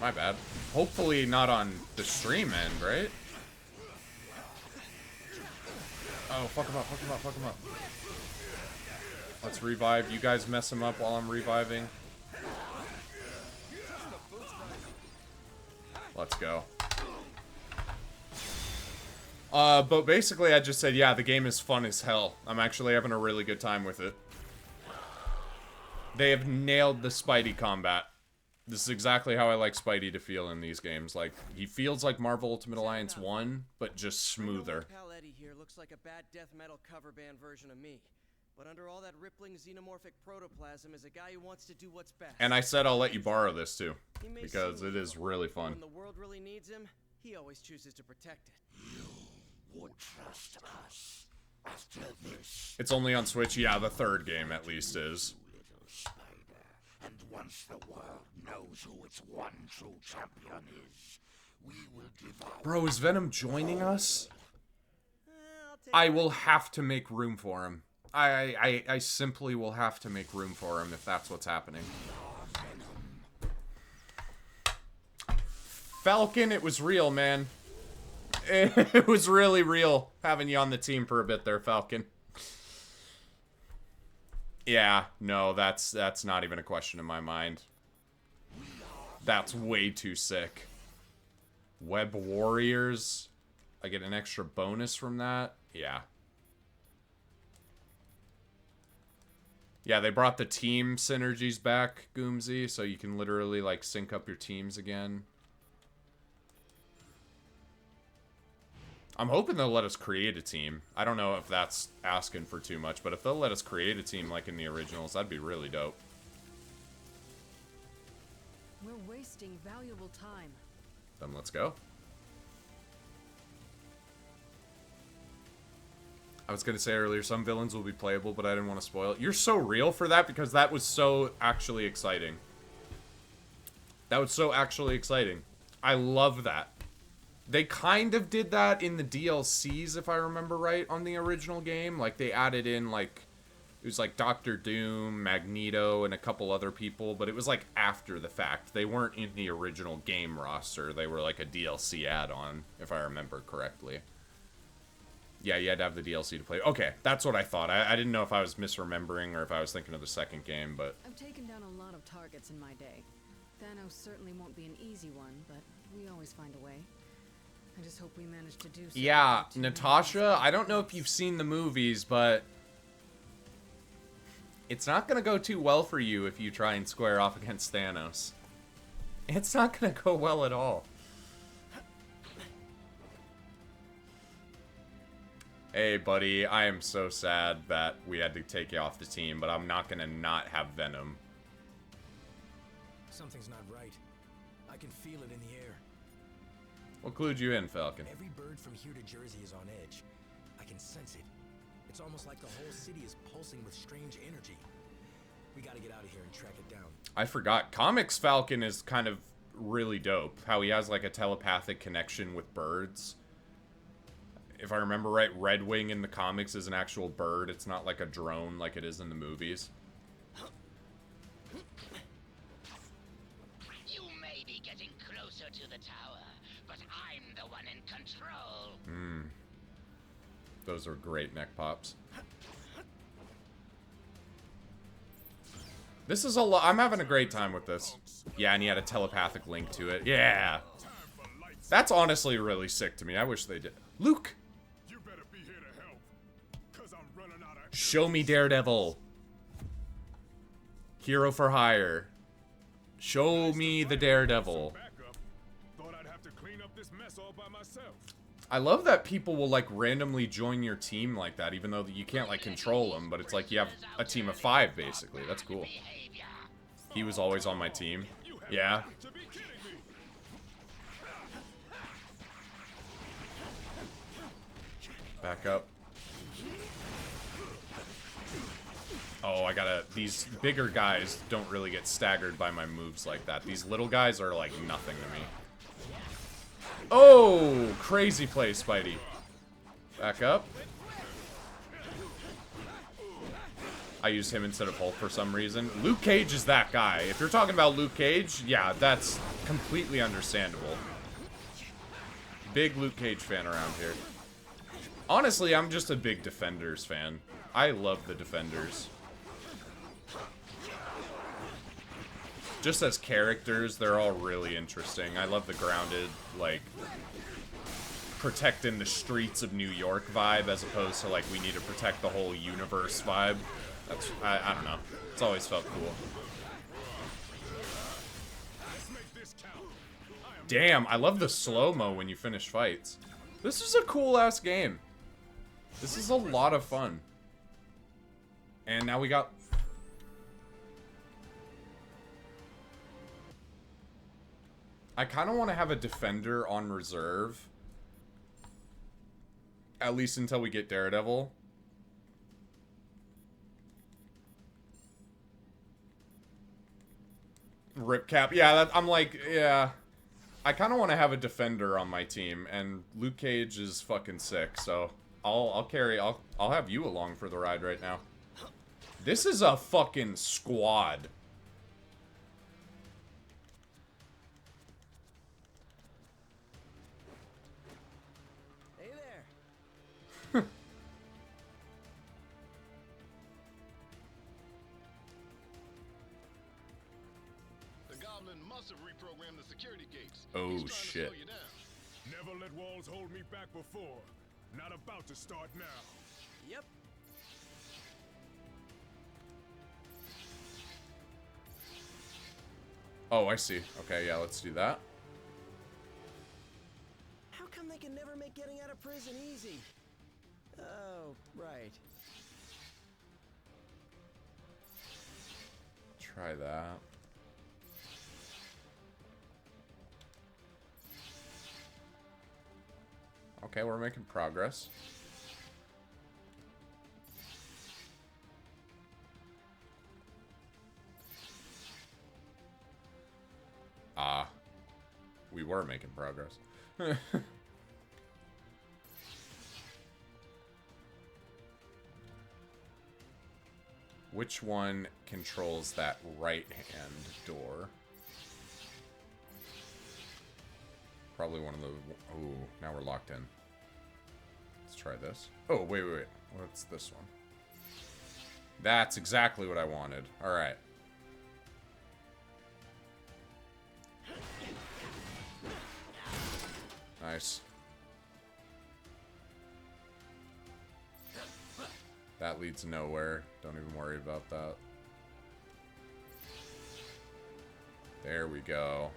S1: My bad. Hopefully not on the stream end, right? Oh, fuck him up, fuck him up, fuck him up. Let's revive. You guys mess him up while I'm reviving. Let's go. But basically I just said, yeah, the game is fun as hell. I'm actually having a really good time with it. They have nailed the Spidey combat. This is exactly how I like Spidey to feel in these games. Like, he feels like Marvel Ultimate Alliance 1, but just smoother.
S2: Pal Eddie here looks like a bad death metal cover band version of me. But under all that rippling xenomorphic protoplasm is a guy who wants to do what's best.
S1: And I said I'll let you borrow this too, because it is really fun.
S2: When the world really needs him, he always chooses to protect it.
S7: You would trust us after this,
S1: It's only on Switch. Yeah, the third game at least is.
S7: little spider. And once the world knows who its one true champion is, we will devour.
S1: Bro, is Venom joining us?
S2: I'll take
S1: I will have to make room for him. I simply will have to make room for him if that's what's happening. Falcon, it was real, man. It was really real having you on the team for a bit there, Falcon. Yeah, no, that's not even a question in my mind. That's way too sick. Web Warriors. I get an extra bonus from that. Yeah. Yeah, they brought the team synergies back, Goomsy, so you can literally, like, sync up your teams again. I'm hoping they'll let us create a team. I don't know if that's asking for too much, but if they'll let us create a team like in the originals, that'd be really dope.
S3: We're wasting valuable time.
S1: Then let's go. I was going to say earlier, some villains will be playable, but I didn't want to spoil it. You're so real for that because that was so actually exciting. That was so actually exciting. I love that. They kind of did that in the DLCs, if I remember right, on the original game. Like, they added in, like, it was like Doctor Doom, Magneto, and a couple other people, but it was, like, after the fact. They weren't in the original game roster. They were, like, a DLC add-on, if I remember correctly. Yeah, you had to have the DLC to play. Okay, that's what I thought. I didn't know if I was misremembering or if I was thinking of the second game, but...
S3: I've taken down a lot of targets in my day. Thanos certainly won't be an easy one, but we always find a way. I just hope we manage to do so.
S1: Yeah, Natasha, I don't know if you've seen the movies, but... it's not gonna go too well for you if you try and square off against Thanos. It's not gonna go well at all. Hey, buddy, I am so sad that we had to take you off the team, but I'm not gonna not have Venom.
S6: Something's not right. I can feel it in the air.
S1: What clued you in, Falcon?
S6: Every bird from here to Jersey is on edge. I can sense it. It's almost like the whole city is pulsing with strange energy. We gotta get out of here and track it down.
S1: I forgot. Comics Falcon is kind of really dope. How he has like a telepathic connection with birds. If I remember right, Red Wing in the comics is an actual bird. It's not like a drone like it is in the movies.
S7: You may be getting closer to the tower, but I'm the one in control.
S1: Those are great neck pops. This is a lot. I'm having a great time with this. Yeah, and he had a telepathic link to it. Yeah. That's honestly really sick to me. I wish they did. Luke! Show me Daredevil. Hero for hire. Show me the Daredevil. I love that people will, like, randomly join your team like that, even though you can't, like, control them, but it's like you have a team of 5, basically. That's cool. He was always on my team. Yeah. Back up. Oh, I gotta... These bigger guys don't really get staggered by my moves like that. These little guys are, like, nothing to me. Oh! Crazy play, Spidey. Back up. I use him instead of Hulk for some reason. Luke Cage is that guy. If you're talking about Luke Cage, yeah, that's completely understandable. Big Luke Cage fan around here. Honestly, I'm just a big Defenders fan. I love the Defenders. Just as characters, they're all really interesting. I love the grounded, like, protecting the streets of New York vibe, as opposed to, like, we need to protect the whole universe vibe. That's, I don't know. It's always felt cool. Damn, I love the slow-mo when you finish fights. This is a cool-ass game. This is a lot of fun. And now we got... I kind of want to have a Defender on reserve. At least until we get Daredevil. Rip Cap. Yeah, that, I'm like, yeah. I kind of want to have a Defender on my team, and Luke Cage is fucking sick, so I'll have you along for the ride right now. This is a fucking squad.
S6: Hey there.
S4: The Goblin must have reprogrammed the security gates.
S1: Oh,
S4: He's trying to
S1: shit.
S4: slow you down.
S8: Never let walls hold me back before. Not about to start now.
S6: Yep.
S1: Oh, I see. Okay, yeah, let's do that.
S6: How come they can never make getting out of prison easy? Oh, right.
S1: Try that. Okay, we're making progress. Ah. We were making progress. Which one controls that right-hand door? Probably one of the... Oh, now we're locked in. Let's try this. Oh, wait. What's this one? That's exactly what I wanted. Alright. Nice. That leads nowhere. Don't even worry about that. There we go.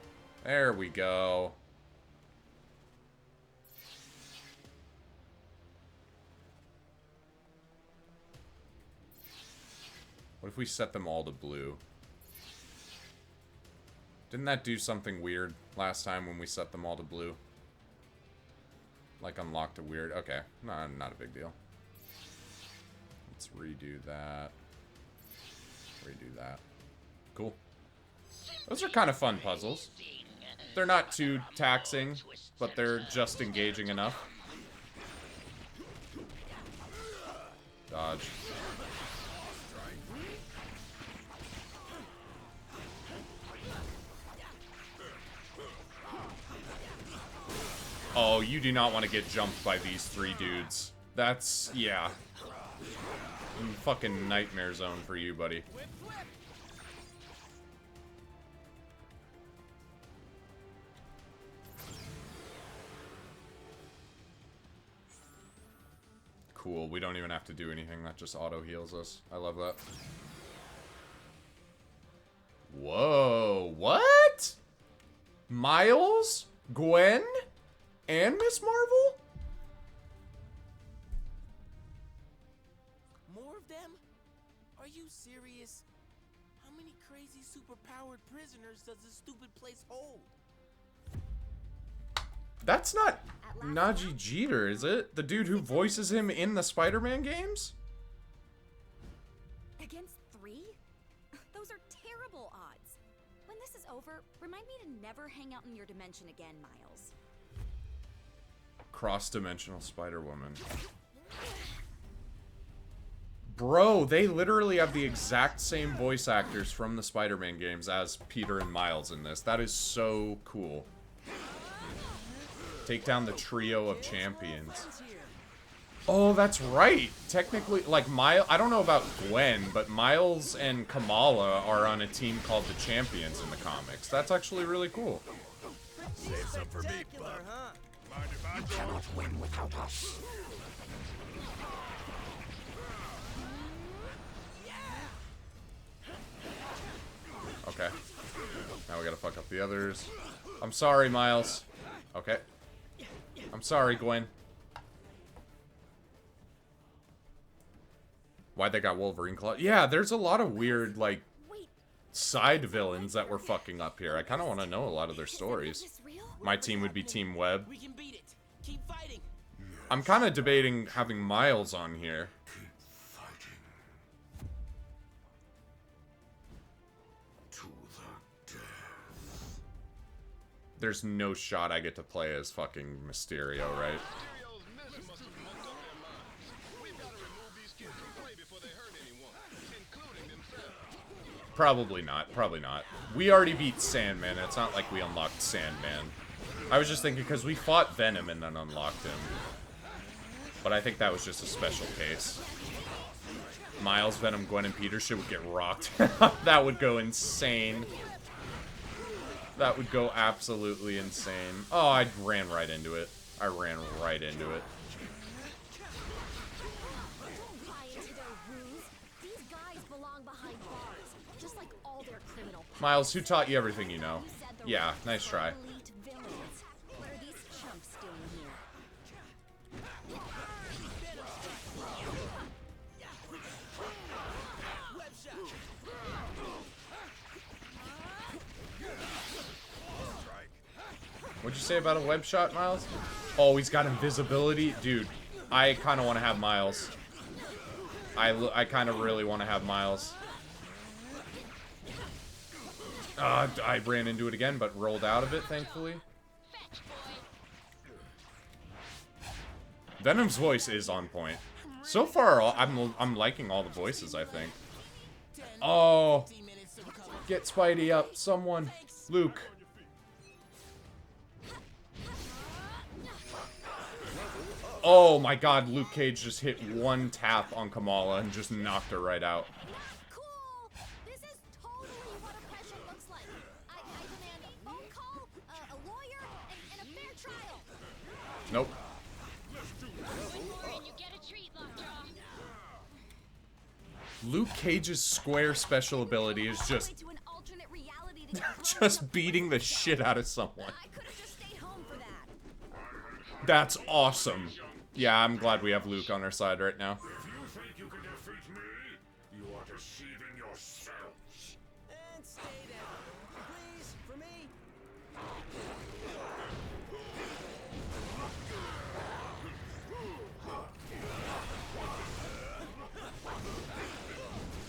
S1: There we go. What if we set them all to blue? Didn't that do something weird last time when we set them all to blue? Like unlocked a weird... Okay, no, not a big deal. Let's redo that. Redo that. Cool. Those are kind of fun puzzles. They're not too taxing, but they're just engaging enough. Dodge. Oh, you do not want to get jumped by these 3 dudes. That's... yeah. Fucking nightmare zone for you, buddy. Cool, we don't even have to do anything. That just auto heals us. I love that. Whoa, what? Miles? Gwen? And Miss Marvel?
S6: serious? How many crazy superpowered prisoners does this stupid place hold?
S1: That's not Najee Jeter, is it? The dude who voices him in the Spider-Man games?
S9: Against 3? Those are terrible odds. When this is over, remind me to never hang out in your dimension again, Miles.
S1: Cross-dimensional Spider-Woman. Bro, they literally have the exact same voice actors from the Spider-Man games as Peter and Miles in this. That is so cool. Take down the trio of champions. Oh, that's right. Technically, like, I don't know about Gwen, but Miles and Kamala are on a team called the Champions in the comics. That's actually really cool.
S8: Save some for me, bud.
S6: Huh?
S8: Mind if I go?
S7: Cannot win without us.
S1: Okay. Now we gotta fuck up the others. I'm sorry, Miles. Okay. I'm sorry, Gwen. Why they got Wolverine Claw? Yeah, there's a lot of weird, like, side villains that were fucking up here. I kind of want to know a lot of their stories. My team would be Team Web.
S6: We can beat it. Keep fighting.
S1: I'm kind of debating having Miles on here. There's no shot I get to play as fucking Mysterio, right? Probably not. Probably not. We already beat Sandman. It's not like we unlocked Sandman. I was just thinking because we fought Venom and then unlocked him. But I think that was just a special case. Miles, Venom, Gwen, and Peter shit would get rocked. That would go insane. That would go absolutely insane. Oh, I ran right into it. I ran right into it.
S9: Don't buy into their ruse. These guys belong behind bars, just like all their criminal.
S1: Miles, who taught you everything you know? Yeah, nice try.
S9: Elite villains. What are these chumps doing here?
S1: What'd you say about a web shot, Miles? Oh, he's got invisibility? Dude, I kind of want to have Miles. I kind of really want to have Miles. I ran into it again, but rolled out of it, thankfully. Venom's voice is on point. So far, I'm liking all the voices, I think. Oh, get Spidey up, someone. Luke. Oh my god, Luke Cage just hit one tap on Kamala and just knocked her right out.
S9: Cool! This is totally what oppression looks like. I demand a phone call, a lawyer, and a fair trial.
S1: Nope. Luke Cage's square special ability is just
S9: To an alternate reality to get
S1: just beating the shit out of someone.
S9: I could have just stayed home for that.
S1: That's awesome. Yeah, I'm glad we have Luke on our side right now.
S8: If you think you can defeat me, you are deceiving yourselves.
S6: And stay down. Please, for me.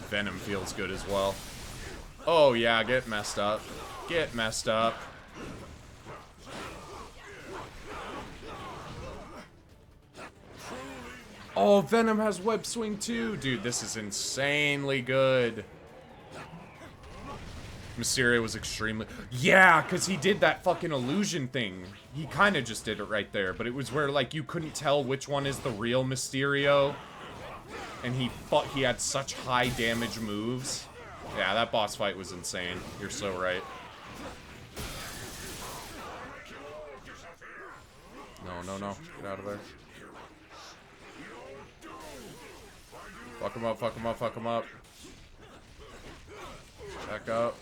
S1: Venom feels good as well. Oh yeah, get messed up. Get messed up. Oh, Venom has web swing too. Dude, this is insanely good. Mysterio was extremely... Yeah, because he did that fucking illusion thing. He kind of just did it right there, but it was where, like, you couldn't tell which one is the real Mysterio. And he had such high damage moves. Yeah, that boss fight was insane. You're so right. No. Get out of there. Fuck him up. Back up.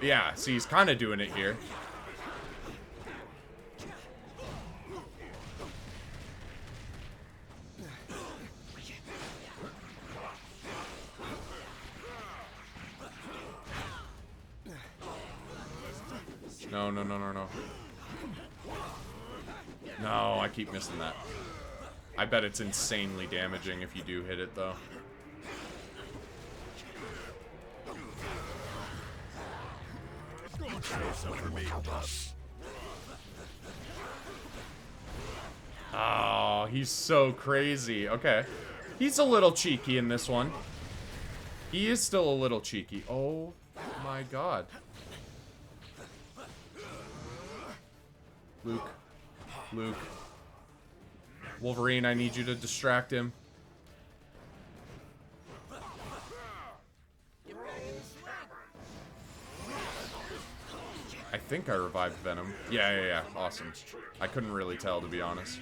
S1: Yeah, see, he's kind of doing it here. No, no, no, no, no. No, I keep missing that. I bet it's insanely damaging if you do hit it, though. Oh, he's so crazy. Okay. He's a little cheeky in this one. He is still a little cheeky. Oh my god. Luke. Luke. Wolverine, I need you to distract him. I think I revived Venom. Yeah. Awesome. I couldn't really tell, to be honest.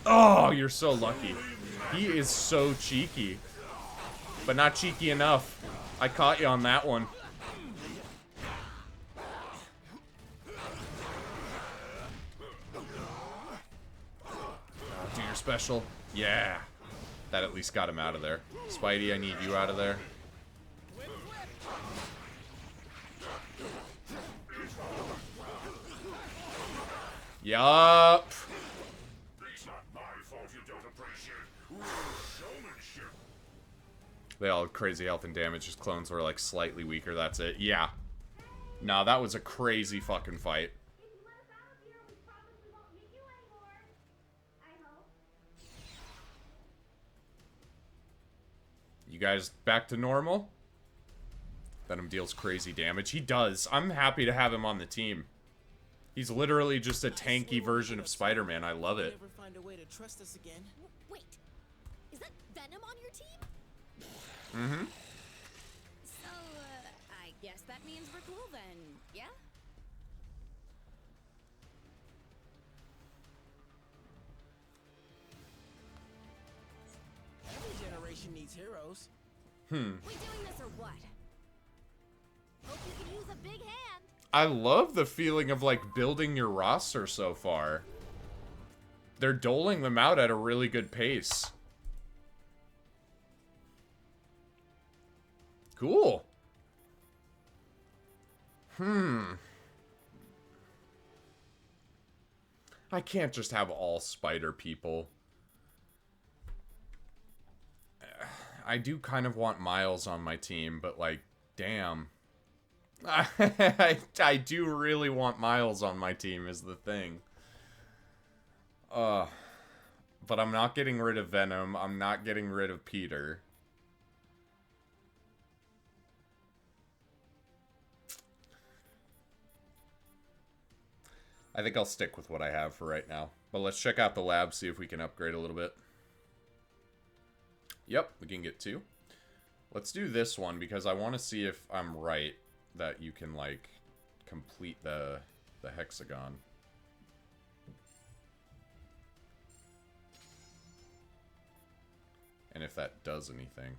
S1: Oh, you're so lucky. He is so cheeky. But not cheeky enough. I caught you on that one. Do your special. Yeah. That at least got him out of there. Spidey, I need you out of there. Yup.
S8: It's not my fault you don't appreciate showmanship.
S1: They all had crazy health and damage. His clones were like slightly weaker. That's it. Yeah. No, that was a crazy fucking fight. You guys back to normal? Venom deals crazy damage. He does. I'm happy to have him on the team. He's literally just a tanky version of Spider-Man. I love it.
S2: Never find a way to trust us again.
S9: Wait, is that Venom on your team?
S1: Mm-hmm.
S9: So, I guess that means we're cool then, yeah?
S2: Every generation needs heroes.
S9: We doing this or what? Hope you can use a big hand.
S1: I love the feeling of, like, building your roster so far. They're doling them out at a really good pace. Cool. I can't just have all spider people. I do kind of want Miles on my team, but, like, damn. I do really want Miles on my team is the thing. But I'm not getting rid of Venom. I'm not getting rid of Peter. I think I'll stick with what I have for right now. But let's check out the lab, see if we can upgrade a little bit. Yep, we can get 2. Let's do this one because I want to see if I'm right that you can, like, complete the hexagon. And if that does anything.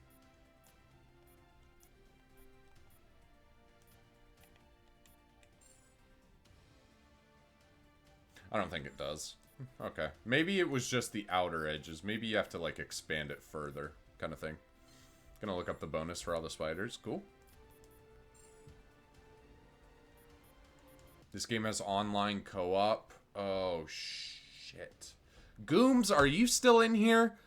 S1: I don't think it does. Okay. Maybe it was just the outer edges. Maybe you have to, like, expand it further, kind of thing. Gonna look up the bonus for all the spiders. Cool. This game has online co-op. Oh, shit. Gooms, are you still in here?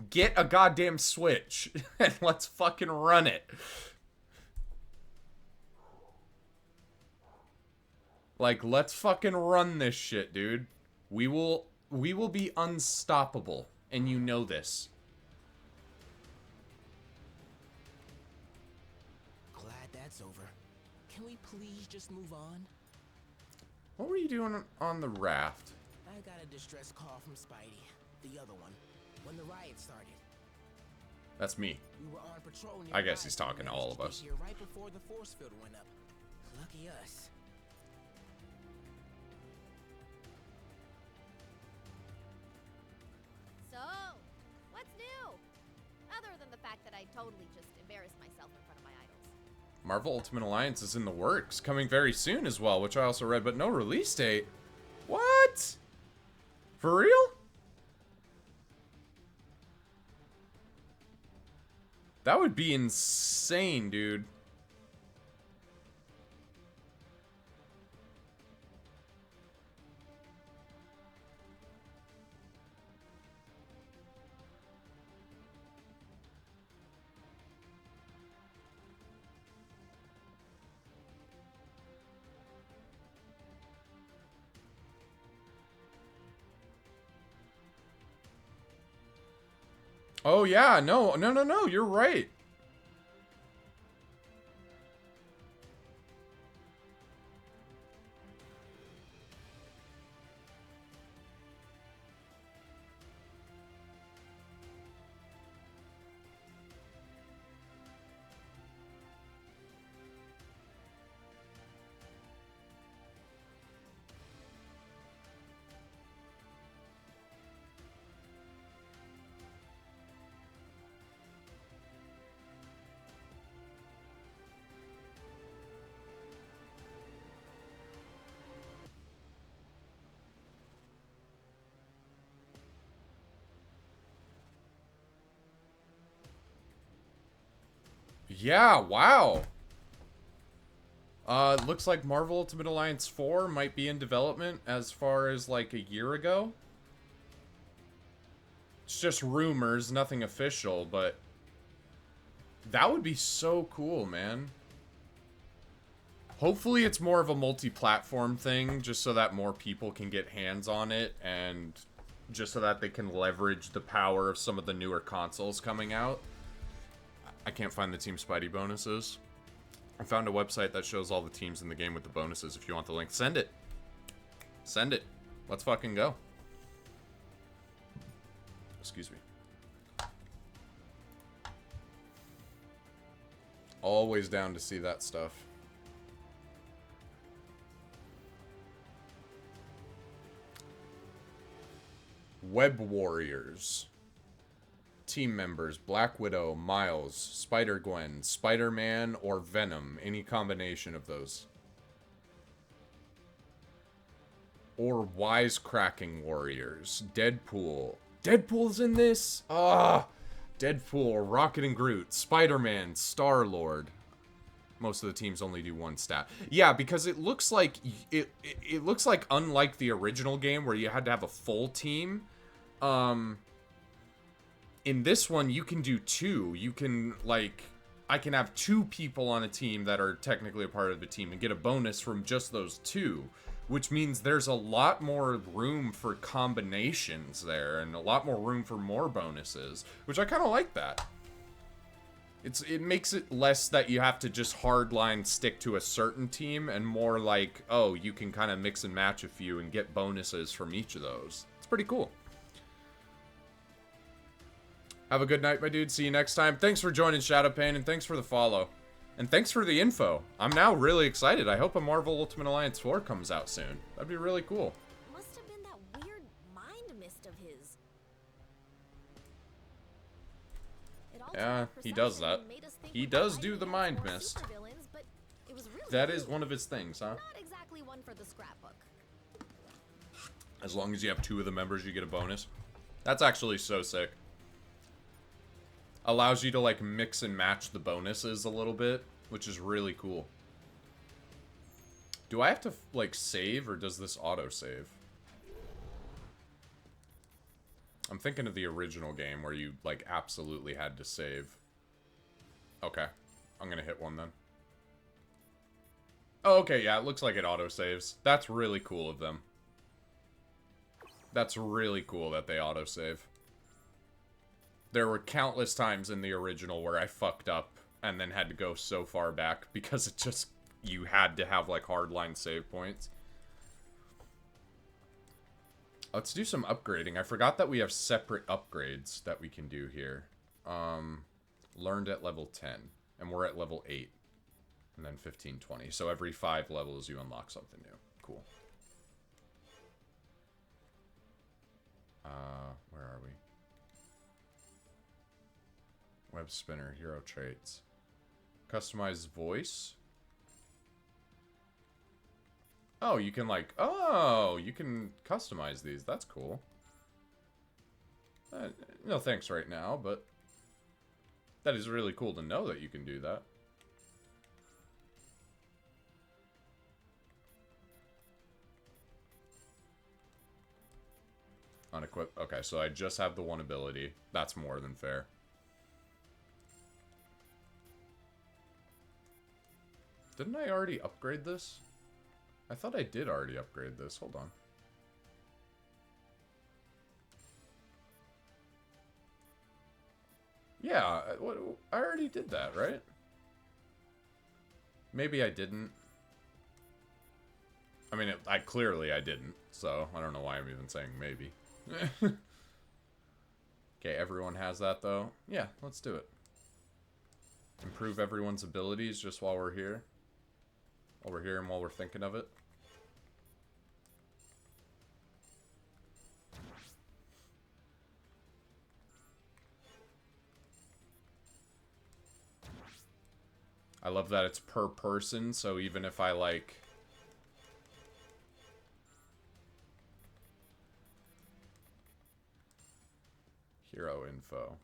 S1: Get a goddamn Switch and let's fucking run it. Like, let's fucking run this shit, dude. We will be unstoppable, and you know this.
S2: Glad that's over. Can we please just move on?
S1: What were you doing on the raft?
S2: I got a distress call from Spidey, the other one, when the riot started.
S1: That's me.
S2: We were on patrol nearby.
S1: I guess he's talking to all of us.
S2: Here right before the force field went up. Lucky us.
S9: So, what's new? Other than the fact that I totally just embarrassed myself in front of my idols.
S1: Marvel Ultimate Alliance is in the works, coming very soon as well, which I also read, but no release date. What? For real? That would be insane, dude. Oh, yeah. No, no, no, no. You're right. Yeah, wow. Looks like Marvel Ultimate Alliance 4 might be in development as far as like a year ago. It's just rumors, nothing official, but that would be so cool, man. Hopefully it's more of a multi-platform thing, just so that more people can get hands on it, and just so that they can leverage the power of some of the newer consoles coming out. I can't find the Team Spidey bonuses. I found a website that shows all the teams in the game with the bonuses. If you want the link, send it. Send it. Let's fucking go. Excuse me. Always down to see that stuff. Web Warriors. Team members: Black Widow, Miles, Spider-Gwen, Spider-Man, or Venom. Any combination of those. Or Wisecracking Warriors. Deadpool. Deadpool's in this? Ah! Deadpool, Rocket and Groot, Spider-Man, Star-Lord. Most of the teams only do one stat. Yeah, because it looks like it looks like, unlike the original game where you had to have a full team, in this one you can do two. You can, like, I can have two people on a team that are technically a part of the team and get a bonus from just those two, which means there's a lot more room for combinations there and a lot more room for more bonuses, which I kind of like that. It makes it less that you have to just hardline stick to a certain team and more like, oh, you can kind of mix and match a few and get bonuses from each of those. It's pretty cool. Have a good night, my dude. See you next time. Thanks for joining Shadowpain, and thanks for the follow. And thanks for the info. I'm now really excited. I hope a Marvel Ultimate Alliance 4 comes out soon. That'd be really cool.
S9: Must have been that weird mind mist of his.
S1: Yeah, he does that. He does do the mind mist. That is one of his things, huh?
S9: Not exactly one for the scrapbook.
S1: As long as you have two of the members, you get a bonus. That's actually so sick. Allows you to, like, mix and match the bonuses a little bit, which is really cool. Do I have to, like, save, or does this auto-save? I'm thinking of the original game where you, like, absolutely had to save. Okay. I'm gonna hit one then. Oh, okay, yeah, it looks like it auto-saves. That's really cool of them. That's really cool that they autosave. There were countless times in the original where I fucked up and then had to go so far back because it just, you had to have, like, hardline save points. Let's do some upgrading. I forgot that we have separate upgrades that we can do here. Learned at level 10, and we're at level 8. And then 15, 20. So every 5 levels you unlock something new. Cool. Where are we? Web spinner, hero traits. Customize voice. Oh, you can, like, oh, you can customize these. That's cool. No thanks right now, but that is really cool to know that you can do that. Unequip. Okay, so I just have the one ability. That's more than fair. Didn't I already upgrade this? I thought I did already upgrade this. Hold on. Yeah, I already did that, right? Maybe I didn't. I mean, I clearly I didn't, so I don't know why I'm even saying maybe. Okay, everyone has that, though. Yeah, let's do it. Improve everyone's abilities just while we're here. While we're here and while we're thinking of it. I love that it's per person, so even if I, like... Hero info.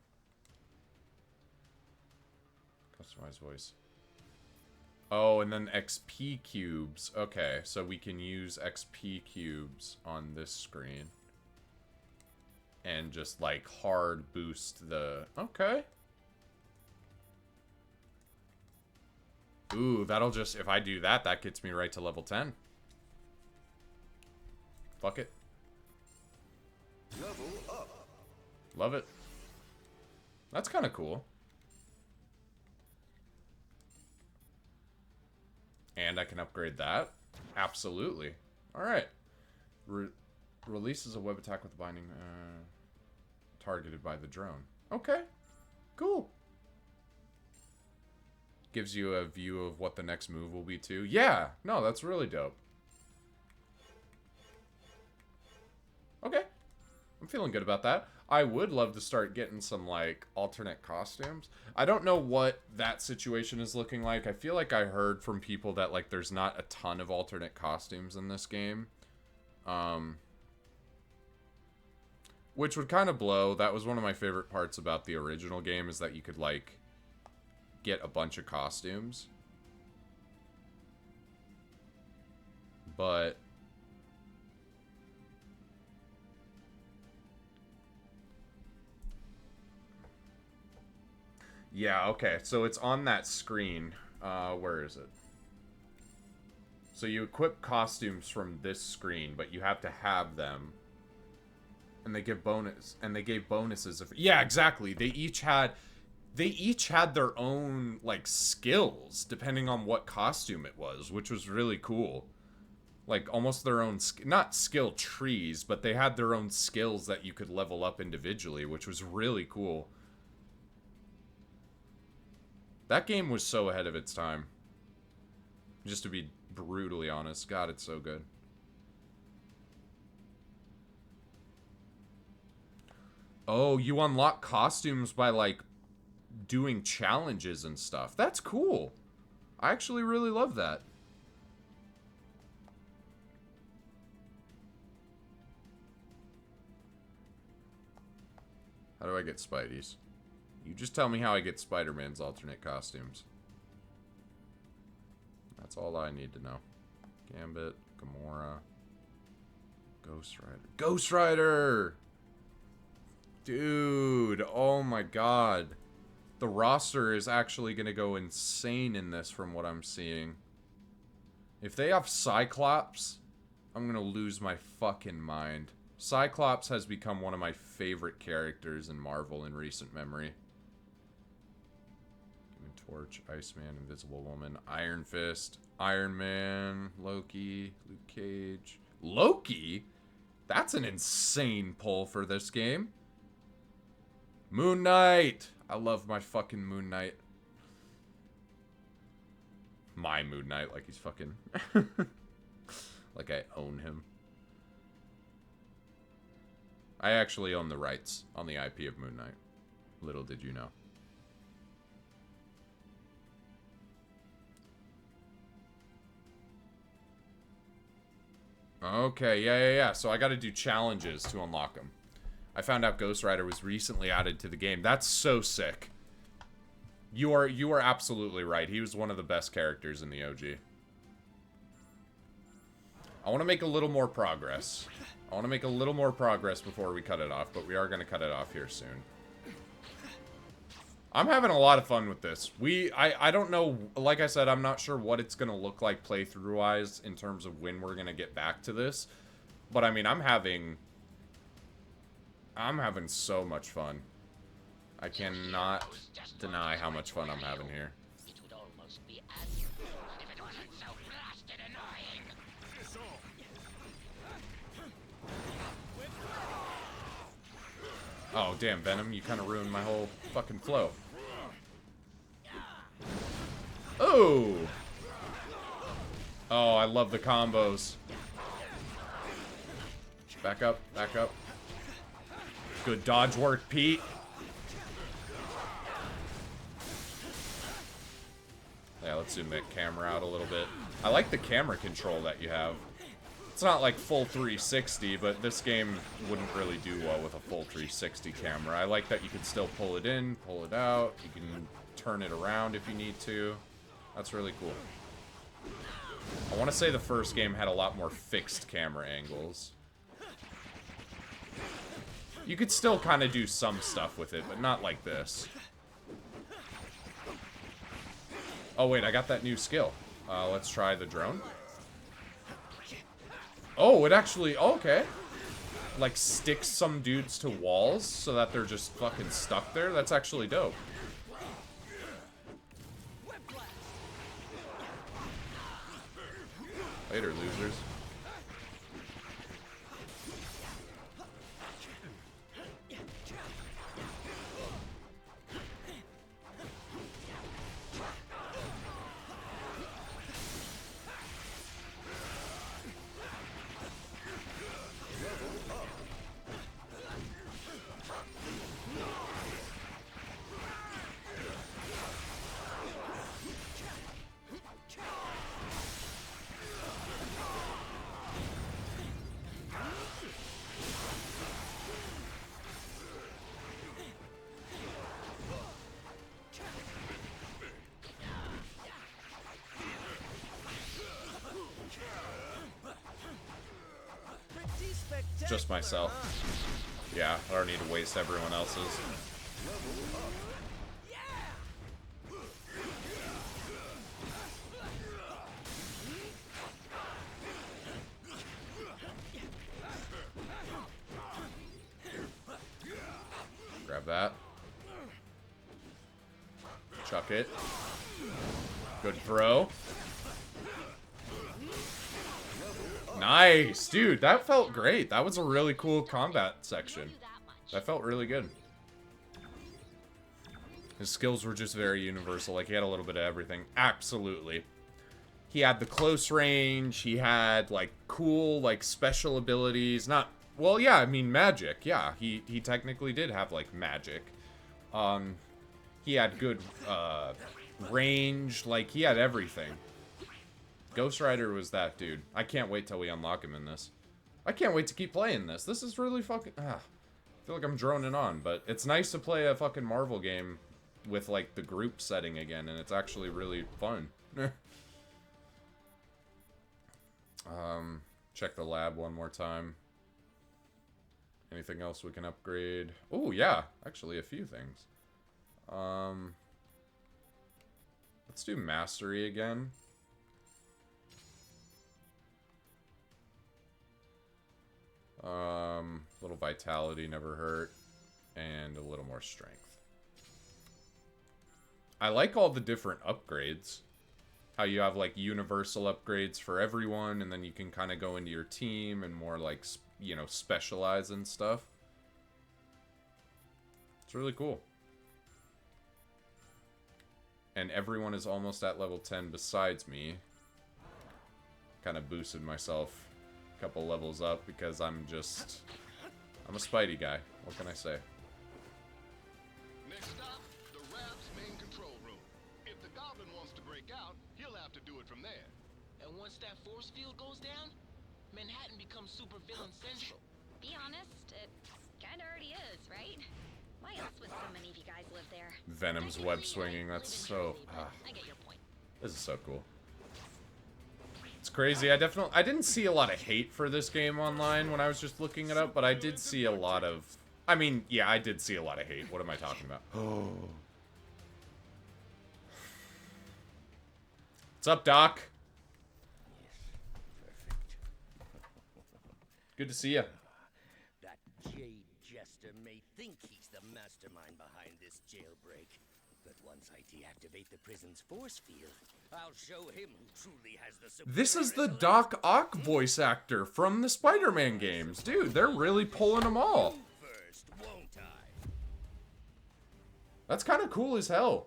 S1: Customize voice. Oh, and then XP cubes. Okay, so we can use XP cubes on this screen. And just, like, hard boost the... Okay. Ooh, that'll just... If I do that, that gets me right to level 10. Fuck it.
S4: Level up.
S1: Love it. That's kind of cool. And I can upgrade that? Absolutely. Alright. Releases a web attack with binding targeted by the drone. Okay. Cool. Gives you a view of what the next move will be too. Yeah. No, that's really dope. Okay. I'm feeling good about that. I would love to start getting some, like, alternate costumes. I don't know what that situation is looking like. I feel like I heard from people that, like, there's not a ton of alternate costumes in this game. Which would kind of blow. That was one of my favorite parts about the original game, is that you could, like, get a bunch of costumes. But... yeah, okay. So it's on that screen. Where is it? So you equip costumes from this screen, but you have to have them. And they give bonus, and they gave bonuses of... Yeah, exactly. They each had their own, like, skills, depending on what costume it was, which was really cool. Like, almost their own... not skill trees, but they had their own skills that you could level up individually, which was really cool. That game was so ahead of its time. Just to be brutally honest. God, it's so good. Oh, you unlock costumes by, like, doing challenges and stuff. That's cool. I actually really love that. How do I get Spidey's? You just tell me how I get Spider-Man's alternate costumes. That's all I need to know. Gambit, Gamora, Ghost Rider. Ghost Rider! Dude, oh my god. The roster is actually going to go insane in this from what I'm seeing. If they have Cyclops, I'm going to lose my fucking mind. Cyclops has become one of my favorite characters in Marvel in recent memory. Human Torch, Iceman, Invisible Woman, Iron Fist, Iron Man, Loki, Luke Cage. Loki? That's an insane pull for this game. Moon Knight! I love my fucking Moon Knight. My Moon Knight, like he's fucking... like I own him. I actually own the rights on the IP of Moon Knight. Little did you know. Okay, yeah. So I gotta do challenges to unlock them. I found out Ghost Rider was recently added to the game. That's so sick. You are absolutely right. He was one of the best characters in the OG. I want to make a little more progress. I want to make a little more progress before we cut it off, but we are going to cut it off here soon. I'm having a lot of fun with this. I don't know, like I said, I'm not sure what it's going to look like playthrough-wise in terms of when we're going to get back to this. But, I mean, I'm having so much fun. I cannot deny how much fun I'm having here.
S7: It would almost be as useful if it wasn't so blasted annoying.
S1: Oh, damn, Venom, you kind of ruined my whole fucking flow. Oh! Oh, I love the combos. Back up, back up. Good dodge work, Pete. Yeah, let's zoom that camera out a little bit. I like the camera control that you have. It's not like full 360, but this game wouldn't really do well with a full 360 camera. I like that you can still pull it in, pull it out. You can turn it around if you need to. That's really cool. I want to say the first game had a lot more fixed camera angles. You could still kind of do some stuff with it, but not like this. Oh, wait, I got that new skill. Let's try the drone. Oh, it actually... Oh, okay. Like, sticks some dudes to walls so that they're just fucking stuck there. That's actually dope. Later, losers. Just myself. Yeah, I don't need to waste everyone else's. Grab that. Chuck it. Good throw. Nice, dude, that felt great. That was a really cool combat section. That felt really good. His skills were just very universal. Like, he had a little bit of everything. Absolutely. He had the close range. He had, like, cool, like, special abilities. Not... Well, yeah, I mean, magic. Yeah, he technically did have, like, magic. He had good, range. Like, he had everything. Ghost Rider was that dude. I can't wait till we unlock him in this. I can't wait to keep playing this. This is really fucking... I feel like I'm droning on, but it's nice to play a fucking Marvel game with, like, the group setting again, and it's actually really fun. Check the lab one more time. Anything else we can upgrade? Oh, yeah. Actually, a few things. Let's do Mastery again. Little vitality never hurt, and a little more strength. I like all the different upgrades. How you have, like, universal upgrades for everyone, and then you can kind of go into your team and more, like, you know, specialize and stuff. It's really cool. And everyone is almost at level 10 besides me. Kind of boosted myself a couple levels up because I'm a Spidey guy. What can I say?
S4: Next stop, the Rap's main control room. If the Goblin wants to break out, he'll have to do it from there.
S10: And once that force field goes down, Manhattan becomes supervillain central.
S9: Be honest, it kinda already is, right? Why else would so many of you guys live there?
S1: Venom's web swinging, that's so...
S9: I get your point.
S1: This is so cool. It's crazy. I didn't see a lot of hate for this game online when I was just looking it up, but I did see a lot of... I mean, yeah, I did see a lot of hate. What am I talking about? Oh. What's up, Doc?
S11: Perfect.
S1: Good to see you.
S11: That jade jester may think he's the
S7: mastermind behind this jailbreak. But once I deactivate the prison's force field, I'll show him who truly has the
S1: This is the
S7: intellect.
S1: Doc Ock voice actor from the Spider-Man games. Dude, they're really pulling them all.
S7: First, won't I?
S1: That's kind of cool as hell.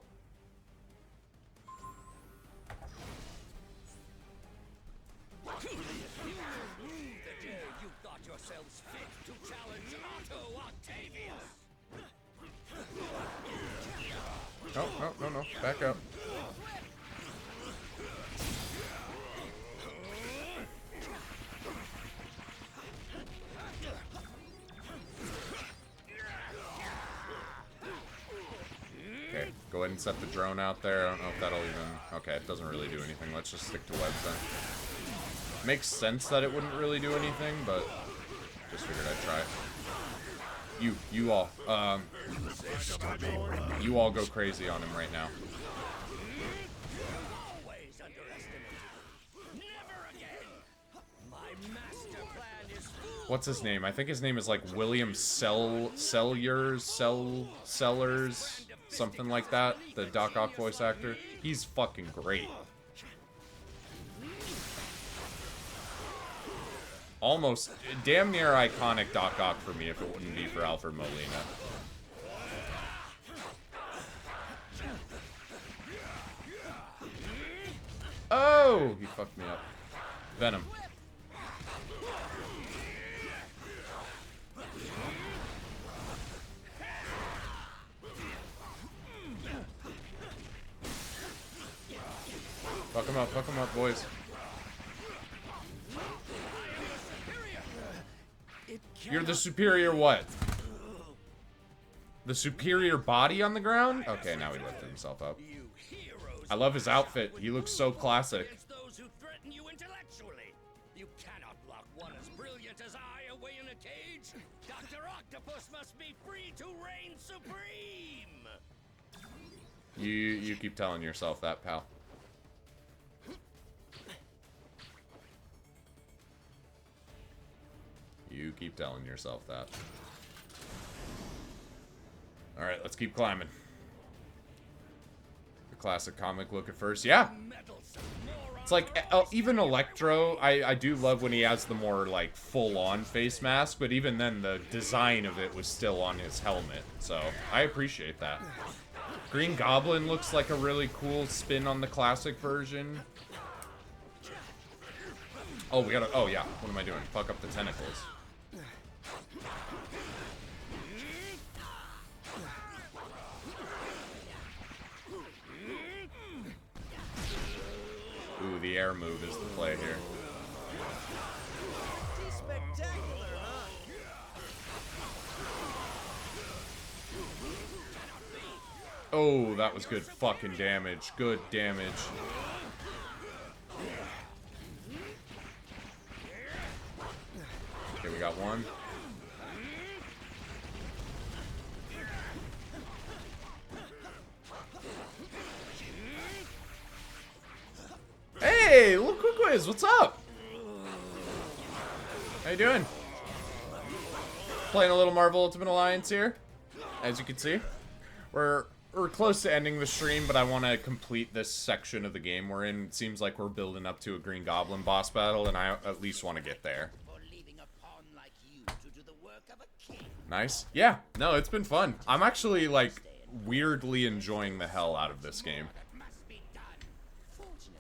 S7: The day you thought yourselves fit to challenge Otto Octavius.
S1: No. Back up. Okay, go ahead and set the drone out there. I don't know if that'll even... Okay, it doesn't really do anything. Let's just stick to webs then. Makes sense that it wouldn't really do anything, but just figured I'd try it. You all, you all go crazy on him right now.
S7: Always underestimated. Never again. My master plan is foolproof.
S1: What's his name? I think his name is like William Sellers, something like that. The Doc Ock voice actor. He's fucking great. Almost, damn near iconic Doc Ock for me if it wouldn't be for Alfred Molina. Oh, he fucked me up. Venom. Fuck him up, boys. You're the superior what? The superior body on the ground? Okay, now he lifted himself up. I love his outfit. He looks so classic.
S7: Those who threaten you intellectually. You cannot lock one as brilliant as I away in a cage. Dr. Octopus must be free to reign supreme.
S1: You keep telling yourself that, pal. You keep telling yourself that. Alright, let's keep climbing. The classic comic look at first. Yeah! It's like, even Electro, I do love when he has the more, like, full-on face mask, but even then, the design of it was still on his helmet. So, I appreciate that. Green Goblin looks like a really cool spin on the classic version. Oh, we gotta... Oh, yeah. What am I doing? Fuck up the tentacles. Ooh, the air move is the play here.
S2: Pretty spectacular, huh?
S1: Oh, that was good fucking damage. Good damage. Okay, we got one. Hey, look who quiz. What's up? How you doing? Playing a little Marvel Ultimate Alliance here. As you can see, we're close to ending the stream, but I want to complete this section of the game we're in. It seems like we're building up to a Green Goblin boss battle, and I at least want to get there. Nice. Yeah. No, it's been fun. I'm actually, like, weirdly enjoying the hell out of this game.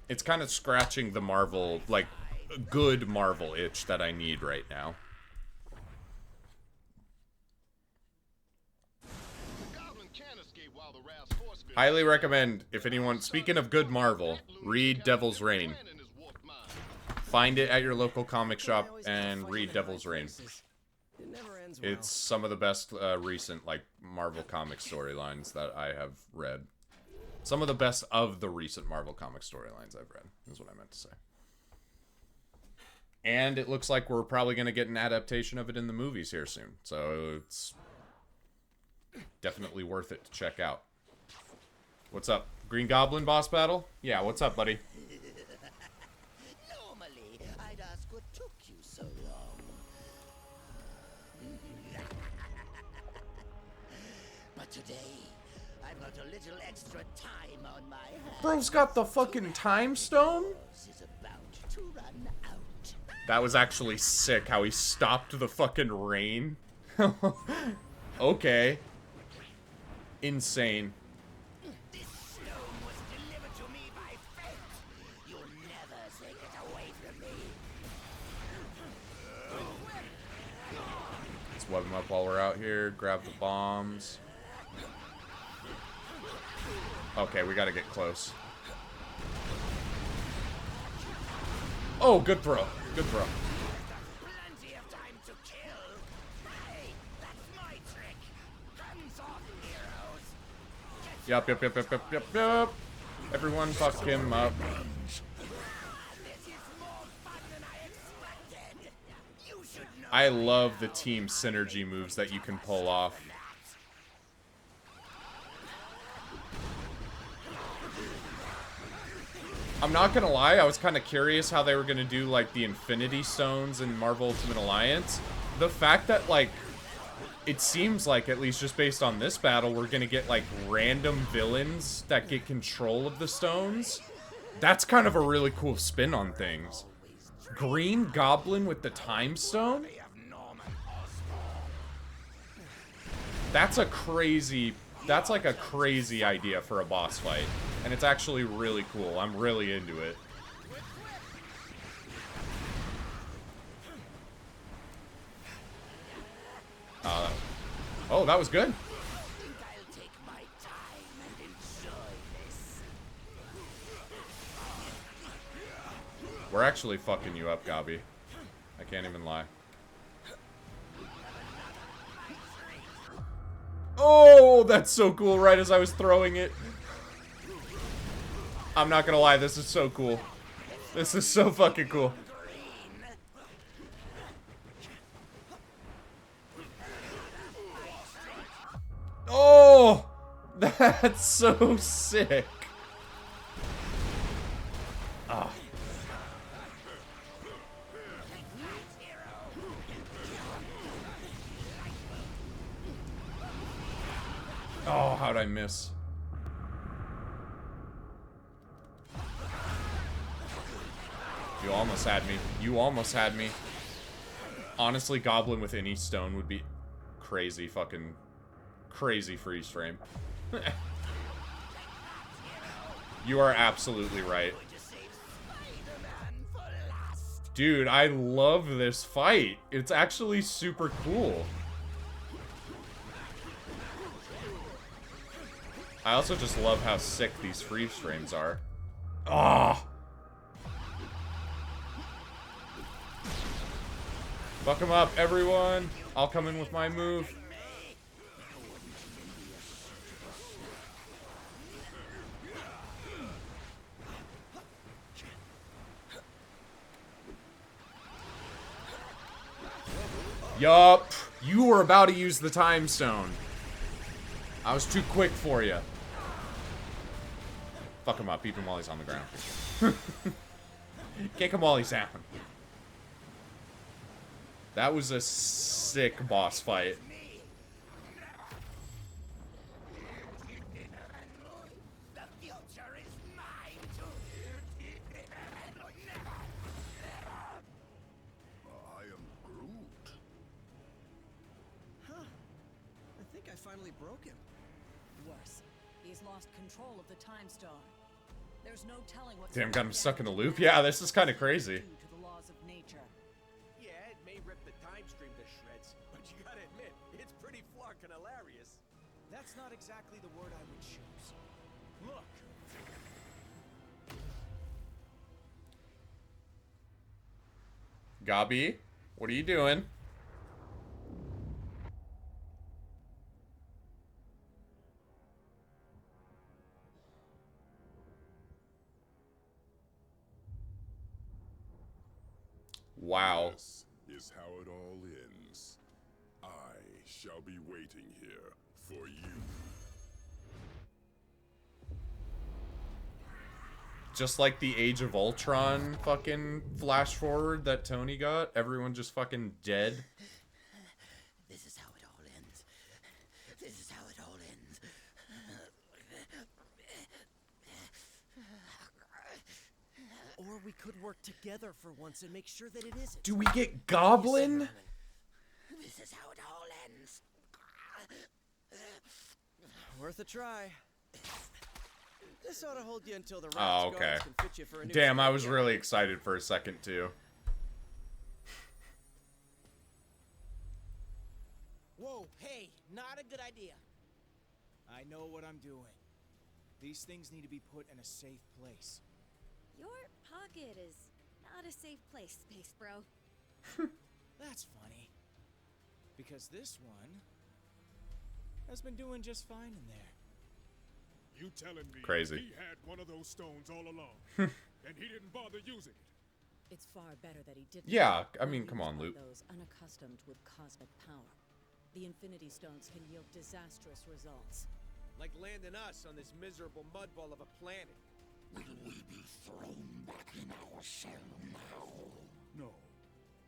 S1: It's kind of scratching the Marvel, like, good Marvel itch that I need right now. Highly recommend, if anyone, speaking of good Marvel, read Devil's Reign. Find it at your local comic shop and read Devil's Reign. It's some of the best recent, like, Marvel comic storylines that I have read. Some of the best of the recent Marvel comic storylines I've read, is what I meant to say. And it looks like we're probably going to get an adaptation of it in the movies here soon. So it's definitely worth it to check out. What's up? Green Goblin boss battle? Yeah, what's up, buddy?
S7: Normally, I'd ask what took you so long.
S11: today. I've got a little extra time on my hands.
S1: Bro's got the fucking time stone?
S11: Is about to run out.
S1: That was actually sick how he stopped the fucking rain. Okay. Insane.
S11: This stone was delivered to me by fate. You'll never take it away from me.
S1: Let's web him up while we're out here. Grab the bombs. Okay, we gotta get close. Oh, good throw. Good throw.
S11: Plenty of time to kill. Hey, that's my trick. Hands off, heroes.
S1: Yup. Everyone fuck him up.
S11: This is more fun than I expected. You should know.
S1: I love the team synergy moves that you can pull off. I'm not gonna lie, I was kind of curious how they were gonna do, like, the Infinity Stones in Marvel Ultimate Alliance. The fact that, like, it seems like, at least just based on this battle, we're gonna get, like, random villains that get control of the stones. That's kind of a really cool spin on things. Green Goblin with the Time Stone? That's a crazy... That's like a crazy idea for a boss fight. And it's actually really cool. I'm really into it. Oh, that was good.
S11: I'll take my time and enjoy this.
S1: We're actually fucking you up, Gabi. I can't even lie. Oh, that's so cool right as I was throwing it. I'm not gonna lie, this is so cool. This is so fucking cool. Oh, that's so sick. Ah. Oh, how'd I miss? You almost had me. You almost had me. Honestly, Goblin with any stone would be crazy fucking... crazy freeze frame. You are absolutely right. Dude, I love this fight. It's actually super cool. I also just love how sick these freeze frames are. Ah! Fuck him up, everyone! I'll come in with my move. Yup! You were about to use the time stone. I was too quick for you. Fuck him up, even while he's on the ground. Kick him while he's down. That was a sick boss fight.
S11: The future is mine to...
S4: I am Groot.
S2: Huh. I think I finally broke him.
S5: Worse, he's lost control of the time stone. There's no telling what's
S1: Damn, got him stuck in a loop. Yeah, this is kind of crazy.
S5: due to the laws of nature.
S6: Yeah, it may rip the time stream to shreds, but you gotta admit, it's pretty fucking hilarious.
S2: That's not exactly the word I would choose. Look.
S1: Gabi, what are you doing? Wow.
S8: This is how it all ends. I shall be waiting here for you.
S1: Just like the Age of Ultron fucking flash forward that Tony got. Everyone just fucking dead.
S11: This is how it all ends. This is how it all ends.
S2: Or we could work together for once and make sure that it isn't.
S1: Do we get Goblin?
S11: This is how it all ends.
S2: Worth a try. This ought to hold you until the
S1: Oh,
S2: raft
S1: okay.
S2: guards can fit you for a new
S1: Damn, I
S2: suit.
S1: was really excited for a second, too.
S2: Whoa, hey, not a good idea. I know what I'm doing. These things need to be put in a safe place.
S9: Your pocket is not a safe place, Space Bro.
S2: That's funny. Because this one has been doing just fine in there.
S8: You telling me
S1: Crazy.
S8: he had one of those stones all along, and he didn't bother using it?
S5: It's far better that he didn't.
S1: Yeah, I mean, come on, Luke.
S5: Those unaccustomed with cosmic power. The Infinity Stones can yield disastrous results.
S6: Like landing us on this miserable mudball of a planet.
S11: Will we be thrown back in our shell now?
S12: No.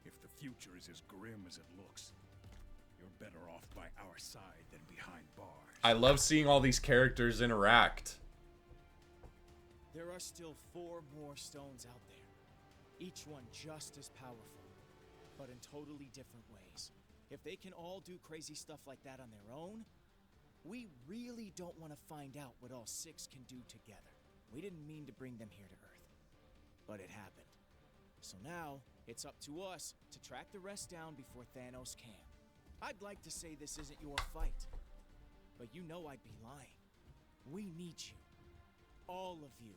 S12: If the future is as grim as it looks, you're better off by our side than behind bars.
S1: I love seeing all these characters interact.
S2: There are still 4 more stones out there. Each one just as powerful, but in totally different ways. If they can all do crazy stuff like that on their own, we really don't want to find out what all 6 can do together. We didn't mean to bring them here to Earth, but it happened. So now, it's up to us to track the rest down before Thanos can. I'd like to say this isn't your fight, but you know I'd be lying. We need you. All of you.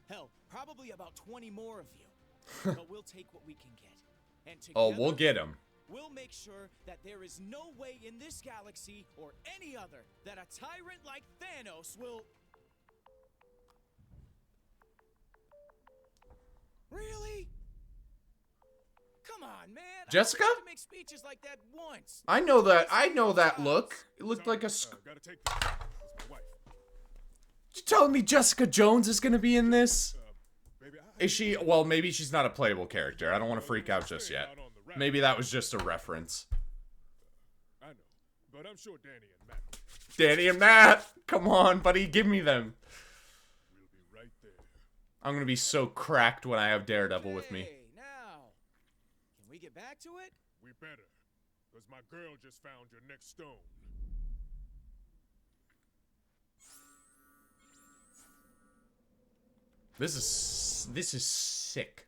S2: Hell, probably about 20 more of you. But we'll take what we can get. And together,
S1: Oh, we'll get him.
S2: we'll make sure that there is no way in this galaxy or any other that a tyrant like Thanos will... Really? Come on, man.
S1: Jessica?
S2: I have to make speeches like that once.
S1: I know that. I know that look. It looked like a.
S8: Gotta take this. That's my wife.
S1: You telling me Jessica Jones is gonna be in this?
S8: Baby,
S1: Is she? Well, maybe she's not a playable character. I don't want to freak out just yet. Maybe that was just a reference.
S8: I know, but I'm sure Danny and Matt
S1: Danny and Matt, come on, buddy, give me them.
S8: will be right there.
S1: I'm gonna be so cracked when I have Daredevil with me.
S2: Hey, now. Can we get back to it?
S8: We better, because my girl just found your next stone.
S1: This is sick.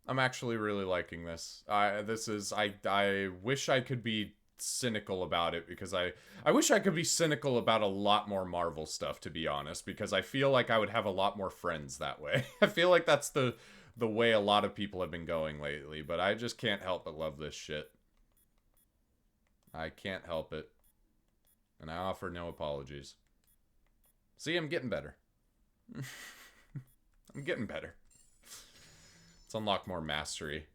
S1: I'm actually really liking this. I wish I could be cynical about it, because I wish I could be cynical about a lot more Marvel stuff, to be honest, because I feel like I would have a lot more friends that way. I feel like that's the way a lot of people have been going lately, but I just can't help but love this shit. I can't help it. And I offer no apologies. See, I'm getting better. I'm getting better. Let's unlock more mastery.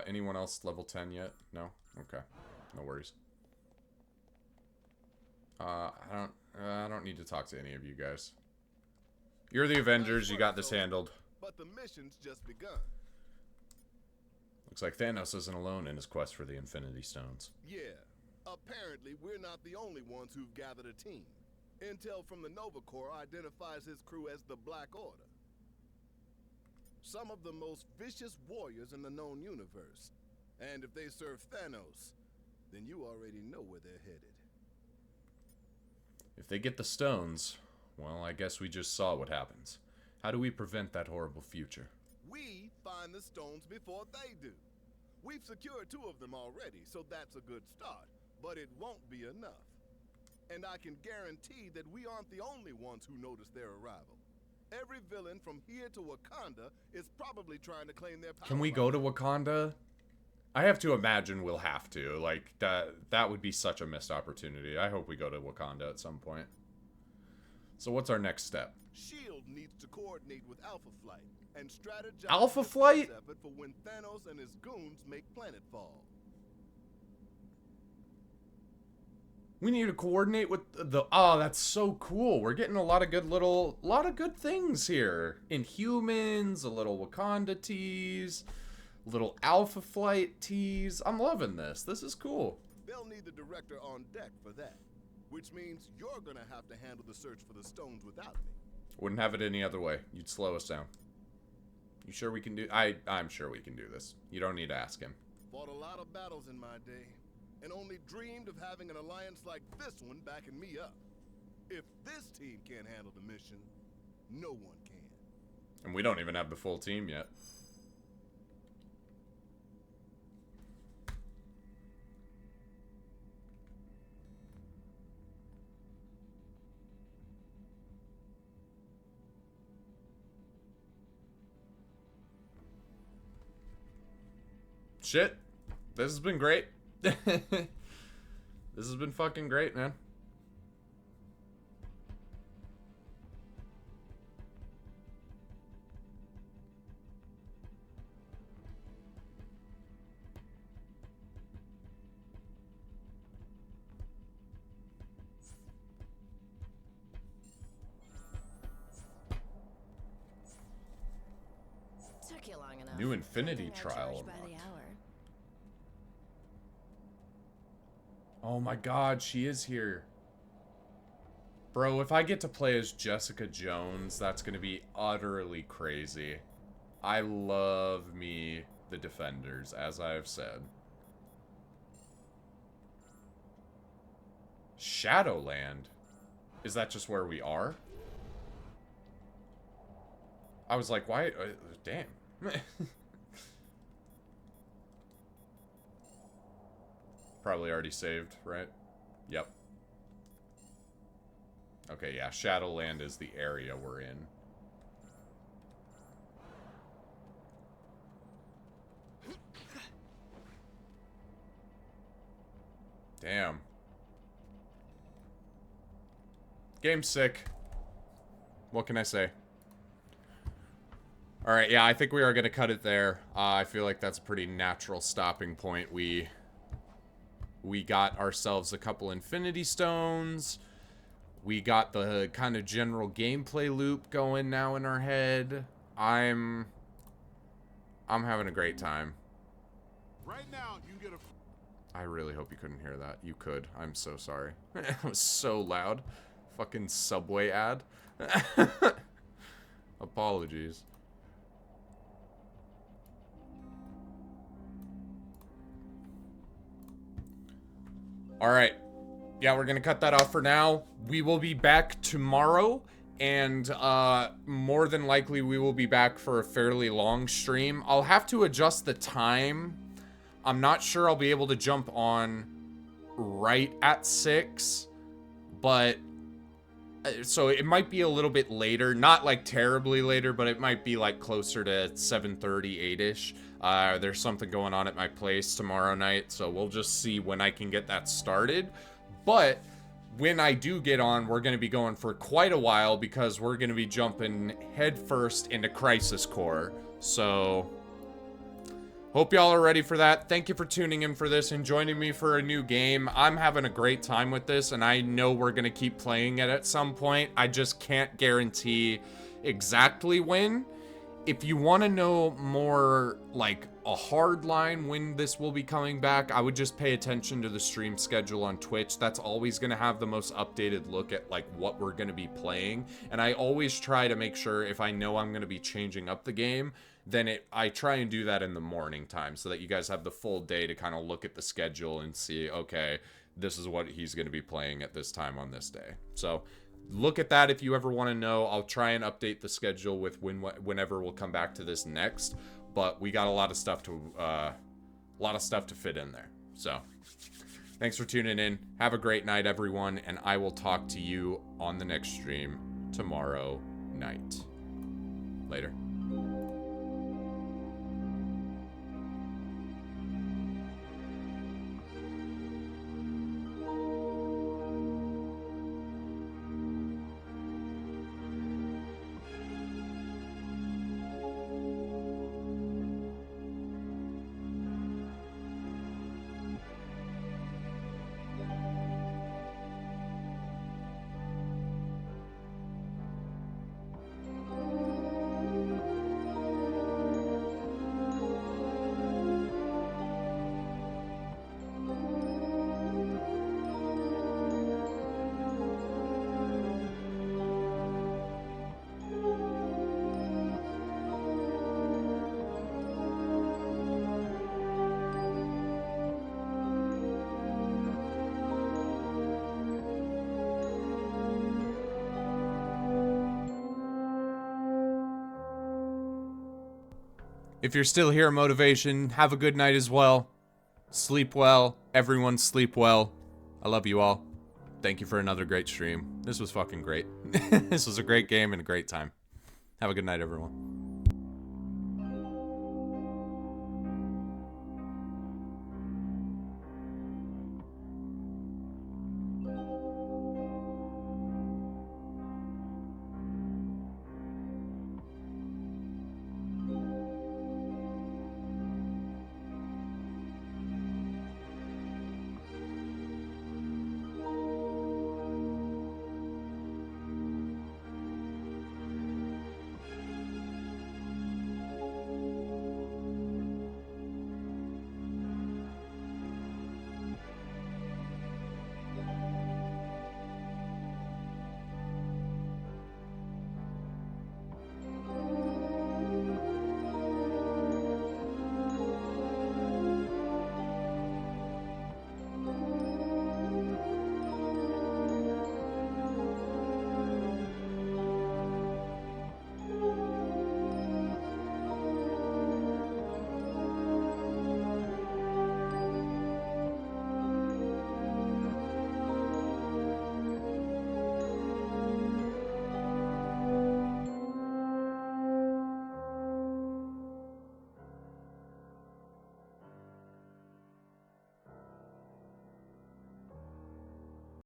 S1: Anyone else level 10 yet? No? Okay. No worries. I don't need to talk to any of you guys. You're the Avengers, you got this handled.
S4: But the mission's just begun.
S1: Looks like Thanos isn't alone in his quest for the Infinity Stones.
S4: Yeah. Apparently, we're not the only ones who've gathered a team. Intel from the Nova Corps identifies his crew as the Black Order. Some of the most vicious warriors in the known universe. And if they serve Thanos, then you already know where they're headed.
S1: If they get the stones, well, I guess we just saw what happens. How do we prevent that horrible future?
S4: We find the stones before they do. We've secured 2 of them already, so that's a good start. But it won't be enough. And I can guarantee that we aren't the only ones who noticed their arrival. Every villain from here to Wakanda is probably trying to claim their power.
S1: Can we go to Wakanda? I have to imagine we'll have to. Like, that would be such a missed opportunity. I hope we go to Wakanda at some point. So what's our next step?
S4: S.H.I.E.L.D. needs to coordinate with Alpha Flight and strategize
S1: Alpha
S4: a
S1: Flight?
S4: defense effort for when Thanos and his goons make planetfall.
S1: We need to coordinate with the... Oh, that's so cool. We're getting a lot of good things here. Inhumans, a little Wakanda tease, a little Alpha Flight tease. I'm loving this. This is cool.
S4: They'll need the director on deck for that. which means you're gonna have to handle the search for the stones without me.
S1: Wouldn't have it any other way. You'd slow us down. You sure we can do... I'm sure we can do this. You don't need to ask him.
S4: Fought a lot of battles in my day, and only dreamed of having an alliance like this one backing me up. If this team can't handle the mission, no one can.
S1: And we don't even have the full team yet. Shit. This has been great. This has been fucking great, man.
S5: Took you long enough.
S1: New Infinity
S5: Good thing I
S1: Trial
S5: charge by the
S1: unlocked.
S5: hour.
S1: Oh my god, she is here. Bro, if I get to play as Jessica Jones, that's gonna be utterly crazy. I love me the Defenders, as I have said. Shadowland? Is that just where we are? I was like, why? Damn. Probably already saved, right? Yep. Okay, yeah, Shadowland is the area we're in. Damn. Game's sick. What can I say? Alright, yeah, I think we are going to cut it there. I feel like that's a pretty natural stopping point. We got ourselves a couple Infinity Stones. We got the kind of general gameplay loop going now in our head. I'm having a great time.
S8: Right now, you can get a...
S1: I really hope you couldn't hear that. You could. I'm so sorry. It was so loud. Fucking Subway ad. Apologies. Alright. Yeah, we're gonna cut that off for now. We will be back tomorrow, and more than likely we will be back for a fairly long stream. I'll have to adjust the time. I'm not sure I'll be able to jump on right at 6, but so it might be a little bit later, not like terribly later, but it might be like closer to 7:30, 8-ish. There's something going on at my place tomorrow night, so we'll just see when I can get that started. But when I do get on, we're going to be going for quite a while because we're going to be jumping headfirst into Crisis Core. So hope y'all are ready for that. Thank you for tuning in for this and joining me for a new game. I'm having a great time with this, and I know we're going to keep playing it at some point. I just can't guarantee exactly when. If you want to know more, like, a hard line when this will be coming back, I would just pay attention to the stream schedule on Twitch. That's always going to have the most updated look at, like, what we're going to be playing. And I always try to make sure if I know I'm going to be changing up the game, then I try and do that in the morning time so that you guys have the full day to kind of look at the schedule and see, okay, this is what he's going to be playing at this time on this day. So look at that if you ever want to know. I'll try and update the schedule with whenever we'll come back to this next, but we got a lot of stuff to fit in there. So thanks for tuning in. Have a great night, everyone, and I will talk to you on the next stream tomorrow night. Later. If you're still here, Motivation, have a good night as well. Sleep well. Everyone sleep well. I love you all. Thank you for another great stream. This was fucking great. This was a great game and a great time. Have a good night, everyone.